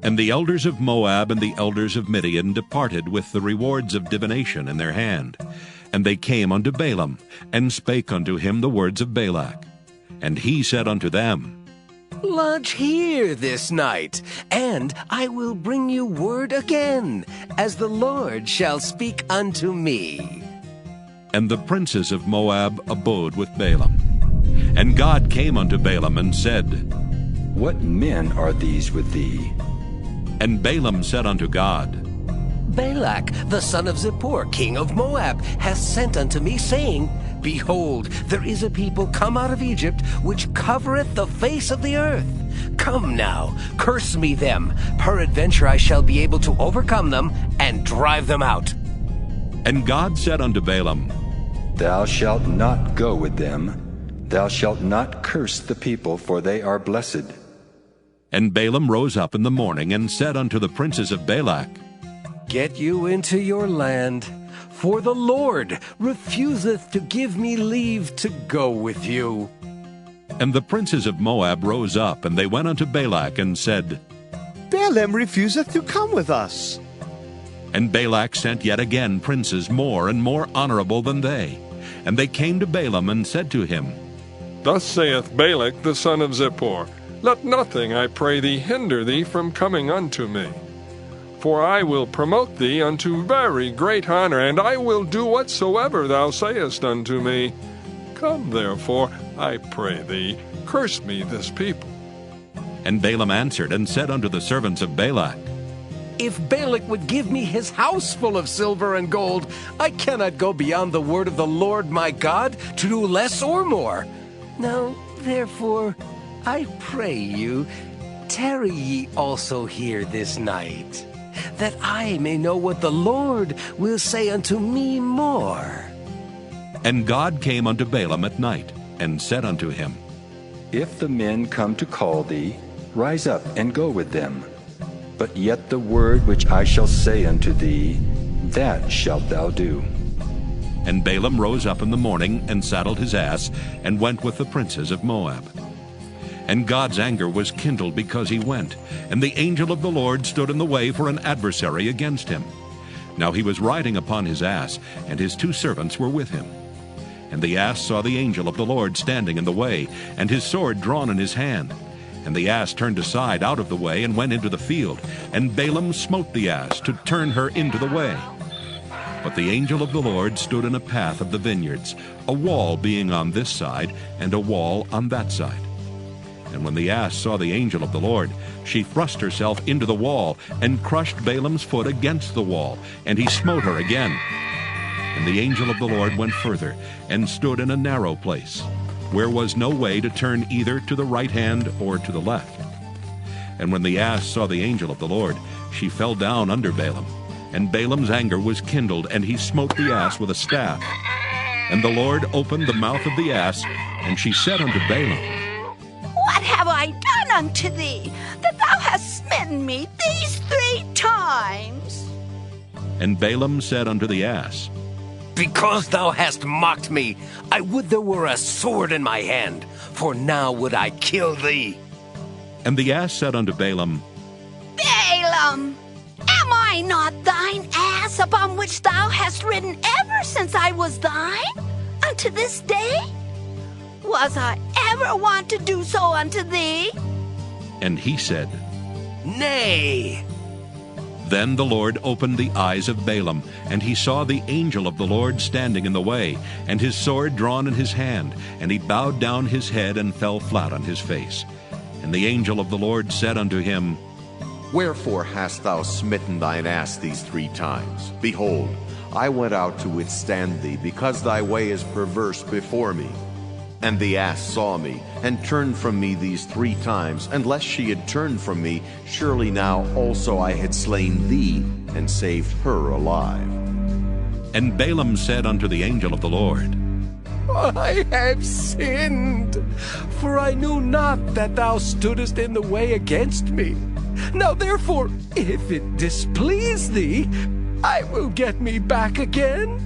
And the elders of Moab and the elders of Midian departed with the rewards of divination in their hand. And they came unto Balaam, and spake unto him the words of Balak. And he said unto them, Lodge here this night, and I will bring you word again, as the Lord shall speak unto me. And the princes of Moab abode with Balaam. And God came unto Balaam and said, What men are these with thee? And Balaam said unto God, Balak, the son of Zippor, king of Moab, hath sent unto me, saying, Behold, there is a people come out of Egypt, which covereth the face of the earth. Come now, curse me them. Peradventure I shall be able to overcome them, and drive them out. And God said unto Balaam, Thou shalt not go with them. Thou shalt not curse the people, for they are blessed. And Balaam rose up in the morning, and said unto the princes of Balak, Get you into your land, for the Lord refuseth to give me leave to go with you. And the princes of Moab rose up, and they went unto Balak, and said, Balaam refuseth to come with us. And Balak sent yet again princes more and more honorable than they. And they came to Balaam, and said to him, Thus saith Balak the son of Zippor, Let nothing, I pray thee, hinder thee from coming unto me. For I will promote thee unto very great honor, and I will do whatsoever thou sayest unto me. Come therefore, I pray thee, curse me this people. And Balaam answered and said unto the servants of Balak, If Balak would give me his house full of silver and gold, I cannot go beyond the word of the Lord my God to do less or more. Now, therefore, I pray you, tarry ye also here this night, that I may know what the Lord will say unto me more. And God came unto Balaam at night, and said unto him, If the men come to call thee, rise up and go with them. But yet the word which I shall say unto thee, that shalt thou do. And Balaam rose up in the morning, and saddled his ass, and went with the princes of Moab. And God's anger was kindled because he went, and the angel of the Lord stood in the way for an adversary against him. Now he was riding upon his ass, and his 2 servants were with him. And the ass saw the angel of the Lord standing in the way, and his sword drawn in his hand. And the ass turned aside out of the way, and went into the field. And Balaam smote the ass to turn her into the way. But the angel of the Lord stood in a path of the vineyards, a wall being on this side, and a wall on that side. And when the ass saw the angel of the Lord, she thrust herself into the wall, and crushed Balaam's foot against the wall, and he smote her again. And the angel of the Lord went further, and stood in a narrow place, where was no way to turn either to the right hand or to the left. And when the ass saw the angel of the Lord, she fell down under Balaam. And Balaam's anger was kindled, and he smote the ass with a staff. And the Lord opened the mouth of the ass, and she said unto Balaam, What have I done unto thee, that thou hast smitten me these 3 times? And Balaam said unto the ass, Because thou hast mocked me, I would there were a sword in my hand, for now would I kill thee. And the ass said unto Balaam, Balaam, am I not thine ass upon which thou hast ridden ever since I was thine, unto this day? Was I ever wont to do so unto thee? And he said, Nay. Then the Lord opened the eyes of Balaam, and he saw the angel of the Lord standing in the way, and his sword drawn in his hand, and he bowed down his head and fell flat on his face. And the angel of the Lord said unto him, Wherefore hast thou smitten thine ass these 3 times? Behold, I went out to withstand thee, because thy way is perverse before me. And the ass saw me, and turned from me these 3 times, and lest she had turned from me, surely now also I had slain thee, and saved her alive. And Balaam said unto the angel of the Lord, I have sinned, for I knew not that thou stoodest in the way against me. Now therefore, if it displease thee, I will get me back again.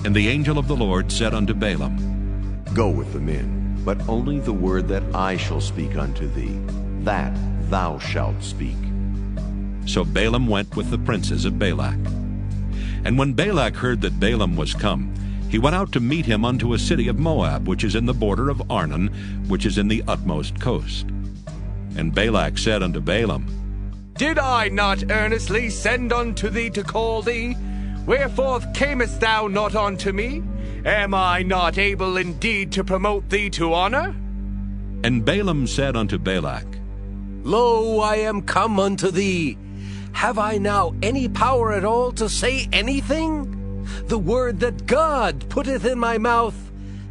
And the angel of the Lord said unto Balaam, Go with the men, but only the word that I shall speak unto thee, that thou shalt speak. So Balaam went with the princes of Balak. And when Balak heard that Balaam was come, he went out to meet him unto a city of Moab, which is in the border of Arnon, which is in the utmost coast. And Balak said unto Balaam, Did I not earnestly send unto thee to call thee? Wherefore camest thou not unto me? Am I not able indeed to promote thee to honor? And Balaam said unto Balak, Lo, I am come unto thee. Have I now any power at all to say anything? The word that God putteth in my mouth,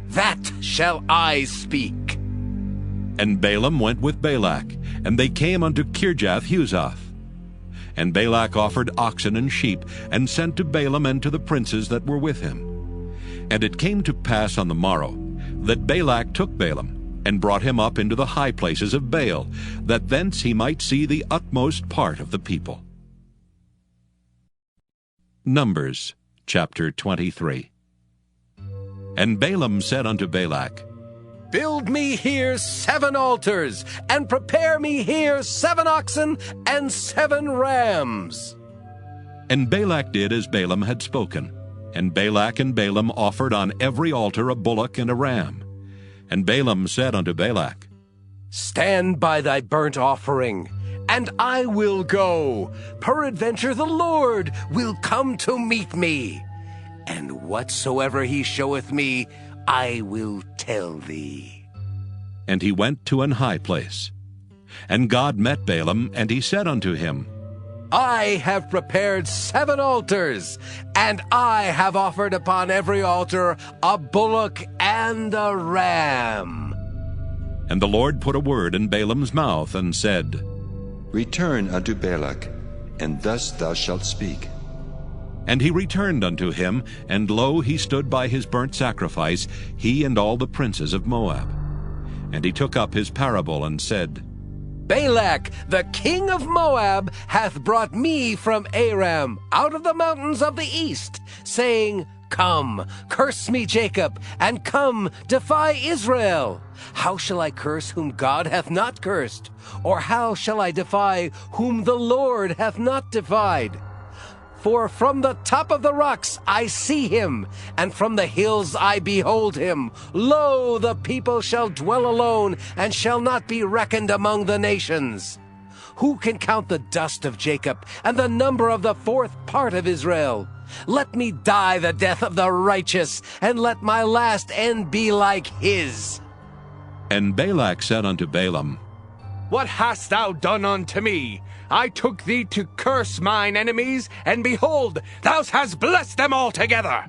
that shall I speak. And Balaam went with Balak, and they came unto Kirjath-Huzoth. And Balak offered oxen and sheep, and sent to Balaam and to the princes that were with him. And it came to pass on the morrow, that Balak took Balaam, and brought him up into the high places of Baal, that thence he might see the utmost part of the people. Numbers chapter 23. And Balaam said unto Balak, Build me here 7 altars, and prepare me here 7 oxen and 7 rams. And Balak did as Balaam had spoken. And Balak and Balaam offered on every altar a bullock and a ram. And Balaam said unto Balak, Stand by thy burnt offering, and I will go. Peradventure the Lord will come to meet me. And whatsoever he showeth me, I will tell thee. And he went to an high place. And God met Balaam, and he said unto him, I have prepared 7 altars, and I have offered upon every altar a bullock and a ram. And the Lord put a word in Balaam's mouth, and said, Return unto Balak, and thus thou shalt speak. And he returned unto him, and lo, he stood by his burnt sacrifice, he and all the princes of Moab. And he took up his parable, and said, Balak, the king of Moab, hath brought me from Aram, out of the mountains of the east, saying, Come, curse me, Jacob, and come, defy Israel. How shall I curse whom God hath not cursed? Or how shall I defy whom the Lord hath not defied? For from the top of the rocks I see him, and from the hills I behold him. Lo, the people shall dwell alone, and shall not be reckoned among the nations. Who can count the dust of Jacob, and the number of the 4th part of Israel? Let me die the death of the righteous, and let my last end be like his. And Balak said unto Balaam, What hast thou done unto me? I took thee to curse mine enemies, and behold, thou hast blessed them altogether.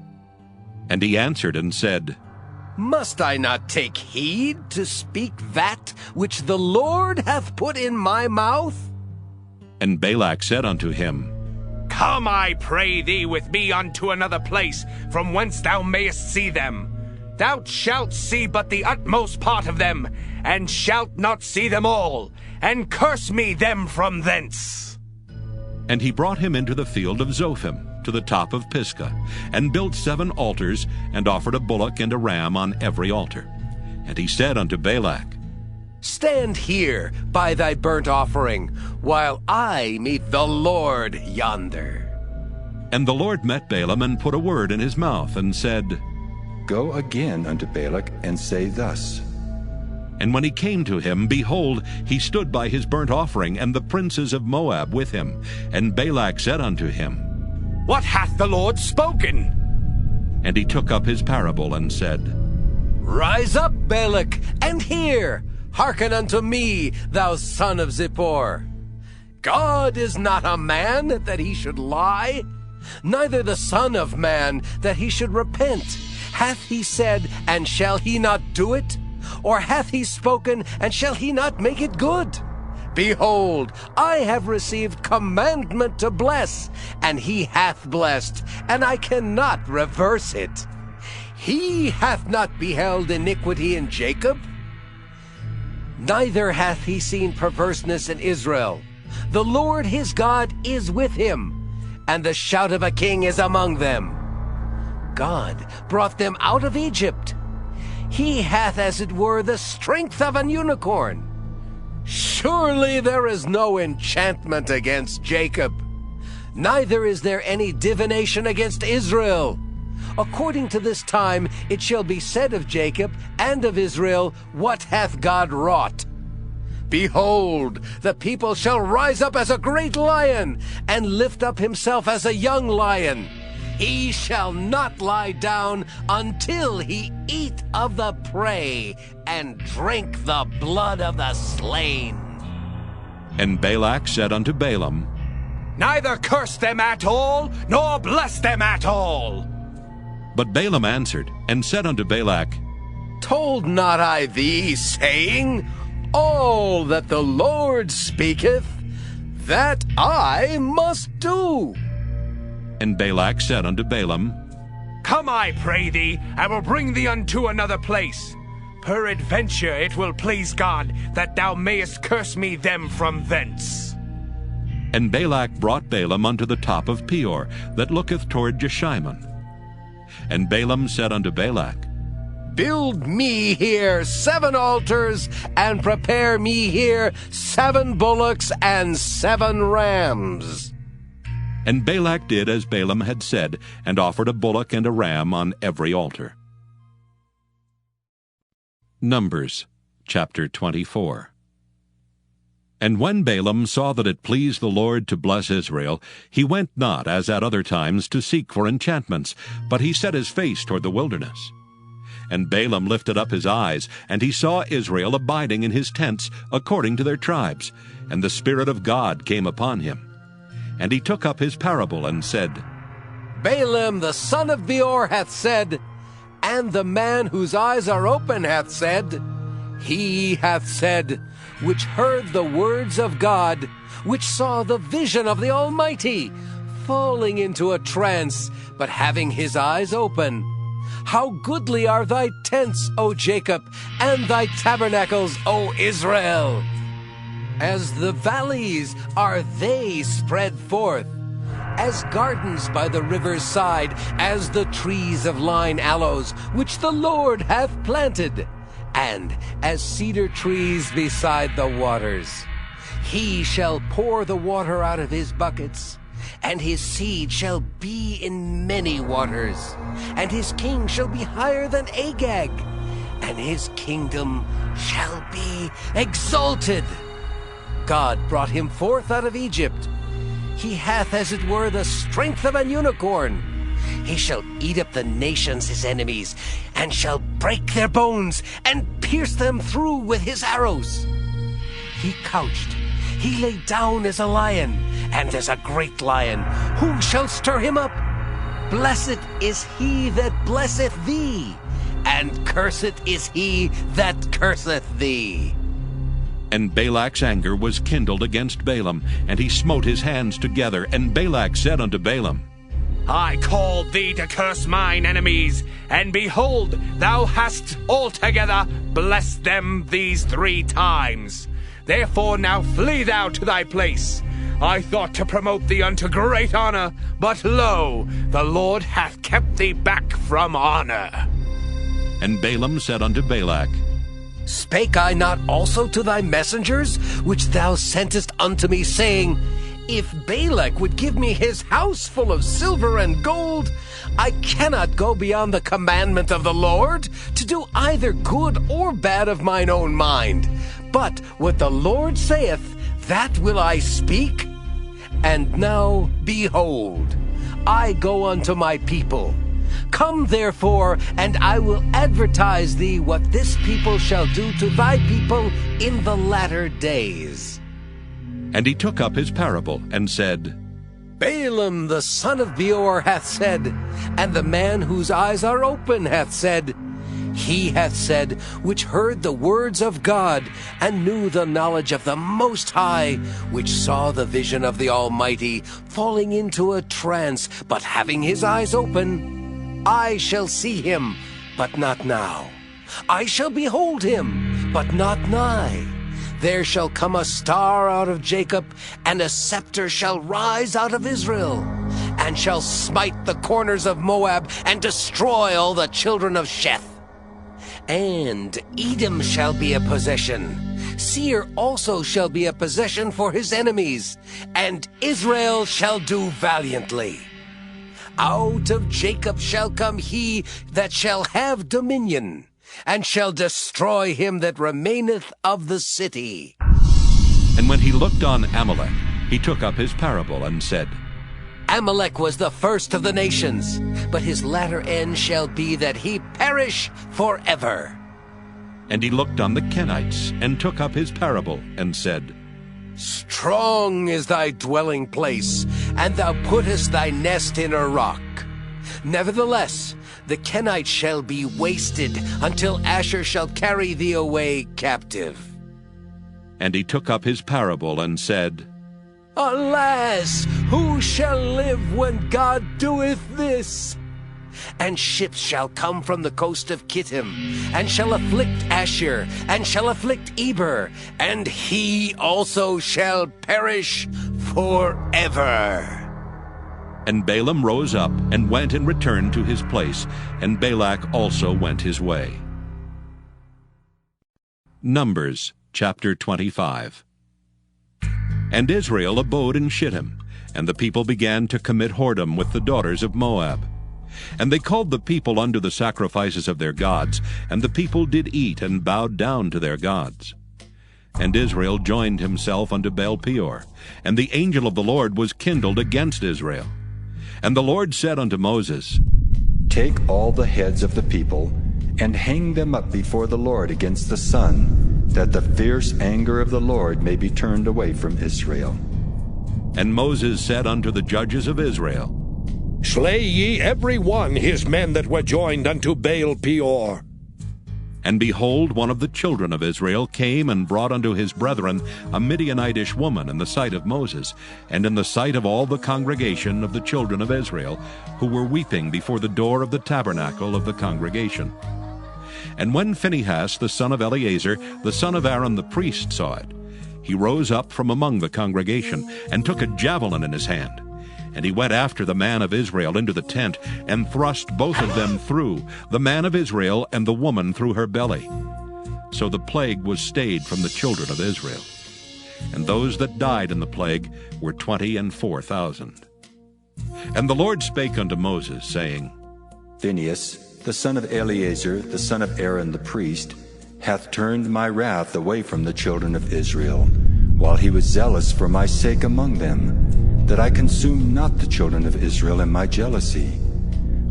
And he answered and said, Must I not take heed to speak that which the Lord hath put in my mouth? And Balak said unto him, Come, I pray thee, with me unto another place, from whence thou mayest see them. Thou shalt see but the utmost part of them, and shalt not see them all, and curse me them from thence. And he brought him into the field of Zophim, to the top of Pisgah, and built 7 altars, and offered a bullock and a ram on every altar. And he said unto Balak, Stand here by thy burnt offering, while I meet the Lord yonder. And the Lord met Balaam, and put a word in his mouth, and said, Go again unto Balak, and say thus. And when he came to him, behold, he stood by his burnt offering, and the princes of Moab with him. And Balak said unto him, What hath the Lord spoken? And he took up his parable, and said, Rise up, Balak, and hear. Hearken unto me, thou son of Zippor. God is not a man that he should lie, neither the Son of Man that he should repent. Hath he said, and shall he not do it? Or hath he spoken, and shall he not make it good? Behold, I have received commandment to bless, and he hath blessed, and I cannot reverse it. He hath not beheld iniquity in Jacob, neither hath he seen perverseness in Israel. The Lord his God is with him, and the shout of a king is among them. God brought them out of Egypt. He hath, as it were, the strength of an unicorn. Surely there is no enchantment against Jacob, neither is there any divination against Israel. According to this time it shall be said of Jacob and of Israel, what hath God wrought? Behold, the people shall rise up as a great lion, and lift up himself as a young lion. He shall not lie down until he eat of the prey, and drink the blood of the slain. And Balak said unto Balaam, Neither curse them at all, nor bless them at all. But Balaam answered, and said unto Balak, Told not I thee, saying, All that the Lord speaketh, that I must do? And Balak said unto Balaam, Come, I pray thee, I will bring thee unto another place. Peradventure it will please God that thou mayest curse me them from thence. And Balak brought Balaam unto the top of Peor, that looketh toward Jeshimon. And Balaam said unto Balak, Build me here 7 altars, and prepare me here 7 bullocks and 7 rams. And Balak did as Balaam had said, and offered a bullock and a ram on every altar. Numbers chapter 24. And when Balaam saw that it pleased the Lord to bless Israel, he went not, as at other times, to seek for enchantments, but he set his face toward the wilderness. And Balaam lifted up his eyes, and he saw Israel abiding in his tents, according to their tribes, and the Spirit of God came upon him. And he took up his parable, and said, Balaam the son of Beor hath said, and the man whose eyes are open hath said, He hath said, which heard the words of God, which saw the vision of the Almighty, falling into a trance, but having his eyes open. How goodly are thy tents, O Jacob, and thy tabernacles, O Israel! As the valleys are they spread forth, as gardens by the river's side, as the trees of lign aloes, which the Lord hath planted, and as cedar trees beside the waters. He shall pour the water out of his buckets, and his seed shall be in many waters, and his king shall be higher than Agag, and his kingdom shall be exalted. God brought him forth out of Egypt. He hath, as it were, the strength of an unicorn. He shall eat up the nations his enemies, and shall break their bones, and pierce them through with his arrows. He couched, he lay down as a lion, and as a great lion. Who shall stir him up? Blessed is he that blesseth thee, and cursed is he that curseth thee. And Balak's anger was kindled against Balaam, and he smote his hands together. And Balak said unto Balaam, I called thee to curse mine enemies, and behold, thou hast altogether blessed them these 3 times. Therefore now flee thou to thy place. I thought to promote thee unto great honor, but lo, the Lord hath kept thee back from honor. And Balaam said unto Balak, Spake I not also to thy messengers, which thou sentest unto me, saying, If Balak would give me his house full of silver and gold, I cannot go beyond the commandment of the Lord, to do either good or bad of mine own mind. But what the Lord saith, that will I speak. And now, behold, I go unto my people. Come therefore, and I will advertise thee what this people shall do to thy people in the latter days. And he took up his parable, and said, Balaam the son of Beor hath said, and the man whose eyes are open hath said, He hath said, which heard the words of God, and knew the knowledge of the Most High, which saw the vision of the Almighty, falling into a trance, but having his eyes open. I shall see him, but not now. I shall behold him, but not nigh. There shall come a star out of Jacob, and a scepter shall rise out of Israel, and shall smite the corners of Moab, and destroy all the children of Sheth. And Edom shall be a possession. Seir also shall be a possession for his enemies, and Israel shall do valiantly. Out of Jacob shall come he that shall have dominion, and shall destroy him that remaineth of the city. And when he looked on Amalek, he took up his parable and said, Amalek was the first of the nations, but his latter end shall be that he perish forever. And he looked on the Kenites, and took up his parable, and said, Strong is thy dwelling place, and thou puttest thy nest in a rock. Nevertheless, the Kenites shall be wasted, until Asher shall carry thee away captive. And he took up his parable, and said, Alas, who shall live when God doeth this? And ships shall come from the coast of Kittim, and shall afflict Asher, and shall afflict Eber, and he also shall perish forever. And Balaam rose up, and went and returned to his place, and Balak also went his way. Numbers chapter 25. And Israel abode in Shittim, and the people began to commit whoredom with the daughters of Moab. And they called the people unto the sacrifices of their gods, and the people did eat and bowed down to their gods. And Israel joined himself unto Baal-peor, and the angel of the Lord was kindled against Israel. And the Lord said unto Moses, Take all the heads of the people, and hang them up before the Lord against the sun, that the fierce anger of the Lord may be turned away from Israel. And Moses said unto the judges of Israel, Slay ye every one his men that were joined unto Baal-peor. And behold, one of the children of Israel came and brought unto his brethren a Midianitish woman in the sight of Moses, and in the sight of all the congregation of the children of Israel, who were weeping before the door of the tabernacle of the congregation. And when Phinehas the son of Eleazar, the son of Aaron the priest, saw it, he rose up from among the congregation, and took a javelin in his hand. And he went after the man of Israel into the tent, and thrust both of them through, the man of Israel and the woman through her belly. So the plague was stayed from the children of Israel. And those that died in the plague were 24,000. And the Lord spake unto Moses, saying, Phinehas, the son of Eleazar, the son of Aaron the priest, hath turned my wrath away from the children of Israel, while he was zealous for my sake among them, that I consume not the children of Israel in my jealousy.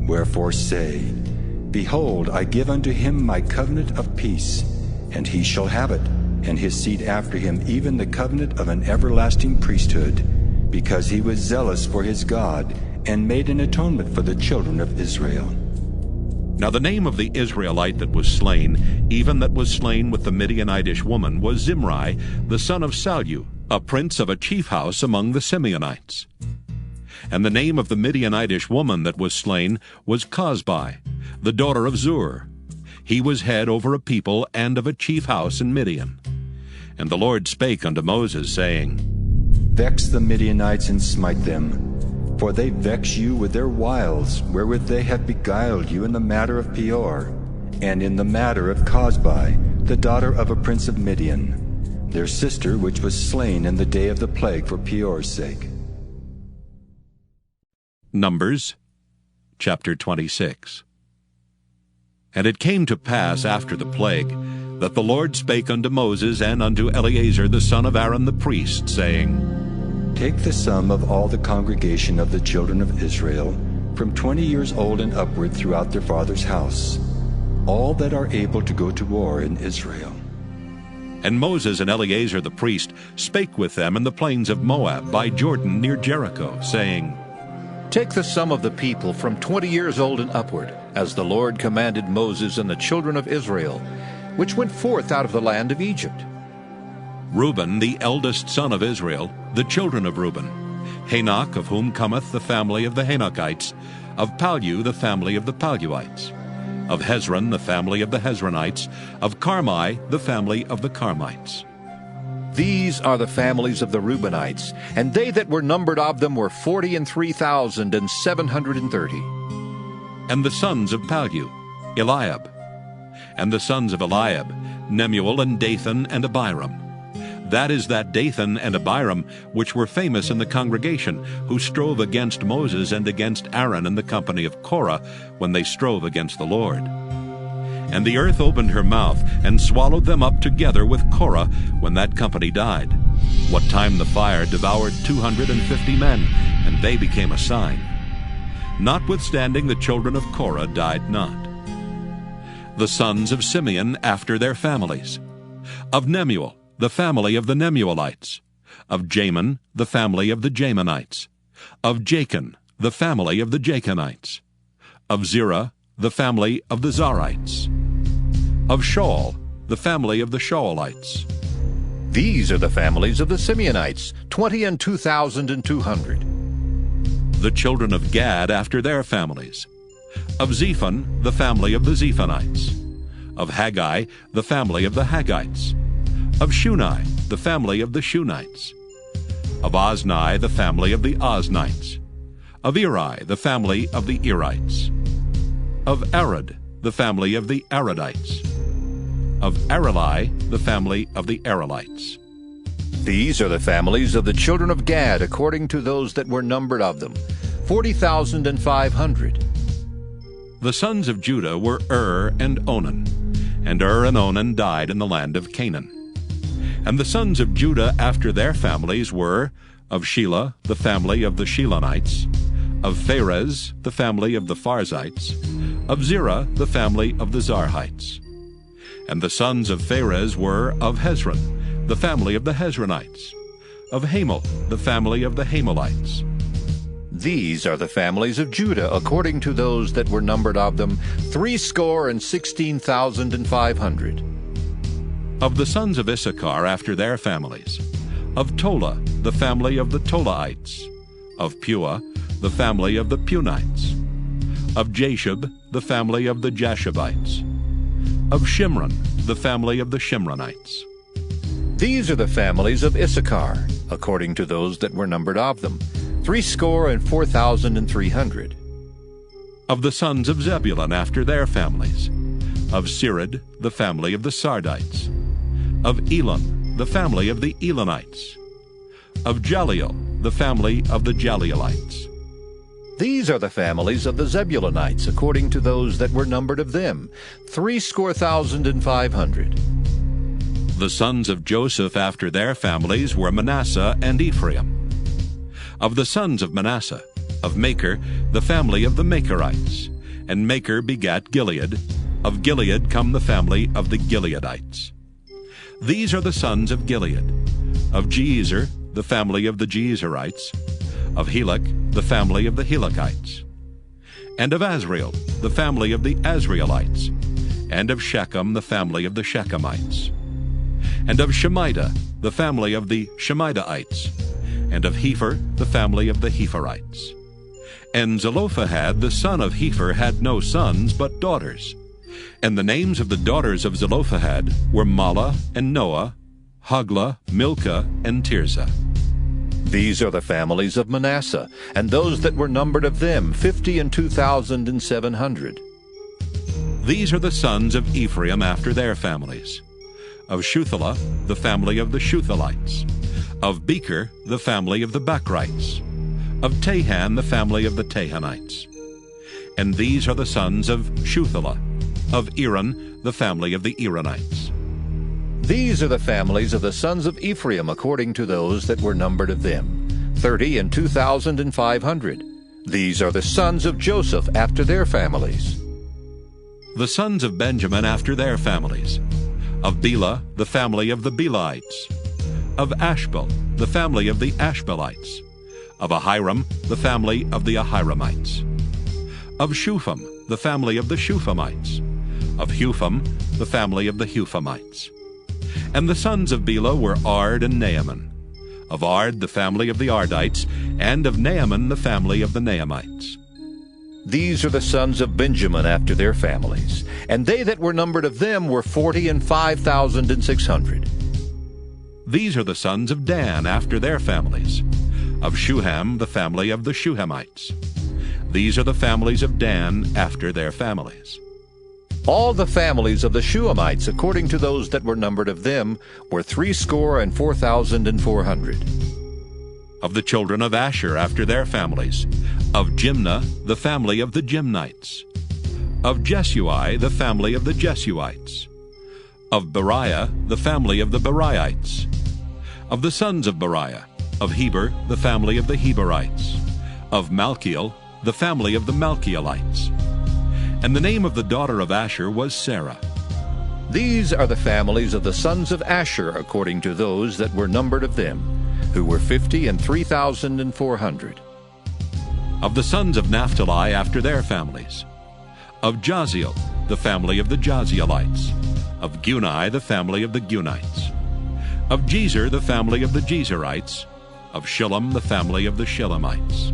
Wherefore say, Behold, I give unto him my covenant of peace, and he shall have it, and his seed after him even the covenant of an everlasting priesthood, because he was zealous for his God, and made an atonement for the children of Israel. Now the name of the Israelite that was slain, even that was slain with the Midianitish woman, was Zimri, the son of Salu, a prince of a chief house among the Simeonites. And the name of the Midianitish woman that was slain was Cosbi, the daughter of Zur. He was head over a people and of a chief house in Midian. And the Lord spake unto Moses, saying, Vex the Midianites and smite them, for they vex you with their wiles, wherewith they have beguiled you in the matter of Peor, and in the matter of Cosbi, the daughter of a prince of Midian, their sister which was slain in the day of the plague for Peor's sake. Numbers chapter 26. And it came to pass after the plague, that the Lord spake unto Moses and unto Eleazar the son of Aaron the priest, saying, Take the sum of all the congregation of the children of Israel, from 20 years old and upward throughout their father's house, all that are able to go to war in Israel. And Moses and Eleazar the priest spake with them in the plains of Moab by Jordan near Jericho, saying, Take the sum of the people from 20 years old and upward, as the Lord commanded Moses and the children of Israel, which went forth out of the land of Egypt. Reuben, the eldest son of Israel, the children of Reuben, Hanok, of whom cometh the family of the Hanokites, of Pallu, the family of the Palluites, of Hezron, the family of the Hezronites, of Carmi, the family of the Carmites. These are the families of the Reubenites, and they that were numbered of them were 43,730. And the sons of Palu, Eliab. And the sons of Eliab, Nemuel and Dathan and Abiram. That is that Dathan and Abiram which were famous in the congregation, who strove against Moses and against Aaron and the company of Korah, when they strove against the Lord. And the earth opened her mouth, and swallowed them up together with Korah, when that company died. What time the fire devoured 250 men, and they became a sign. Notwithstanding the children of Korah died not. The sons of Simeon after their families. Of Nemuel, the family of the Nemuelites. Of Jamin, the family of the Jamanites. Of Jachin, the family of the Jachinites. Of Zerah, the family of the Zarites. Of Shaul, the family of the Shaulites. These are the families of the Simeonites, 22,200. The children of Gad after their families. Of Zephon, the family of the Zephonites. Of Haggai, the family of the Haggites. Of Shuni, the family of the Shunites. Of Ozni, the family of the Oznites. Of Eri, the family of the Erites. Of Arad, the family of the Aradites. Of Areli, the family of the Arelites. These are the families of the children of Gad, according to those that were numbered of them, 40,500. The sons of Judah were and Onan. And and Onan died in the land of Canaan. And the sons of Judah after their families were, of Shelah, the family of the Shelonites. Of Pharez, the family of the Pharzites. Of Zerah, the family of the Zarhites. And the sons of Pharez were, of Hezron, the family of the Hezronites. Of Hamel, the family of the Hamelites. These are the families of Judah, according to those that were numbered of them, 16,500. Of the sons of Issachar after their families. Of Tola, the family of the Tolaites. Of Pua, the family of the Punites. Of Jashub, the family of the Jashubites. Of Shimron, the family of the Shimronites. These are the families of Issachar, according to those that were numbered of them, 64,300. Of the sons of Zebulun after their families. Of Sirid, the family of the Sardites. Of Elon, the family of the Elonites. Of Jaleel, the family of the Jaleelites. These are the families of the Zebulunites, according to those that were numbered of them, 60,500. The sons of Joseph after their families were Manasseh and Ephraim. Of the sons of Manasseh, of Machir, the family of the Machirites. And Machir begat Gilead. Of Gilead come the family of the Gileadites. These are the sons of Gilead. Of Jezer, the family of the Jezerites. Of Helek, the family of the Helekites. And of Azriel, the family of the Azrielites. And of Shechem, the family of the Shechemites. And of Shemida, the family of the Shemidaites. And of Hepher, the family of the Hepherites. And Zelophehad, the son of Hepher, had no sons, but daughters. And the names of the daughters of Zelophehad were Mahlah and Noah, Hoglah, Milcah, and Tirzah. These are the families of Manasseh, and those that were numbered of them, 52,700. These are the sons of Ephraim after their families. Of Shuthelah, the family of the Shuthelites. Of Becher, the family of the Bachrites. Of Tahan, the family of the Tahanites. And these are the sons of Shuthelah. Of Eran, the family of the Eranites. These are the families of the sons of Ephraim, according to those that were numbered of them, 32,500. These are the sons of Joseph after their families. The sons of Benjamin after their families. Of Bela, the family of the Belaites. Of Ashbel, the family of the Ashbelites. Of Ahiram, the family of the Ahiramites. Of Shupham, the family of the Shuphamites. Of Hupham, the family of the Huphamites. And the sons of Bela were Ard and Naaman. Of Ard, the family of the Ardites, and of Naaman, the family of the Naamites. These are the sons of Benjamin after their families, and they that were numbered of them were 45,600. These are the sons of Dan after their families. Of Shuham, the family of the Shuhamites. These are the families of Dan after their families. All the families of the Shuhamites, according to those that were numbered of them, were 64,400. Of the children of Asher after their families. Of Jimnah, the family of the Jimnites. Of Jesui, the family of the Jesuites. Of Beriah, the family of the Beriites. Of the sons of Beriah. Of Heber, the family of the Heberites. Of Malchiel, the family of the Malchielites. And the name of the daughter of Asher was Sarah. These are the families of the sons of Asher, according to those that were numbered of them, who were 53,400. Of the sons of Naphtali after their families. Of Jaziel, the family of the Jazielites. Of Guni, the family of the Gunites. Of Jezer, the family of the Jezerites. Of Shillem, the family of the Shillemites.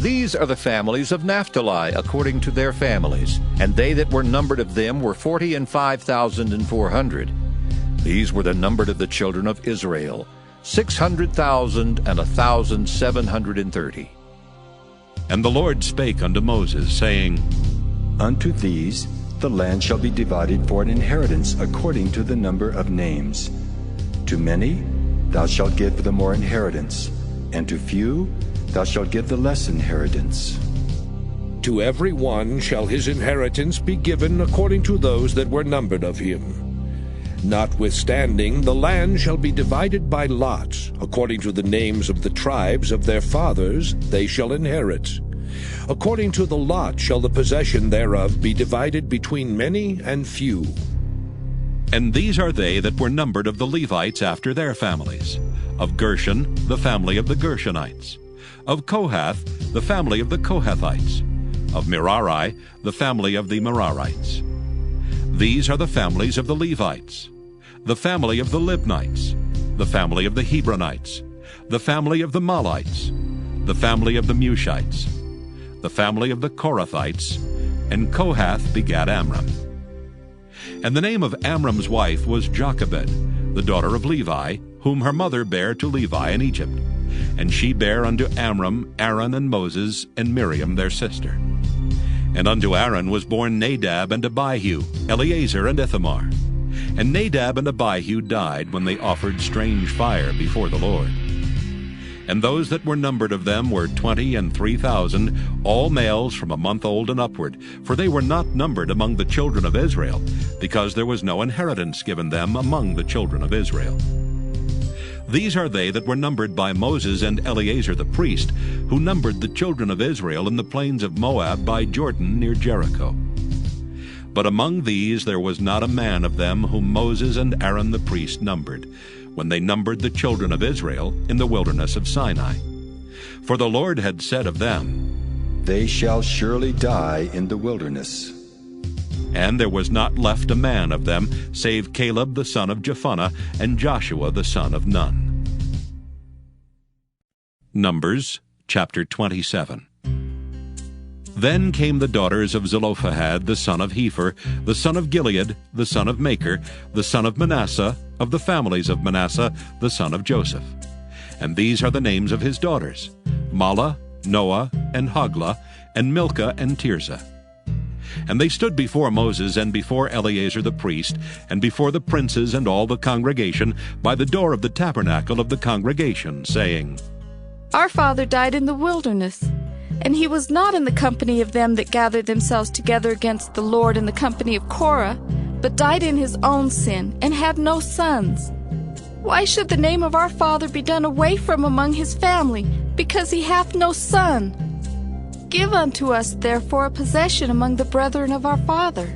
These are the families of Naphtali, according to their families, and they that were numbered of them were 45,400. These were the numbered of the children of Israel, 600,1,730. And the Lord spake unto Moses, saying, Unto these the land shall be divided for an inheritance according to the number of names. To many thou shalt give the more inheritance, and to few thou shalt give the less inheritance. To every one shall his inheritance be given according to those that were numbered of him. Notwithstanding, the land shall be divided by lots, according to the names of the tribes of their fathers they shall inherit. According to the lot shall the possession thereof be divided between many and few. And these are they that were numbered of the Levites after their families. Of Gershon, the family of the Gershonites. Of Kohath, the family of the Kohathites. Of Merari, the family of the Merarites. These are the families of the Levites. The family of the Libnites. The family of the Hebronites. The family of the Malites. The family of the Mushites. The family of the Korathites. And Kohath begat Amram. And the name of Amram's wife was Jochebed, the daughter of Levi, whom her mother bare to Levi in Egypt. And she bare unto Amram Aaron and Moses and Miriam their sister. And unto Aaron was born Nadab and Abihu, Eleazar and Ithamar. And Nadab and Abihu died when they offered strange fire before the Lord. And those that were numbered of them were 23,000, all males from a month old and upward, for they were not numbered among the children of Israel, because there was no inheritance given them among the children of Israel. These are they that were numbered by Moses and Eleazar the priest, who numbered the children of Israel in the plains of Moab by Jordan near Jericho. But among these there was not a man of them whom Moses and Aaron the priest numbered, when they numbered the children of Israel in the wilderness of Sinai. For the Lord had said of them, They shall surely die in the wilderness. And there was not left a man of them, save Caleb the son of Jephunneh, and Joshua the son of Nun. Numbers chapter 27. Then came the daughters of Zelophehad the son of Hepher, the son of Gilead, the son of Machir, the son of Manasseh, of the families of Manasseh, the son of Joseph. And these are the names of his daughters, Mahlah, Noah, and Hoglah, and Milcah, and Tirzah. And they stood before Moses and before Eleazar the priest, and before the princes and all the congregation, by the door of the tabernacle of the congregation, saying, Our father died in the wilderness, and he was not in the company of them that gathered themselves together against the Lord in the company of Korah, but died in his own sin, and had no sons. Why should the name of our father be done away from among his family, because he hath no son? Give unto us therefore a possession among the brethren of our father.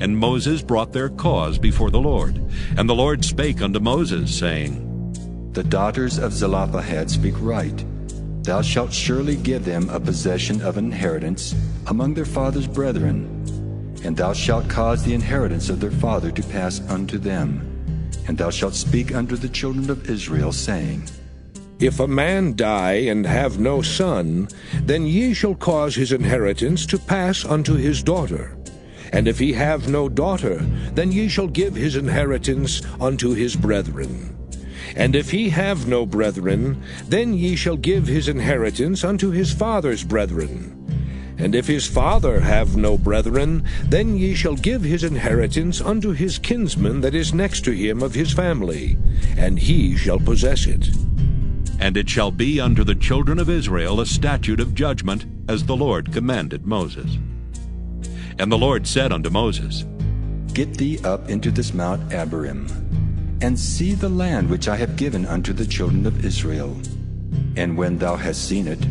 And Moses brought their cause before the Lord. And the Lord spake unto Moses, saying, The daughters of Zelophehad speak right. Thou shalt surely give them a possession of an inheritance among their father's brethren, and thou shalt cause the inheritance of their father to pass unto them. And thou shalt speak unto the children of Israel, saying, If a man die and have no son, then ye shall cause his inheritance to pass unto his daughter. And if he have no daughter, then ye shall give his inheritance unto his brethren. And if he have no brethren, then ye shall give his inheritance unto his father's brethren. And if his father have no brethren, then ye shall give his inheritance unto his kinsman that is next to him of his family, and he shall possess it. And it shall be unto the children of Israel a statute of judgment, as the Lord commanded Moses. And the Lord said unto Moses, Get thee up into this Mount Abarim, and see the land which I have given unto the children of Israel. And when thou hast seen it,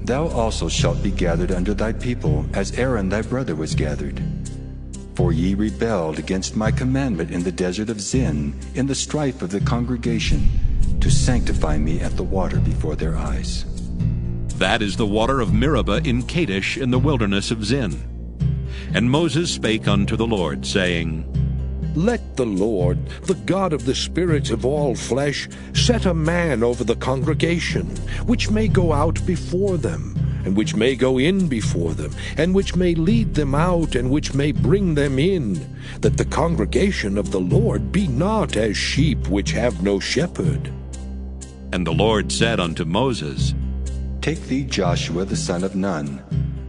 thou also shalt be gathered unto thy people, as Aaron thy brother was gathered. For ye rebelled against my commandment in the desert of Zin, in the strife of the congregation, to sanctify me at the water before their eyes. That is the water of Meribah in Kadesh in the wilderness of Zin. And Moses spake unto the Lord, saying, Let the Lord, the God of the spirits of all flesh, set a man over the congregation, which may go out before them, and which may go in before them, and which may lead them out, and which may bring them in, that the congregation of the Lord be not as sheep which have no shepherd. And the Lord said unto Moses, Take thee Joshua the son of Nun,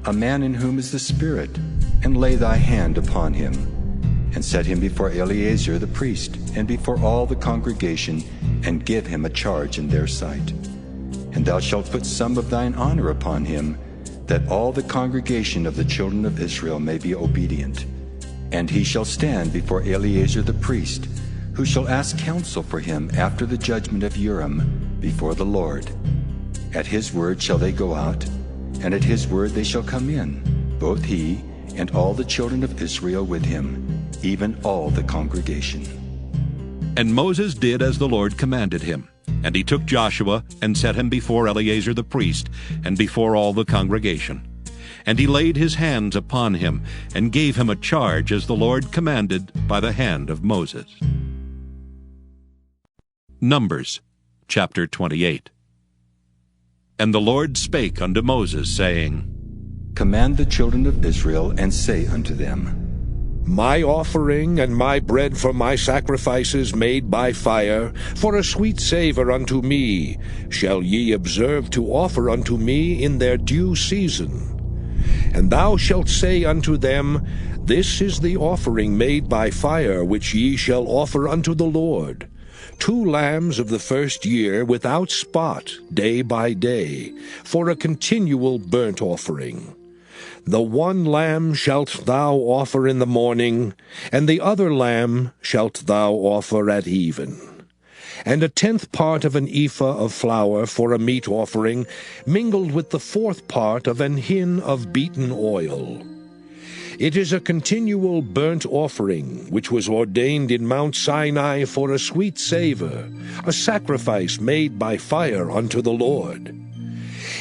a man in whom is the Spirit, and lay thy hand upon him, and set him before Eleazar the priest, and before all the congregation, and give him a charge in their sight. And thou shalt put some of thine honor upon him, that all the congregation of the children of Israel may be obedient. And he shall stand before Eleazar the priest, who shall ask counsel for him after the judgment of Urim before the Lord. At his word shall they go out, and at his word they shall come in, both he and all the children of Israel with him, even all the congregation. And Moses did as the Lord commanded him. And he took Joshua, and set him before Eleazar the priest, and before all the congregation. And he laid his hands upon him, and gave him a charge as the Lord commanded by the hand of Moses. Numbers chapter 28. And the Lord spake unto Moses, saying, Command the children of Israel, and say unto them, My offering and my bread for my sacrifices made by fire, for a sweet savour unto me, shall ye observe to offer unto me in their due season. And thou shalt say unto them, This is the offering made by fire which ye shall offer unto the Lord. 2 lambs of the first year without spot, day by day, for a continual burnt offering. The 1 lamb shalt thou offer in the morning, and the other lamb shalt thou offer at even. And a 10th part of an ephah of flour for a meat offering, mingled with the 4th part of an hin of beaten oil. It is a continual burnt offering, which was ordained in Mount Sinai for a sweet savour, a sacrifice made by fire unto the Lord.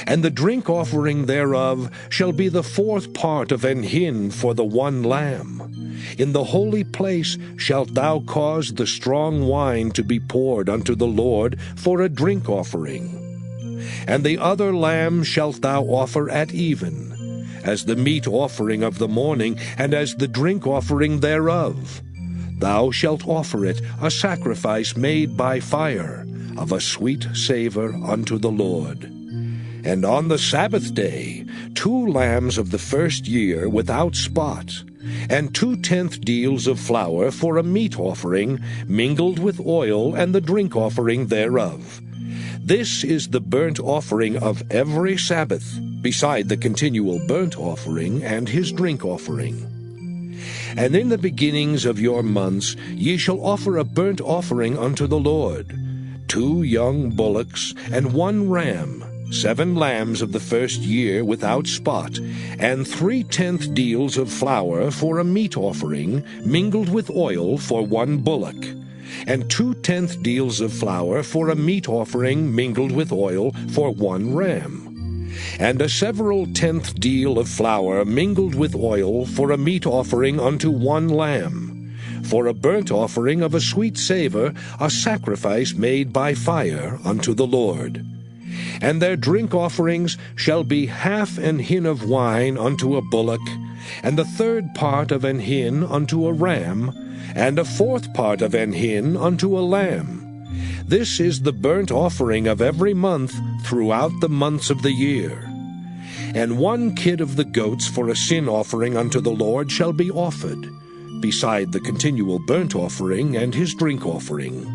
And the drink offering thereof shall be the 4th part of an hin for the 1 lamb. In the holy place shalt thou cause the strong wine to be poured unto the Lord for a drink offering. And the other lamb shalt thou offer at even, as the meat offering of the morning, and as the drink offering thereof. Thou shalt offer it a sacrifice made by fire, of a sweet savour unto the Lord. And on the Sabbath day 2 lambs of the first year without spot, and 2/10 deals of flour for a meat offering, mingled with oil, and the drink offering thereof. This is the burnt offering of every Sabbath, beside the continual burnt offering and his drink offering. And in the beginnings of your months ye shall offer a burnt offering unto the Lord, 2 young bullocks, and 1 ram, 7 lambs of the first year without spot, and 3/10 deals of flour for a meat offering, mingled with oil for 1 bullock, and 2/10 deals of flour for a meat offering, mingled with oil for 1 ram, and a several 10th deal of flour mingled with oil for a meat offering unto 1 lamb, for a burnt offering of a sweet savour, a sacrifice made by fire unto the Lord. And their drink offerings shall be half an hin of wine unto a bullock, and the third part of an hin unto a ram, and a fourth part of an hin unto a lamb. This is the burnt offering of every month throughout the months of the year. And 1 kid of the goats for a sin offering unto the Lord shall be offered, beside the continual burnt offering and his drink offering.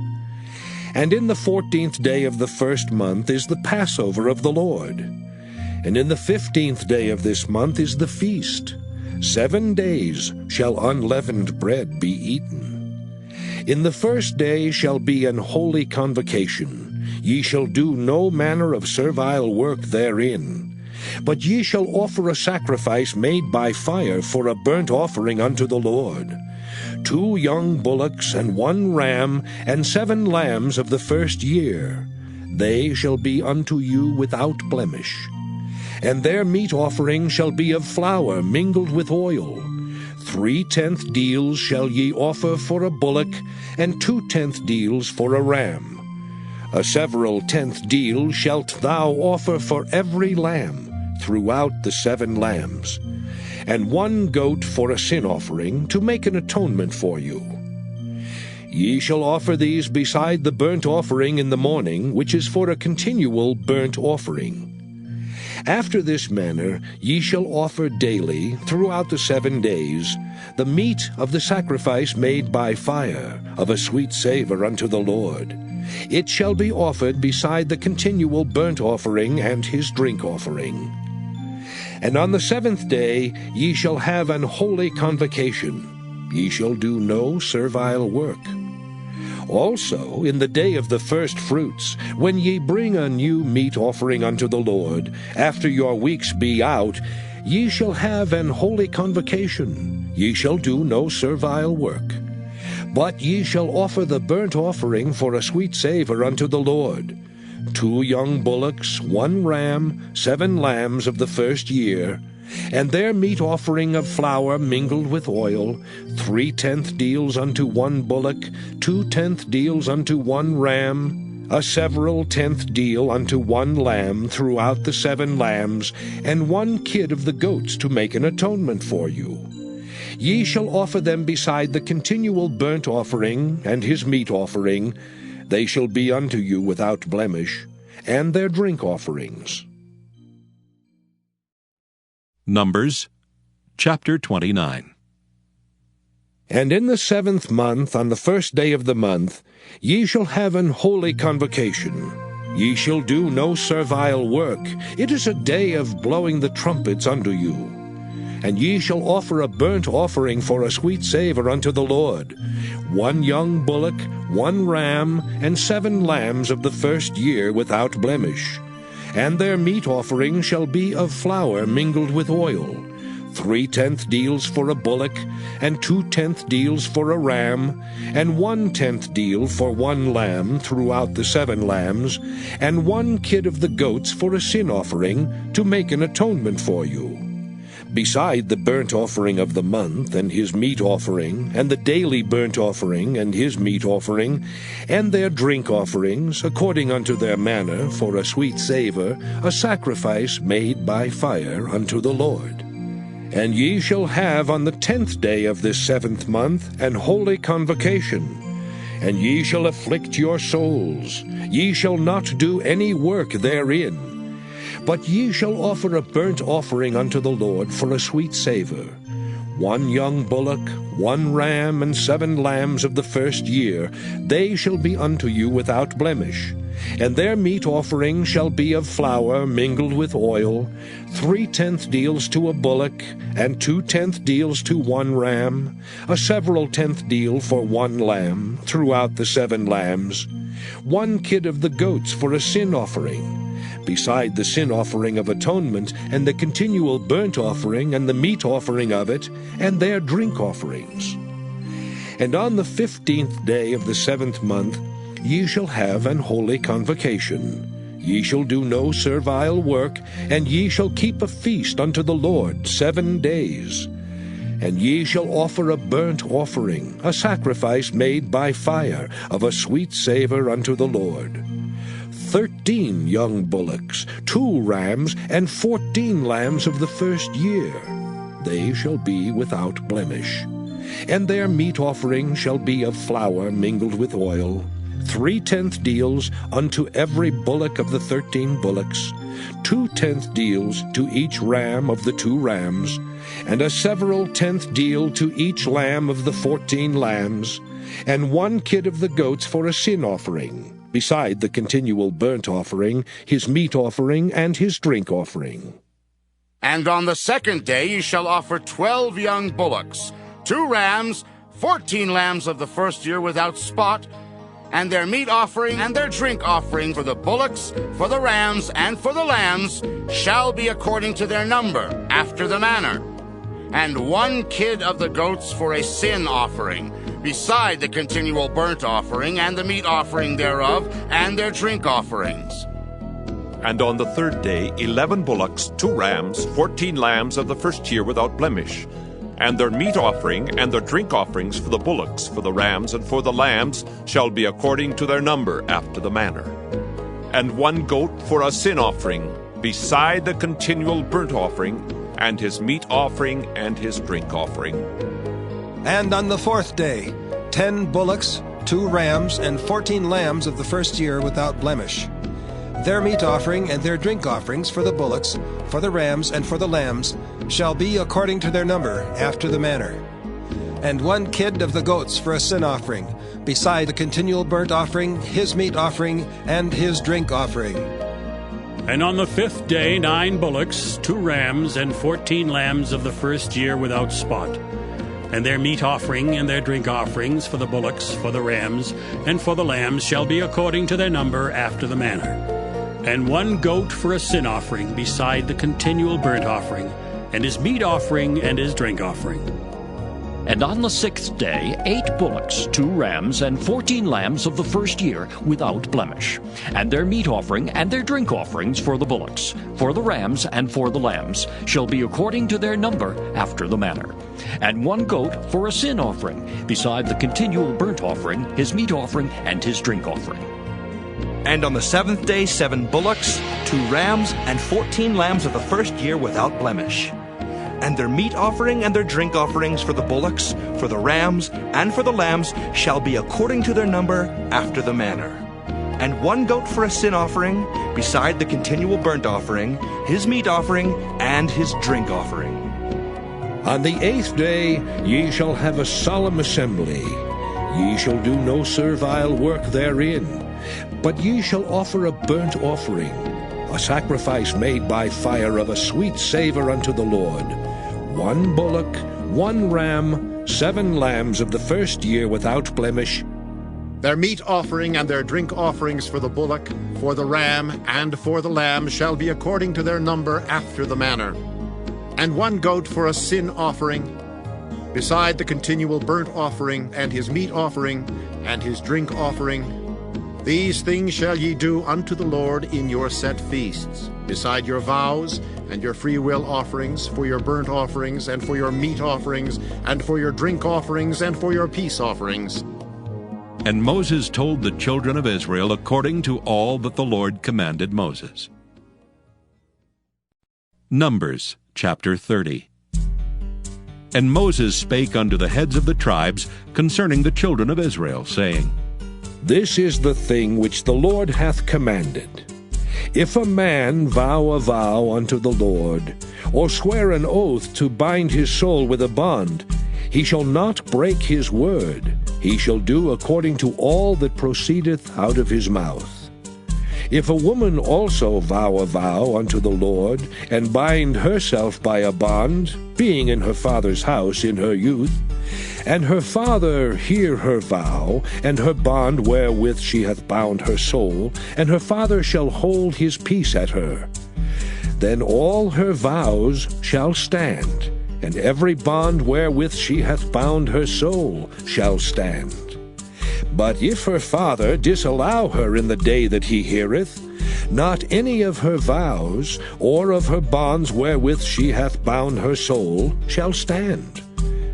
And in the 14th day of the first month is the Passover of the Lord. And in the 15th day of this month is the feast. 7 days shall unleavened bread be eaten. In the first day shall be an holy convocation. Ye shall do no manner of servile work therein. But ye shall offer a sacrifice made by fire for a burnt offering unto the Lord. 2 young bullocks and 1 ram, and 7 lambs of the first year. They shall be unto you without blemish. And their meat offering shall be of flour mingled with oil. 3/10 deals shall ye offer for a bullock, and 2/10 deals for a ram. A several 10th deal shalt thou offer for every lamb throughout the 7 lambs, and 1 goat for a sin offering, to make an atonement for you. Ye shall offer these beside the burnt offering in the morning, which is for a continual burnt offering. After this manner ye shall offer daily, throughout the 7 days, the meat of the sacrifice made by fire, of a sweet savour unto the Lord. It shall be offered beside the continual burnt offering and his drink offering. And on the 7th day ye shall have an holy convocation. Ye shall do no servile work. Also in the day of the first fruits, when ye bring a new meat offering unto the Lord, after your weeks be out, ye shall have an holy convocation. Ye shall do no servile work. But ye shall offer the burnt offering for a sweet savour unto the Lord. 2 young bullocks, 1 ram, 7 lambs of the first year, and their meat offering of flour mingled with oil, 3/10 deals unto 1 bullock, 2/10 deals unto 1 ram, a several 10th deal unto 1 lamb throughout the 7 lambs, and 1 kid of the goats to make an atonement for you. Ye shall offer them beside the continual burnt offering and his meat offering. They shall be unto you without blemish, and their drink offerings. Numbers chapter 29. And in the 7th month, on the first day of the month, ye shall have an holy convocation. Ye shall do no servile work. It is a day of blowing the trumpets unto you. And ye shall offer a burnt offering for a sweet savour unto the Lord, 1 young bullock, 1 ram, and 7 lambs of the first year without blemish. And their meat offering shall be of flour mingled with oil, 3/10 deals for a bullock, and 2/10 deals for a ram, and 1/10 deal for 1 lamb throughout the 7 lambs, and 1 kid of the goats for a sin offering, to make an atonement for you. Beside the burnt offering of the month and his meat offering, and the daily burnt offering and his meat offering, and their drink offerings, according unto their manner, for a sweet savour, a sacrifice made by fire unto the Lord. And ye shall have on the 10th day of this 7th month an holy convocation. And ye shall afflict your souls. Ye shall not do any work therein. But ye shall offer a burnt offering unto the Lord for a sweet savour, 1 young bullock, 1 ram, and 7 lambs of the first year. They shall be unto you without blemish. And their meat offering shall be of flour mingled with oil, 3/10 deals to a bullock, and 2/10 deals to 1 ram, a several 10th deal for 1 lamb throughout the 7 lambs, 1 kid of the goats for a sin offering, beside the sin offering of atonement, and the continual burnt offering, and the meat offering of it, and their drink offerings. And on the 15th day of the 7th month ye shall have an holy convocation. Ye shall do no servile work, and ye shall keep a feast unto the Lord 7 days. And ye shall offer a burnt offering, a sacrifice made by fire, of a sweet savour unto the Lord. 13 young bullocks, 2 rams, and 14 lambs of the first year. They shall be without blemish. And their meat offering shall be of flour mingled with oil, 3/10 deals unto every bullock of the 13 bullocks, 2/10 deals to each ram of the 2 rams, and a several 10th deal to each lamb of the 14 lambs, and 1 kid of the goats for a sin offering, beside the continual burnt offering, his meat offering, and his drink offering. And on the 2nd day ye shall offer 12 young bullocks, 2 rams, 14 lambs of the first year without spot, and their meat offering and their drink offering for the bullocks, for the rams, and for the lambs shall be according to their number, after the manner. And 1 kid of the goats for a sin offering, beside the continual burnt offering, and the meat offering thereof, and their drink offerings. And on the 3rd day 11 bullocks, 2 rams, 14 lambs of the first year without blemish, and their meat offering and their drink offerings for the bullocks, for the rams, and for the lambs shall be according to their number, after the manner. And 1 goat for a sin offering, beside the continual burnt offering, and his meat offering and his drink offering. And on the 4th day 10 bullocks, 2 rams, and 14 lambs of the first year without blemish. Their meat offering and their drink offerings for the bullocks, for the rams, and for the lambs shall be according to their number, after the manner. And 1 kid of the goats for a sin offering, beside the continual burnt offering, his meat offering, and his drink offering. And on the 5th day 9 bullocks, 2 rams, and 14 lambs of the first year without spot. And their meat offering and their drink offerings for the bullocks, for the rams, and for the lambs shall be according to their number, after the manner. And 1 goat for a sin offering, beside the continual burnt offering, and his meat offering and his drink offering. And on the 6th day 8 bullocks, 2 rams, and 14 lambs of the first year without blemish, and their meat offering and their drink offerings for the bullocks, for the rams, and for the lambs shall be according to their number, after the manner. And 1 goat for a sin offering, beside the continual burnt offering, his meat offering, and his drink offering. And on the 7th day 7 bullocks, 2 rams, and 14 lambs of the first year without blemish. And their meat offering and their drink offerings for the bullocks, for the rams, and for the lambs shall be according to their number, after the manner. And 1 goat for a sin offering, beside the continual burnt offering, his meat offering, and his drink offering. On the 8th day ye shall have a solemn assembly. Ye shall do no servile work therein, but ye shall offer a burnt offering, a sacrifice made by fire of a sweet savour unto the Lord. 1 bullock, 1 ram, 7 lambs of the first year without blemish. Their meat offering and their drink offerings for the bullock, for the ram, and for the lamb shall be according to their number, after the manner. And 1 goat for a sin offering, beside the continual burnt offering, and his meat offering, and his drink offering. These things shall ye do unto the Lord in your set feasts, beside your vows, and your freewill offerings, for your burnt offerings, and for your meat offerings, and for your drink offerings, and for your peace offerings. And Moses told the children of Israel according to all that the Lord commanded Moses. Numbers chapter 30. And Moses spake unto the heads of the tribes concerning the children of Israel, saying, This is the thing which the Lord hath commanded. If a man vow a vow unto the Lord, or swear an oath to bind his soul with a bond, he shall not break his word. He shall do according to all that proceedeth out of his mouth. If a woman also vow a vow unto the Lord, and bind herself by a bond, being in her father's house in her youth, and her father hear her vow, and her bond wherewith she hath bound her soul, and her father shall hold his peace at her, then all her vows shall stand, and every bond wherewith she hath bound her soul shall stand. But if her father disallow her in the day that he heareth, not any of her vows, or of her bonds wherewith she hath bound her soul, shall stand.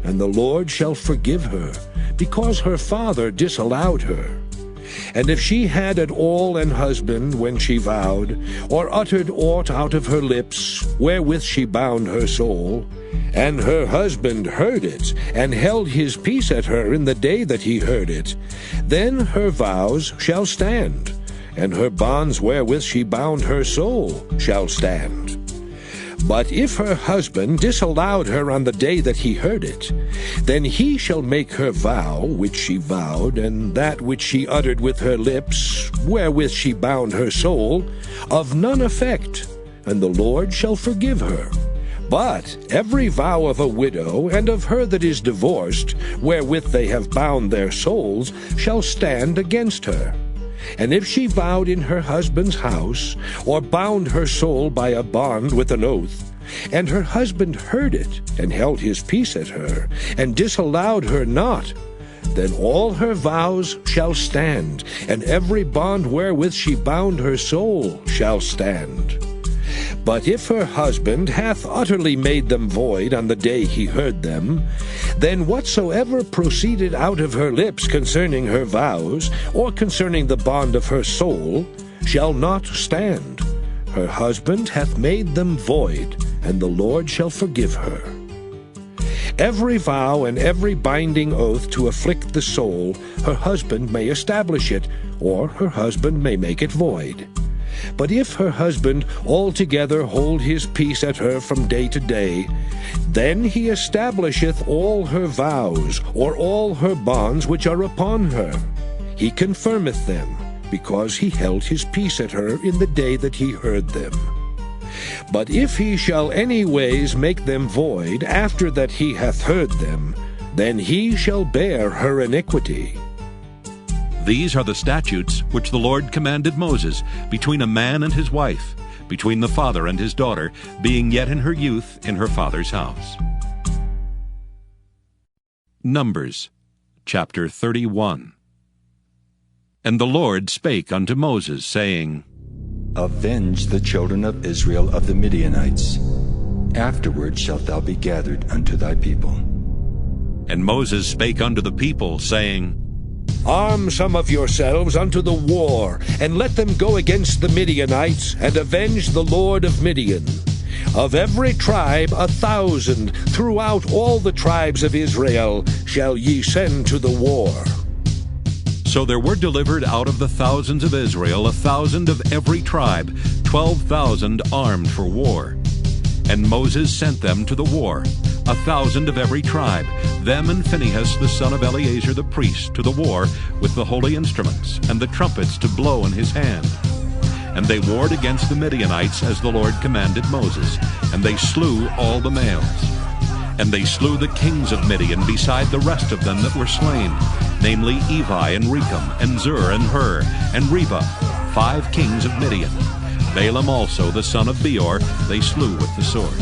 And the Lord shall forgive her, because her father disallowed her. And if she had at all an husband when she vowed, or uttered aught out of her lips, wherewith she bound her soul, and her husband heard it, and held his peace at her in the day that he heard it, then her vows shall stand, and her bonds wherewith she bound her soul shall stand. But if her husband disallowed her on the day that he heard it, then he shall make her vow which she vowed, and that which she uttered with her lips, wherewith she bound her soul, of none effect, and the Lord shall forgive her. But every vow of a widow and of her that is divorced, wherewith they have bound their souls, shall stand against her. And if she vowed in her husband's house, or bound her soul by a bond with an oath, and her husband heard it, and held his peace at her, and disallowed her not, then all her vows shall stand, and every bond wherewith she bound her soul shall stand. But if her husband hath utterly made them void on the day he heard them, then whatsoever proceeded out of her lips concerning her vows, or concerning the bond of her soul, shall not stand. Her husband hath made them void, and the Lord shall forgive her. Every vow and every binding oath to afflict the soul, her husband may establish it, or her husband may make it void. But if her husband altogether hold his peace at her from day to day, then he establisheth all her vows, or all her bonds which are upon her. He confirmeth them, because he held his peace at her in the day that he heard them. But if he shall any ways make them void after that he hath heard them, then he shall bear her iniquity. These are the statutes which the Lord commanded Moses between a man and his wife, between the father and his daughter, being yet in her youth in her father's house. Numbers chapter 31. And the Lord spake unto Moses, saying, Avenge the children of Israel of the Midianites. Afterward shalt thou be gathered unto thy people. And Moses spake unto the people, saying, Arm some of yourselves unto the war, and let them go against the Midianites, and avenge the Lord of Midian. Of every tribe 1,000 throughout all the tribes of Israel shall ye send to the war. So there were delivered out of the thousands of Israel 1,000 of every tribe, 12,000 armed for war. And Moses sent them to the war, 1,000 of every tribe, them and Phinehas the son of Eleazar the priest, to the war with the holy instruments, and the trumpets to blow in his hand. And they warred against the Midianites as the Lord commanded Moses, and they slew all the males. And they slew the kings of Midian beside the rest of them that were slain, namely Evi and Rechem, and Zur and Hur, and Reba, 5 kings of Midian. Balaam also the son of Beor they slew with the sword.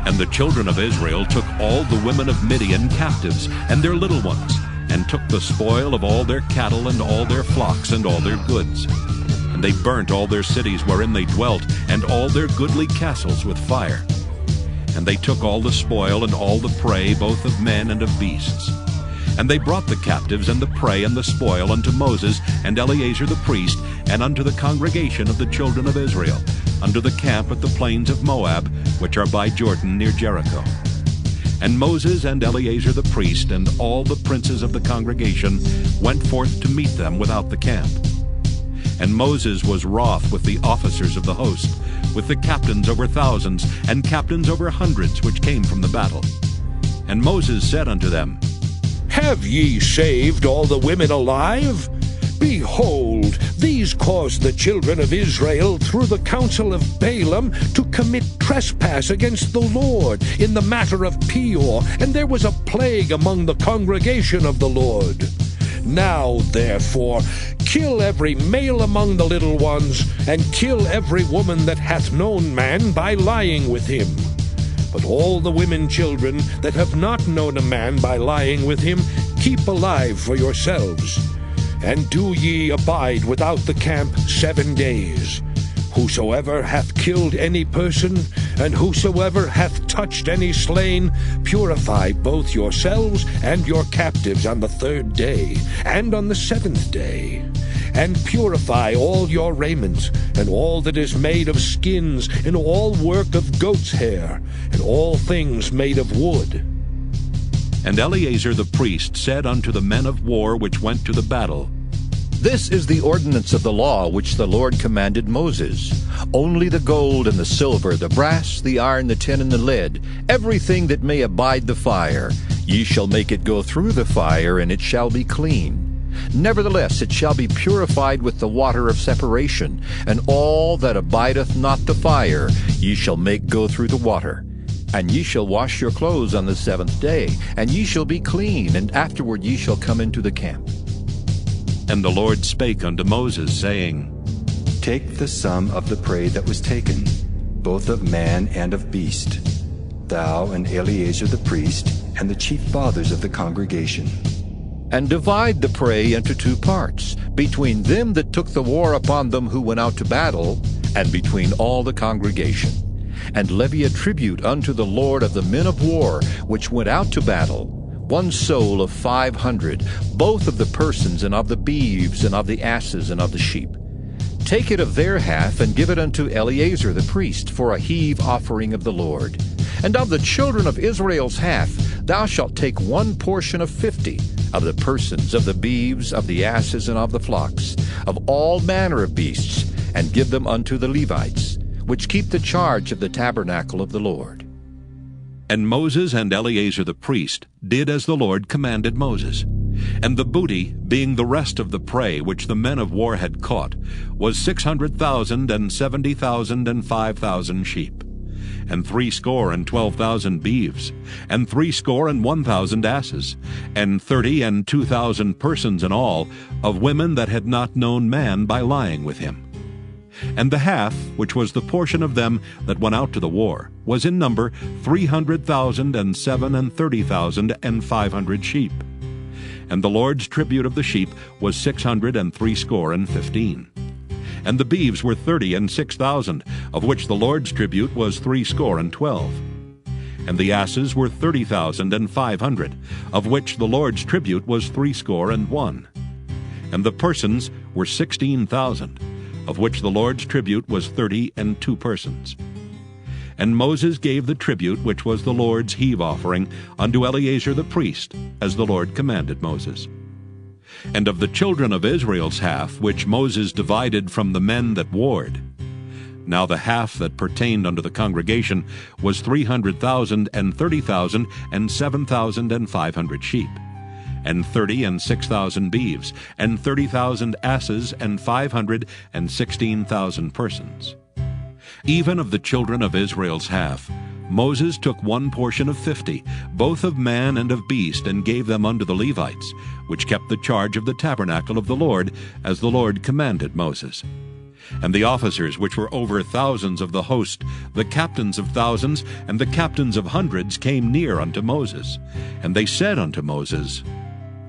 And the children of Israel took all the women of Midian captives, and their little ones, and took the spoil of all their cattle, and all their flocks, and all their goods. And they burnt all their cities wherein they dwelt, and all their goodly castles with fire. And they took all the spoil and all the prey, both of men and of beasts. And they brought the captives and the prey and the spoil unto Moses and Eleazar the priest, and unto the congregation of the children of Israel, unto the camp at the plains of Moab, which are by Jordan near Jericho. And Moses and Eleazar the priest and all the princes of the congregation went forth to meet them without the camp. And Moses was wroth with the officers of the host, with the captains over thousands, and captains over hundreds, which came from the battle. And Moses said unto them, Have ye saved all the women alive? Behold, these caused the children of Israel through the counsel of Balaam to commit trespass against the Lord in the matter of Peor, and there was a plague among the congregation of the Lord. Now, therefore, kill every male among the little ones, and kill every woman that hath known man by lying with him. But all the women children that have not known a man by lying with him, keep alive for yourselves. And do ye abide without the camp 7 days. Whosoever hath killed any person, And whosoever hath touched any slain, purify both yourselves and your captives on the 3rd day, and on the 7th day. And purify all your raiment, and all that is made of skins, and all work of goat's hair, and all things made of wood. And Eleazar the priest said unto the men of war which went to the battle, This is the ordinance of the law which the Lord commanded Moses. Only the gold and the silver, the brass, the iron, the tin, and the lead, everything that may abide the fire, ye shall make it go through the fire, and it shall be clean. Nevertheless it shall be purified with the water of separation, and all that abideth not the fire ye shall make go through the water. And ye shall wash your clothes on the 7th day, and ye shall be clean, and afterward ye shall come into the camp. And the Lord spake unto Moses, saying, Take the sum of the prey that was taken, both of man and of beast, thou and Eleazar the priest, and the chief fathers of the congregation. And divide the prey into 2 parts, between them that took the war upon them who went out to battle, and between all the congregation. And levy a tribute unto the Lord of the men of war which went out to battle, 1 soul of 500, both of the persons, and of the beeves, and of the asses, and of the sheep. Take it of their half, and give it unto Eleazar the priest for a heave offering of the Lord. And of the children of Israel's half thou shalt take 1 portion of 50, of the persons, of the beeves, of the asses, and of the flocks, of all manner of beasts, and give them unto the Levites, which keep the charge of the tabernacle of the Lord. And Moses and Eleazar the priest did as the Lord commanded Moses. And the booty, being the rest of the prey which the men of war had caught, was 600,000 and 70,000 and 5,000 sheep, and 62,012 beeves, and 61,000 asses, and 30 and 2,000 persons in all, of women that had not known man by lying with him. And the half, which was the portion of them that went out to the war, was in number 300,000 and 30,500 sheep. And the Lord's tribute of the sheep was 615. And the beeves were 30 and 6,000, of which the Lord's tribute was 12. And the asses were 30,500, of which the Lord's tribute was 61. And the persons were 16,000, of which the Lord's tribute was 32 persons. And Moses gave the tribute which was the Lord's heave offering unto Eleazar the priest, as the Lord commanded Moses. And of the children of Israel's half, which Moses divided from the men that warred, now the half that pertained unto the congregation was 300,000 and 30,000 and 7,500 sheep, and 30 and 6,000 beeves, and 30,000 asses, and 516,000 persons. Even of the children of Israel's half, Moses took 1 portion of 50, both of man and of beast, and gave them unto the Levites, which kept the charge of the tabernacle of the Lord, as the Lord commanded Moses. And the officers which were over thousands of the host, the captains of thousands, and the captains of hundreds, came near unto Moses. And they said unto Moses,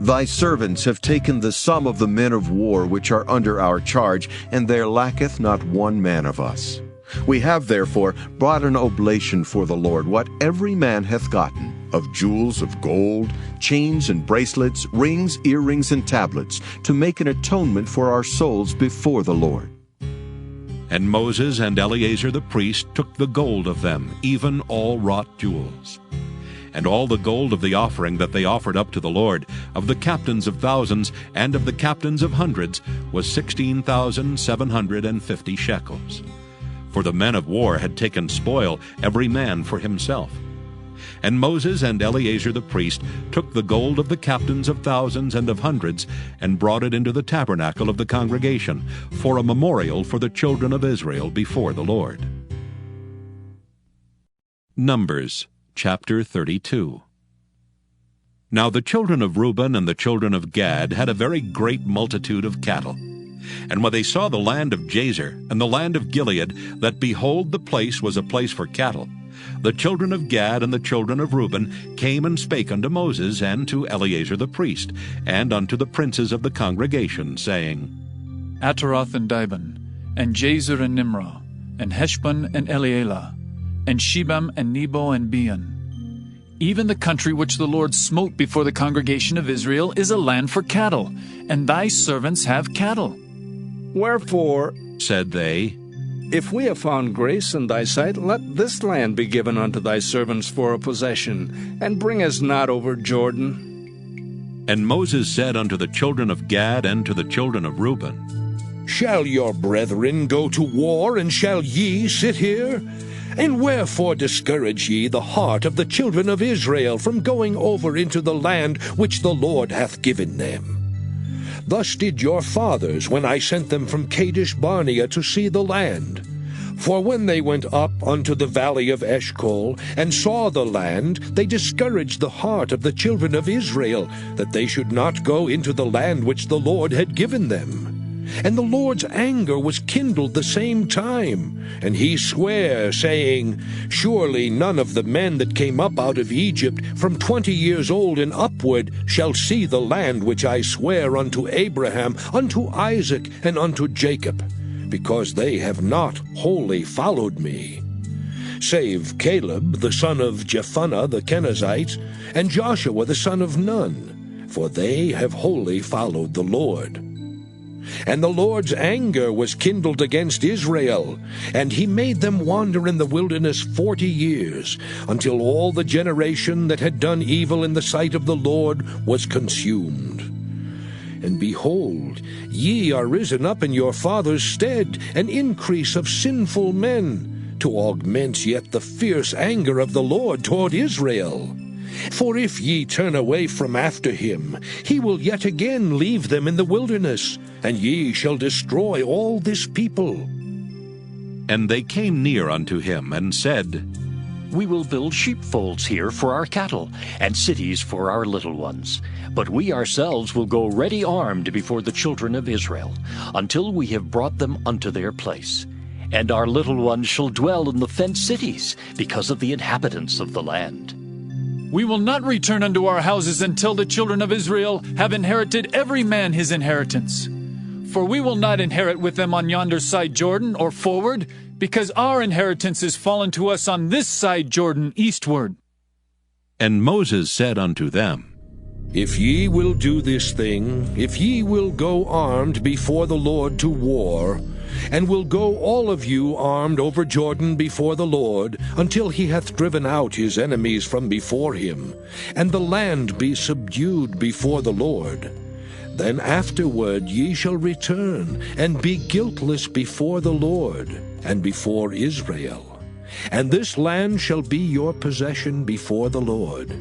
Thy servants have taken the sum of the men of war which are under our charge, and there lacketh not one man of us. We have therefore brought an oblation for the Lord, what every man hath gotten, of jewels of gold, chains and bracelets, rings, earrings, and tablets, to make an atonement for our souls before the Lord. And Moses and Eleazar the priest took the gold of them, even all wrought jewels. And all the gold of the offering that they offered up to the Lord, of the captains of thousands and of the captains of hundreds, was 16,750 shekels. For the men of war had taken spoil, every man for himself. And Moses and Eleazar the priest took the gold of the captains of thousands and of hundreds, and brought it into the tabernacle of the congregation, for a memorial for the children of Israel before the Lord. Numbers chapter 32. Now the children of Reuben and the children of Gad had a very great multitude of cattle. And when they saw the land of Jazer and the land of Gilead, that behold, the place was a place for cattle, the children of Gad and the children of Reuben came and spake unto Moses and to Eleazar the priest, and unto the princes of the congregation, saying, Ataroth and Dibon, and Jazer and Nimrah, and Heshbon and Elealeh, and Shebam, and Nebo, and Beon. Even the country which the Lord smote before the congregation of Israel is a land for cattle, and thy servants have cattle. Wherefore, said they, if we have found grace in thy sight, let this land be given unto thy servants for a possession, and bring us not over Jordan. And Moses said unto the children of Gad and to the children of Reuben, Shall your brethren go to war, and shall ye sit here? And wherefore discourage ye the heart of the children of Israel from going over into the land which the Lord hath given them? Thus did your fathers when I sent them from Kadesh Barnea to see the land. For when they went up unto the valley of Eshcol, and saw the land, they discouraged the heart of the children of Israel, that they should not go into the land which the Lord had given them. And the Lord's anger was kindled the same time, and he sware, saying, Surely none of the men that came up out of Egypt from 20 years old and upward shall see the land which I swear unto Abraham, unto Isaac, and unto Jacob, because they have not wholly followed me. Save Caleb the son of Jephunneh the Kenizzite, and Joshua the son of Nun, for they have wholly followed the Lord. And the Lord's anger was kindled against Israel, and he made them wander in the wilderness 40 years, until all the generation that had done evil in the sight of the Lord was consumed. And behold, ye are risen up in your father's stead, an increase of sinful men, to augment yet the fierce anger of the Lord toward Israel. For if ye turn away from after him, he will yet again leave them in the wilderness, and ye shall destroy all this people. And they came near unto him, and said, We will build sheepfolds here for our cattle, and cities for our little ones. But we ourselves will go ready armed before the children of Israel, until we have brought them unto their place. And our little ones shall dwell in the fenced cities, because of the inhabitants of the land. We will not return unto our houses until the children of Israel have inherited every man his inheritance. For we will not inherit with them on yonder side Jordan, or forward, because our inheritance is fallen to us on this side Jordan eastward. And Moses said unto them, If ye will do this thing, if ye will go armed before the Lord to war, and will go all of you armed over Jordan before the Lord, until he hath driven out his enemies from before him, and the land be subdued before the Lord, then afterward ye shall return, and be guiltless before the Lord, and before Israel. And this land shall be your possession before the Lord.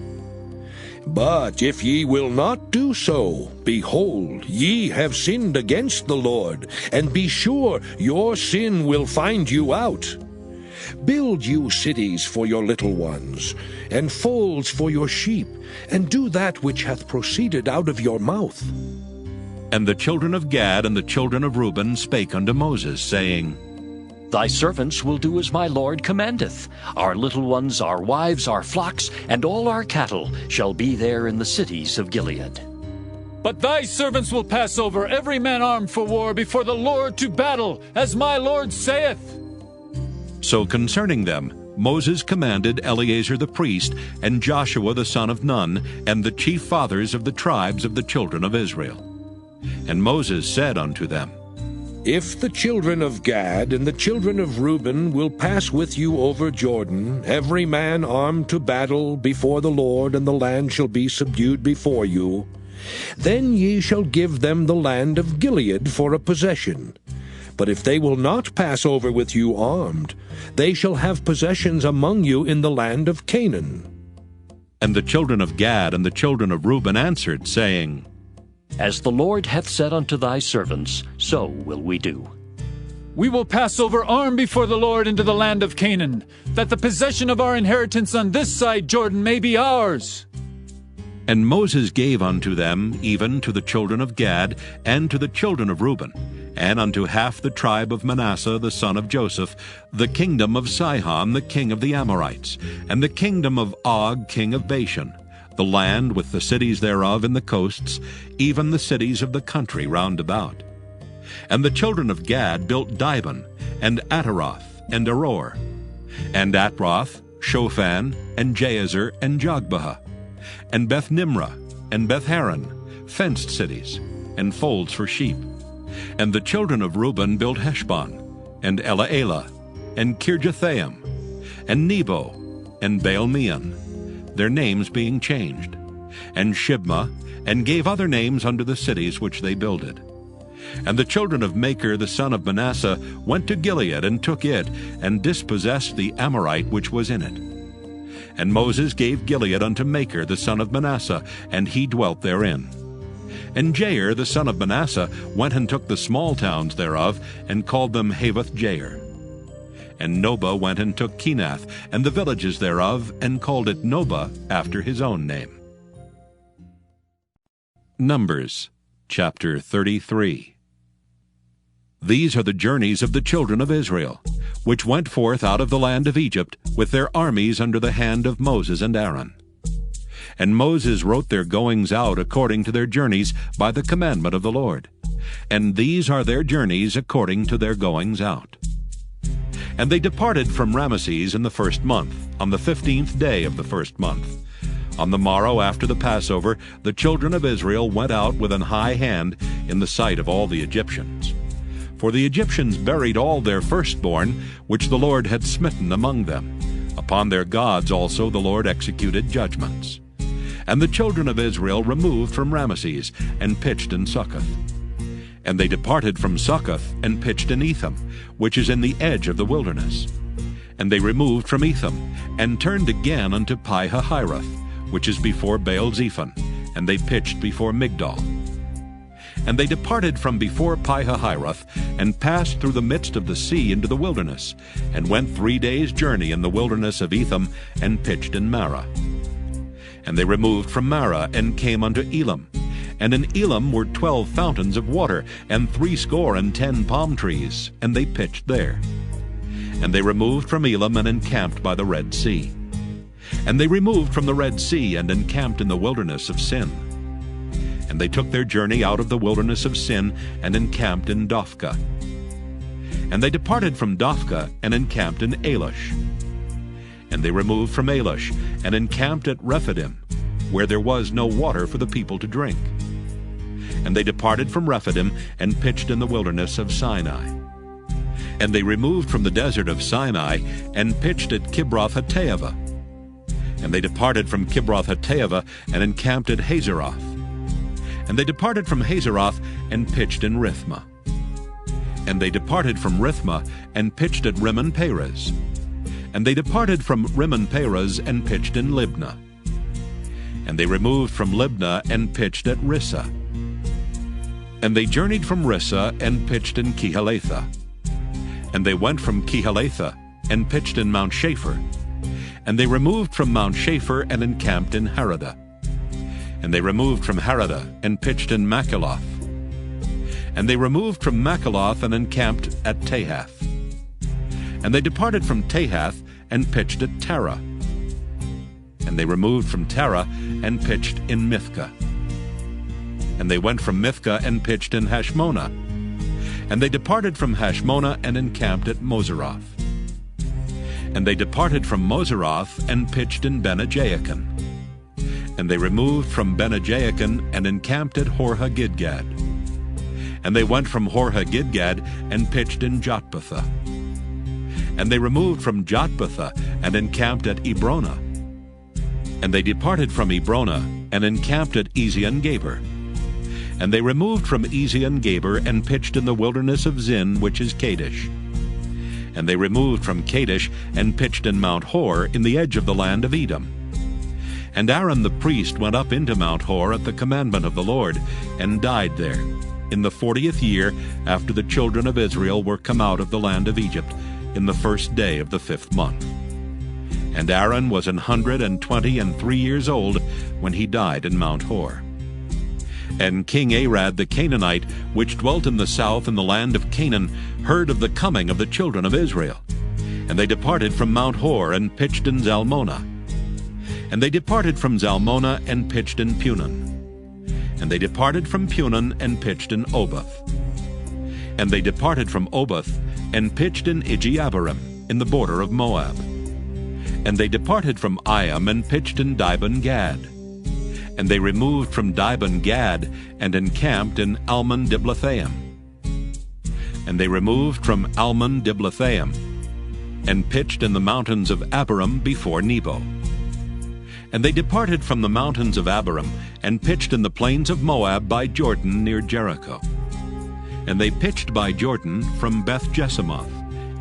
But if ye will not do so, behold, ye have sinned against the Lord, and be sure your sin will find you out. Build you cities for your little ones, and folds for your sheep, and do that which hath proceeded out of your mouth. And the children of Gad and the children of Reuben spake unto Moses, saying, Thy servants will do as my Lord commandeth. Our little ones, our wives, our flocks, and all our cattle shall be there in the cities of Gilead. But thy servants will pass over, every man armed for war, before the Lord to battle, as my Lord saith. So concerning them, Moses commanded Eleazar the priest, and Joshua the son of Nun, and the chief fathers of the tribes of the children of Israel. And Moses said unto them, If the children of Gad and the children of Reuben will pass with you over Jordan, every man armed to battle before the Lord, and the land shall be subdued before you, then ye shall give them the land of Gilead for a possession. But if they will not pass over with you armed, they shall have possessions among you in the land of Canaan. And the children of Gad and the children of Reuben answered, saying, As the Lord hath said unto thy servants, so will we do. We will pass over armed before the Lord into the land of Canaan, that the possession of our inheritance on this side Jordan may be ours. And Moses gave unto them, even to the children of Gad, and to the children of Reuben, and unto half the tribe of Manasseh the son of Joseph, the kingdom of Sihon the king of the Amorites, and the kingdom of Og king of Bashan, the land with the cities thereof in the coasts, even the cities of the country round about. And the children of Gad built Dibon, and Ataroth, and Aror. and Atroth, Shophan, and Jazer, and Jogbehah, and Beth Nimrah, and Beth Haran, fenced cities, and folds for sheep. And the children of Reuben built Heshbon, and Elealeh, and Kirjathaim, and Nebo, and Baal-meon, their names being changed, and Shibmah, and gave other names unto the cities which they builded. And the children of Machir the son of Manasseh went to Gilead, and took it, and dispossessed the Amorite which was in it. And Moses gave Gilead unto Machir the son of Manasseh, and he dwelt therein. And Jair the son of Manasseh went and took the small towns thereof, and called them Havoth-Jair. And Nobah went and took Kenath, and the villages thereof, and called it Nobah after his own name. Numbers chapter 33. These are the journeys of the children of Israel, which went forth out of the land of Egypt, with their armies under the hand of Moses and Aaron. And Moses wrote their goings out according to their journeys by the commandment of the Lord. And these are their journeys according to their goings out. And they departed from Ramesses in the 1st month, on the 15th day of the 1st month. On the morrow after the Passover, the children of Israel went out with an high hand in the sight of all the Egyptians. For the Egyptians buried all their firstborn, which the Lord had smitten among them. Upon their gods also the Lord executed judgments. And the children of Israel removed from Ramesses, and pitched in Succoth. And they departed from Succoth, and pitched in Etham, which is in the edge of the wilderness. And they removed from Etham, and turned again unto Pi-hahiroth, which is before Baal-zephon, and they pitched before Migdol. And they departed from before Pi-hahiroth, and passed through the midst of the sea into the wilderness, and went 3 days' journey in the wilderness of Etham, and pitched in Marah. And they removed from Marah, and came unto Elam. And in Elam were 12 fountains of water, and 70 palm trees, and they pitched there. And they removed from Elam, and encamped by the Red Sea. And they removed from the Red Sea, and encamped in the wilderness of Sin. And they took their journey out of the wilderness of Sin, and encamped in Dophkah. And they departed from Dophkah, and encamped in Elish. And they removed from Elish, and encamped at Rephidim, where there was no water for the people to drink. And they departed from Rephidim, and pitched in the wilderness of Sinai. And they removed from the desert of Sinai, and pitched at Kibroth-hattaavah. And they departed from Kibroth-hattaavah, and encamped at Hazeroth. And they departed from Hazeroth, and pitched in Rithmah. And they departed from Rithmah, and pitched at Rimmon-Perez. And they departed from Rimmon-Perez, and pitched in Libnah. And they removed from Libnah, and pitched at Rissah. And they journeyed from Rissah, and pitched in Kehelathah. And they went from Kehelathah, and pitched in Mount Shapher. And they removed from Mount Shapher, and encamped in Haradah. And they removed from Haradah, and pitched in Makheloth. And they removed from Makheloth, and encamped at Tahath. And they departed from Tahath, and pitched at Tarah. And they removed from Tarah, and pitched in Mithkah. And they went from Mithkah, and pitched in Hashmonah. And they departed from Hashmonah, and encamped at Moseroth. And they departed from Moseroth, and pitched in Bene-Jaakan. And they removed from Bene-Jaakan, and encamped at Hor-Haggidgad. And they went from Hor-Haggidgad, and pitched in Jotbathah. And they removed from Jotbathah, and encamped at Ebrona. And they departed from Ebrona, and encamped at Ezion-Geber. And they removed from Ezion-Geber, and pitched in the wilderness of Zin, which is Kadesh. And they removed from Kadesh, and pitched in Mount Hor, in the edge of the land of Edom. And Aaron the priest went up into Mount Hor at the commandment of the Lord, and died there, in the 40th year after the children of Israel were come out of the land of Egypt, in the 1st day of the 5th month. And Aaron was 123 years old when he died in Mount Hor. And King Arad the Canaanite, which dwelt in the south in the land of Canaan, heard of the coming of the children of Israel. And they departed from Mount Hor, and pitched in Zalmonah. And they departed from Zalmonah, and pitched in Punon. And they departed from Punon, and pitched in Oboth. And they departed from Oboth, and pitched in Ijeabarim, in the border of Moab. And they departed from Iam and pitched in Dibon-Gad. And they removed from Dibon-Gad and encamped in Almon-Diblathaim. And they removed from Almon-Diblathaim and pitched in the mountains of Abarim before Nebo. And they departed from the mountains of Abarim and pitched in the plains of Moab by Jordan near Jericho. And they pitched by Jordan from Beth-Jesimoth,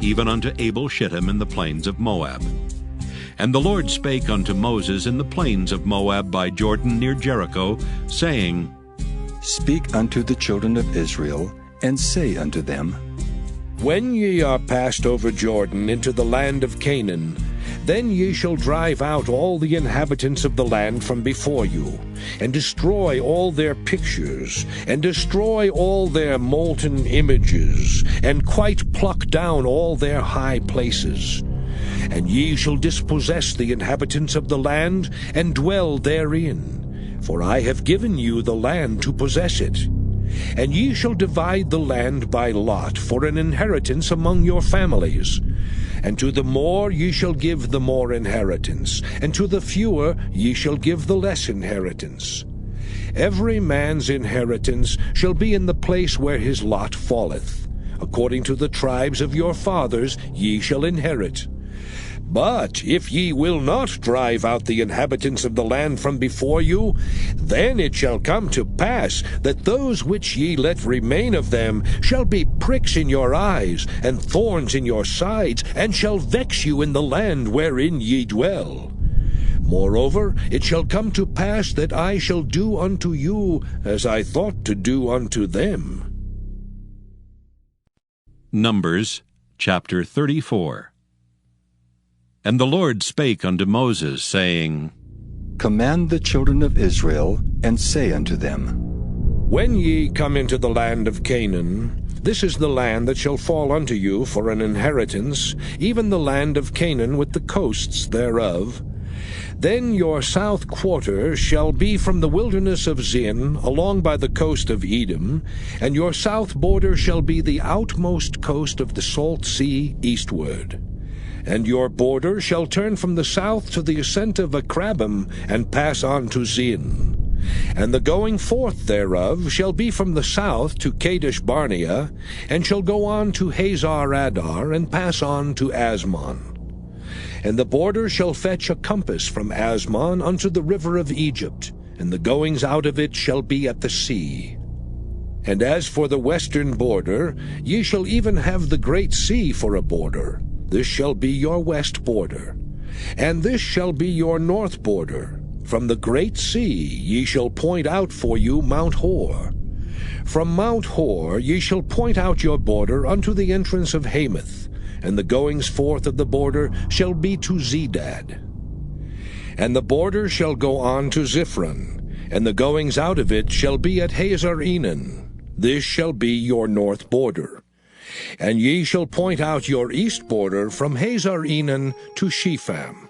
even unto Abel-Shittim in the plains of Moab. And the Lord spake unto Moses in the plains of Moab by Jordan near Jericho, saying, Speak unto the children of Israel, and say unto them, When ye are passed over Jordan into the land of Canaan, then ye shall drive out all the inhabitants of the land from before you, and destroy all their pictures, and destroy all their molten images, and quite pluck down all their high places. And ye shall dispossess the inhabitants of the land, and dwell therein, for I have given you the land to possess it. And ye shall divide the land by lot for an inheritance among your families. And to the more ye shall give the more inheritance, and to the fewer ye shall give the less inheritance. Every man's inheritance shall be in the place where his lot falleth. According to the tribes of your fathers ye shall inherit. But if ye will not drive out the inhabitants of the land from before you, then it shall come to pass that those which ye let remain of them shall be pricks in your eyes, and thorns in your sides, and shall vex you in the land wherein ye dwell. Moreover, it shall come to pass that I shall do unto you as I thought to do unto them. Numbers chapter 34. And the Lord spake unto Moses, saying, Command the children of Israel, and say unto them, When ye come into the land of Canaan, this is the land that shall fall unto you for an inheritance, even the land of Canaan with the coasts thereof. Then your south quarter shall be from the wilderness of Zin, along by the coast of Edom, and your south border shall be the outmost coast of the salt sea eastward. And your border shall turn from the south to the ascent of Akrabim, and pass on to Zin. And the going forth thereof shall be from the south to Kadesh Barnea, and shall go on to Hazar Adar, and pass on to Asmon. And the border shall fetch a compass from Asmon unto the river of Egypt, and the goings out of it shall be at the sea. And as for the western border, ye shall even have the great sea for a border. This shall be your west border. And this shall be your north border. From the great sea ye shall point out for you Mount Hor. From Mount Hor ye shall point out your border unto the entrance of Hamath, and the goings forth of the border shall be to Zedad. And the border shall go on to Ziphron, and the goings out of it shall be at Hazar Enan. This shall be your north border. And ye shall point out your east border from Hazar Enan to Shepham.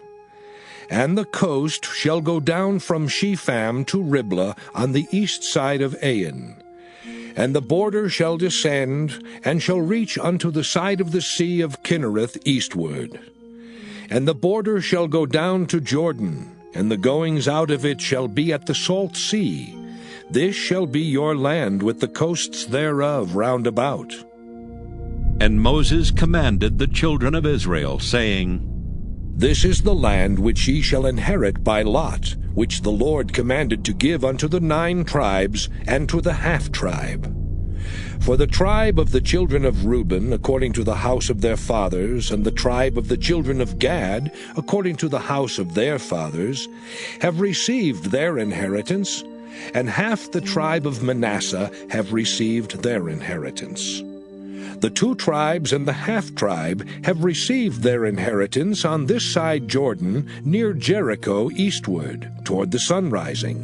And the coast shall go down from Shepham to Riblah on the east side of Ain. And the border shall descend, and shall reach unto the side of the sea of Kinnereth eastward. And the border shall go down to Jordan, and the goings out of it shall be at the salt sea. This shall be your land with the coasts thereof round about. And Moses commanded the children of Israel, saying, This is the land which ye shall inherit by lot, which the Lord commanded to give unto the 9 tribes, and to the half-tribe. For the tribe of the children of Reuben, according to the house of their fathers, and the tribe of the children of Gad, according to the house of their fathers, have received their inheritance, and half the tribe of Manasseh have received their inheritance. The 2 tribes and the half-tribe have received their inheritance on this side Jordan, near Jericho eastward, toward the sunrising.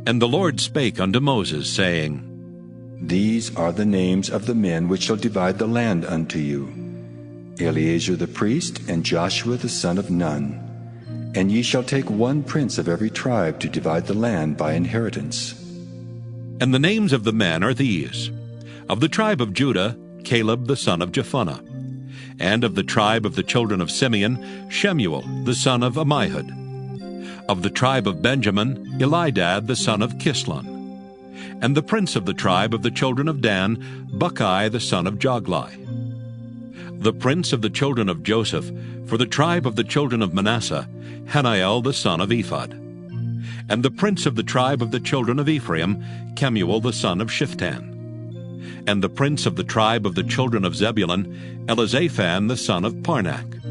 And the Lord spake unto Moses, saying, These are the names of the men which shall divide the land unto you, Eleazar the priest, and Joshua the son of Nun. And ye shall take 1 prince of every tribe to divide the land by inheritance. And the names of the men are these: of the tribe of Judah, Caleb the son of Jephunneh; And of the tribe of the children of Simeon, Shemuel the son of Ammihud. Of the tribe of Benjamin, Elidad the son of Kislon. And the prince of the tribe of the children of Dan, Buckai the son of Joglai. The prince of the children of Joseph, for the tribe of the children of Manasseh, Haniel the son of Ephod. And the prince of the tribe of the children of Ephraim, Kemuel the son of Shiftan. And the prince of the tribe of the children of Zebulun, Elizaphan the son of Parnak.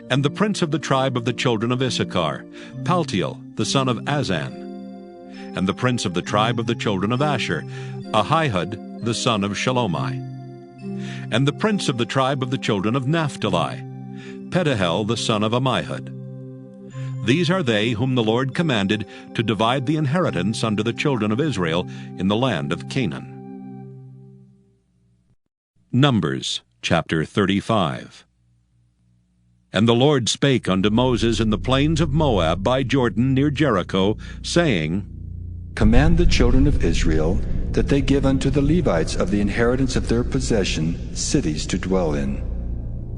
And the prince of the tribe of the children of Issachar, Paltiel the son of Azan. And the prince of the tribe of the children of Asher, Ahihud the son of Shalomai. And the prince of the tribe of the children of Naphtali, Pedahel the son of Ammihud. These are they whom the Lord commanded to divide the inheritance unto the children of Israel in the land of Canaan. Numbers chapter 35. And the Lord spake unto Moses in the plains of Moab by Jordan near Jericho, saying, Command the children of Israel that they give unto the Levites of the inheritance of their possession cities to dwell in.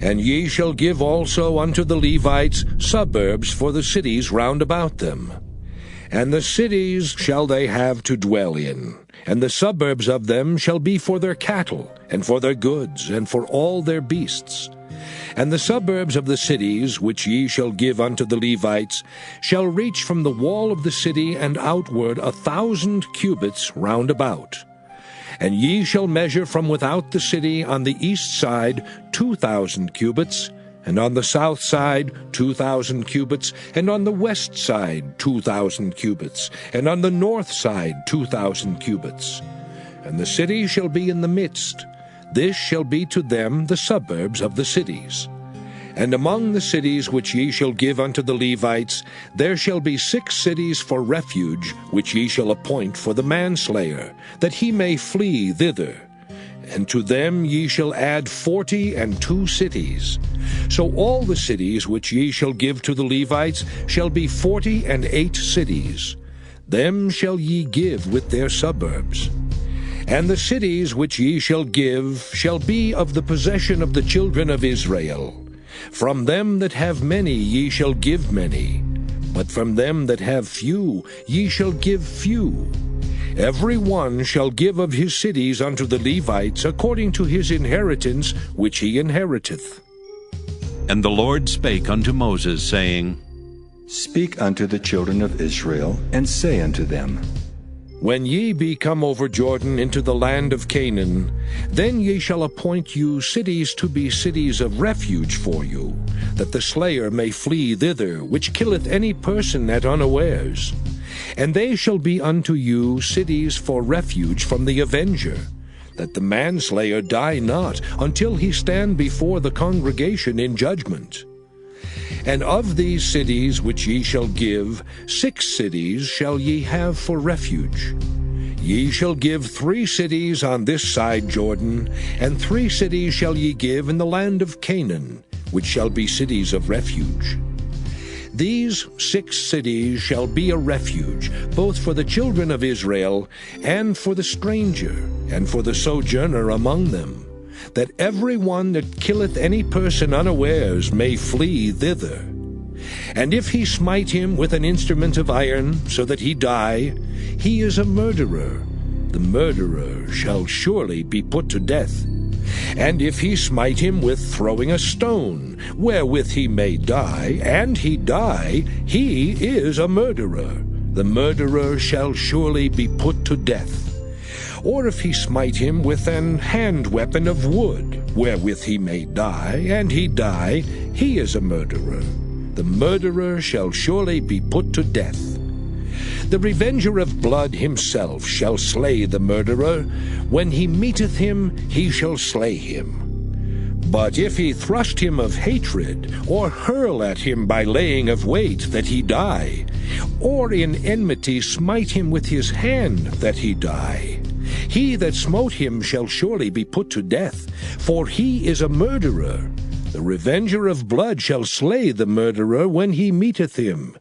And ye shall give also unto the Levites suburbs for the cities round about them. And the cities shall they have to dwell in, and the suburbs of them shall be for their cattle, and for their goods, and for all their beasts. And the suburbs of the cities, which ye shall give unto the Levites, shall reach from the wall of the city and outward 1,000 cubits round about. And ye shall measure from without the city on the east side 2,000 cubits, and on the south side 2,000 cubits, and on the west side 2,000 cubits, and on the north side 2,000 cubits. And the city shall be in the midst. This shall be to them the suburbs of the cities. And among the cities which ye shall give unto the Levites, there shall be 6 cities for refuge, which ye shall appoint for the manslayer, that he may flee thither. And to them ye shall add 42 cities. So all the cities which ye shall give to the Levites shall be 48 cities. Them shall ye give with their suburbs. And the cities which ye shall give shall be of the possession of the children of Israel. From them that have many ye shall give many, but from them that have few ye shall give few. Every one shall give of his cities unto the Levites according to his inheritance which he inheriteth. And the Lord spake unto Moses, saying, Speak unto the children of Israel, and say unto them, When ye be come over Jordan into the land of Canaan, then ye shall appoint you cities to be cities of refuge for you, that the slayer may flee thither, which killeth any person at unawares. And they shall be unto you cities for refuge from the avenger, that the manslayer die not until he stand before the congregation in judgment. And of these cities which ye shall give, 6 cities shall ye have for refuge. Ye shall give 3 cities on this side Jordan, and 3 cities shall ye give in the land of Canaan, which shall be cities of refuge. These 6 cities shall be a refuge, both for the children of Israel, and for the stranger, and for the sojourner among them, that every one that killeth any person unawares may flee thither. And if he smite him with an instrument of iron, so that he die, he is a murderer. The murderer shall surely be put to death. And if he smite him with throwing a stone, wherewith he may die, and he die, he is a murderer. The murderer shall surely be put to death. Or if he smite him with an hand weapon of wood, wherewith he may die, and he die, he is a murderer. The murderer shall surely be put to death. The revenger of blood himself shall slay the murderer. When he meeteth him, he shall slay him. But if he thrust him of hatred, or hurl at him by laying of weight, that he die, or in enmity smite him with his hand, that he die, he that smote him shall surely be put to death, for he is a murderer. The revenger of blood shall slay the murderer when he meeteth him.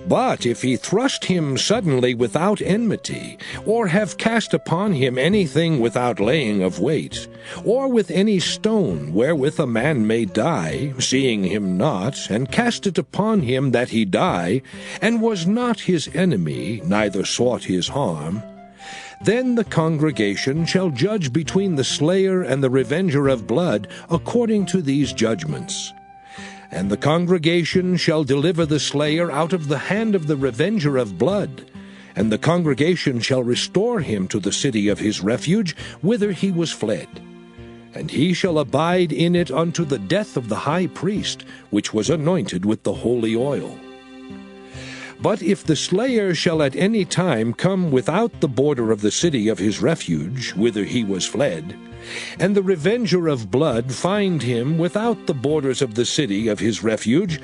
But if he thrust him suddenly without enmity, or have cast upon him anything without laying of weight, or with any stone wherewith a man may die, seeing him not, and cast it upon him that he die, and was not his enemy, neither sought his harm, then the congregation shall judge between the slayer and the revenger of blood according to these judgments. And the congregation shall deliver the slayer out of the hand of the revenger of blood, and the congregation shall restore him to the city of his refuge, whither he was fled. And he shall abide in it unto the death of the high priest, which was anointed with the holy oil. But if the slayer shall at any time come without the border of the city of his refuge, whither he was fled, and the revenger of blood find him without the borders of the city of his refuge,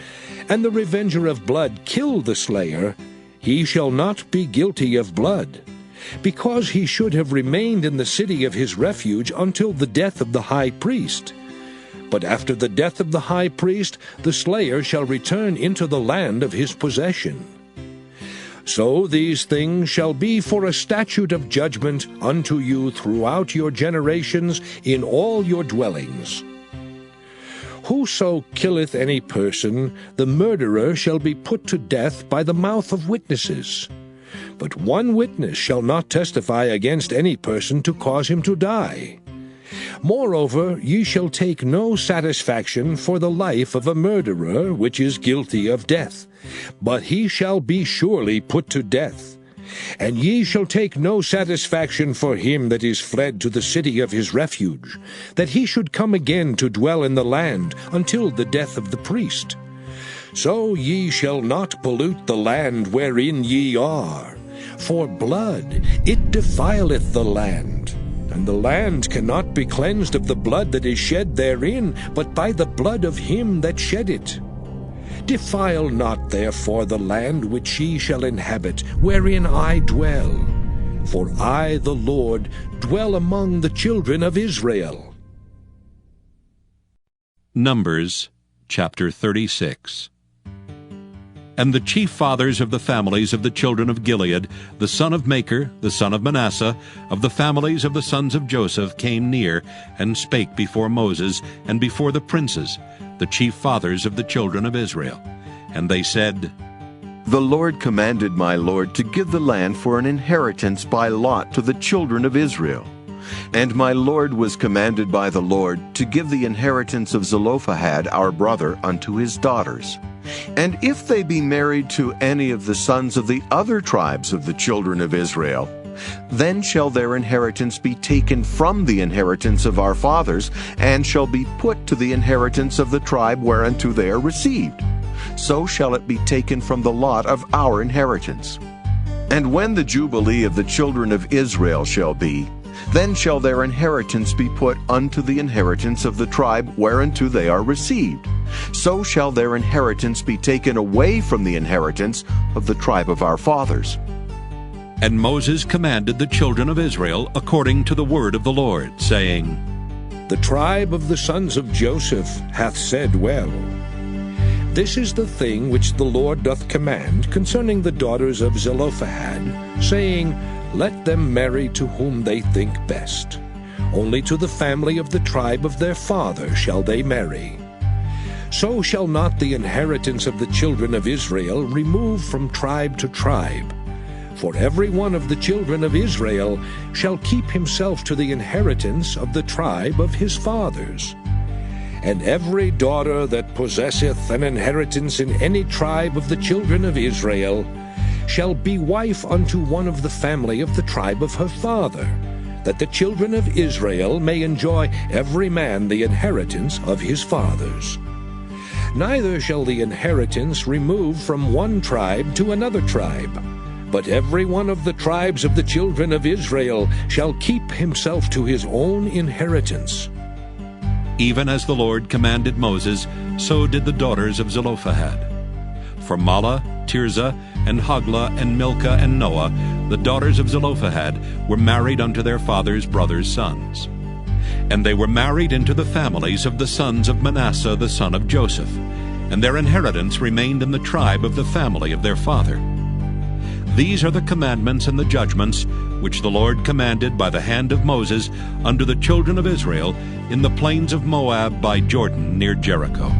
and the revenger of blood kill the slayer, he shall not be guilty of blood, because he should have remained in the city of his refuge until the death of the high priest. But after the death of the high priest, the slayer shall return into the land of his possession. So these things shall be for a statute of judgment unto you throughout your generations in all your dwellings. Whoso killeth any person, the murderer shall be put to death by the mouth of witnesses. But one witness shall not testify against any person to cause him to die. Moreover, ye shall take no satisfaction for the life of a murderer which is guilty of death, but he shall be surely put to death. And ye shall take no satisfaction for him that is fled to the city of his refuge, that he should come again to dwell in the land until the death of the priest. So ye shall not pollute the land wherein ye are, for blood, it defileth the land. And the land cannot be cleansed of the blood that is shed therein, but by the blood of him that shed it. Defile not therefore the land which ye shall inhabit, wherein I dwell. For I, the Lord, dwell among the children of Israel. Numbers chapter 36. And the chief fathers of the families of the children of Gilead, the son of Machir, the son of Manasseh, of the families of the sons of Joseph, came near, and spake before Moses, and before the princes, the chief fathers of the children of Israel. And they said, The Lord commanded my Lord to give the land for an inheritance by lot to the children of Israel. And my Lord was commanded by the Lord to give the inheritance of Zelophehad our brother unto his daughters. And if they be married to any of the sons of the other tribes of the children of Israel, then shall their inheritance be taken from the inheritance of our fathers, and shall be put to the inheritance of the tribe whereunto they are received. So shall it be taken from the lot of our inheritance. And when the Jubilee of the children of Israel shall be, then shall their inheritance be put unto the inheritance of the tribe whereunto they are received. So shall their inheritance be taken away from the inheritance of the tribe of our fathers. And Moses commanded the children of Israel according to the word of the Lord, saying, The tribe of the sons of Joseph hath said well. This is the thing which the Lord doth command concerning the daughters of Zelophehad, saying, Let them marry to whom they think best. Only to the family of the tribe of their father shall they marry. So shall not the inheritance of the children of Israel remove from tribe to tribe. For every one of the children of Israel shall keep himself to the inheritance of the tribe of his fathers. And every daughter that possesseth an inheritance in any tribe of the children of Israel shall be wife unto one of the family of the tribe of her father, that the children of Israel may enjoy every man the inheritance of his fathers. Neither shall the inheritance remove from one tribe to another tribe, but every one of the tribes of the children of Israel shall keep himself to his own inheritance. Even as the Lord commanded Moses, so did the daughters of Zelophehad. For Mahlah, Tirzah, and Hoglah, and Milcah, and Noah, the daughters of Zelophehad, were married unto their father's brothers' sons. And they were married into the families of the sons of Manasseh the son of Joseph. and their inheritance remained in the tribe of the family of their father. These are the commandments and the judgments which the Lord commanded by the hand of Moses unto the children of Israel in the plains of Moab by Jordan near Jericho.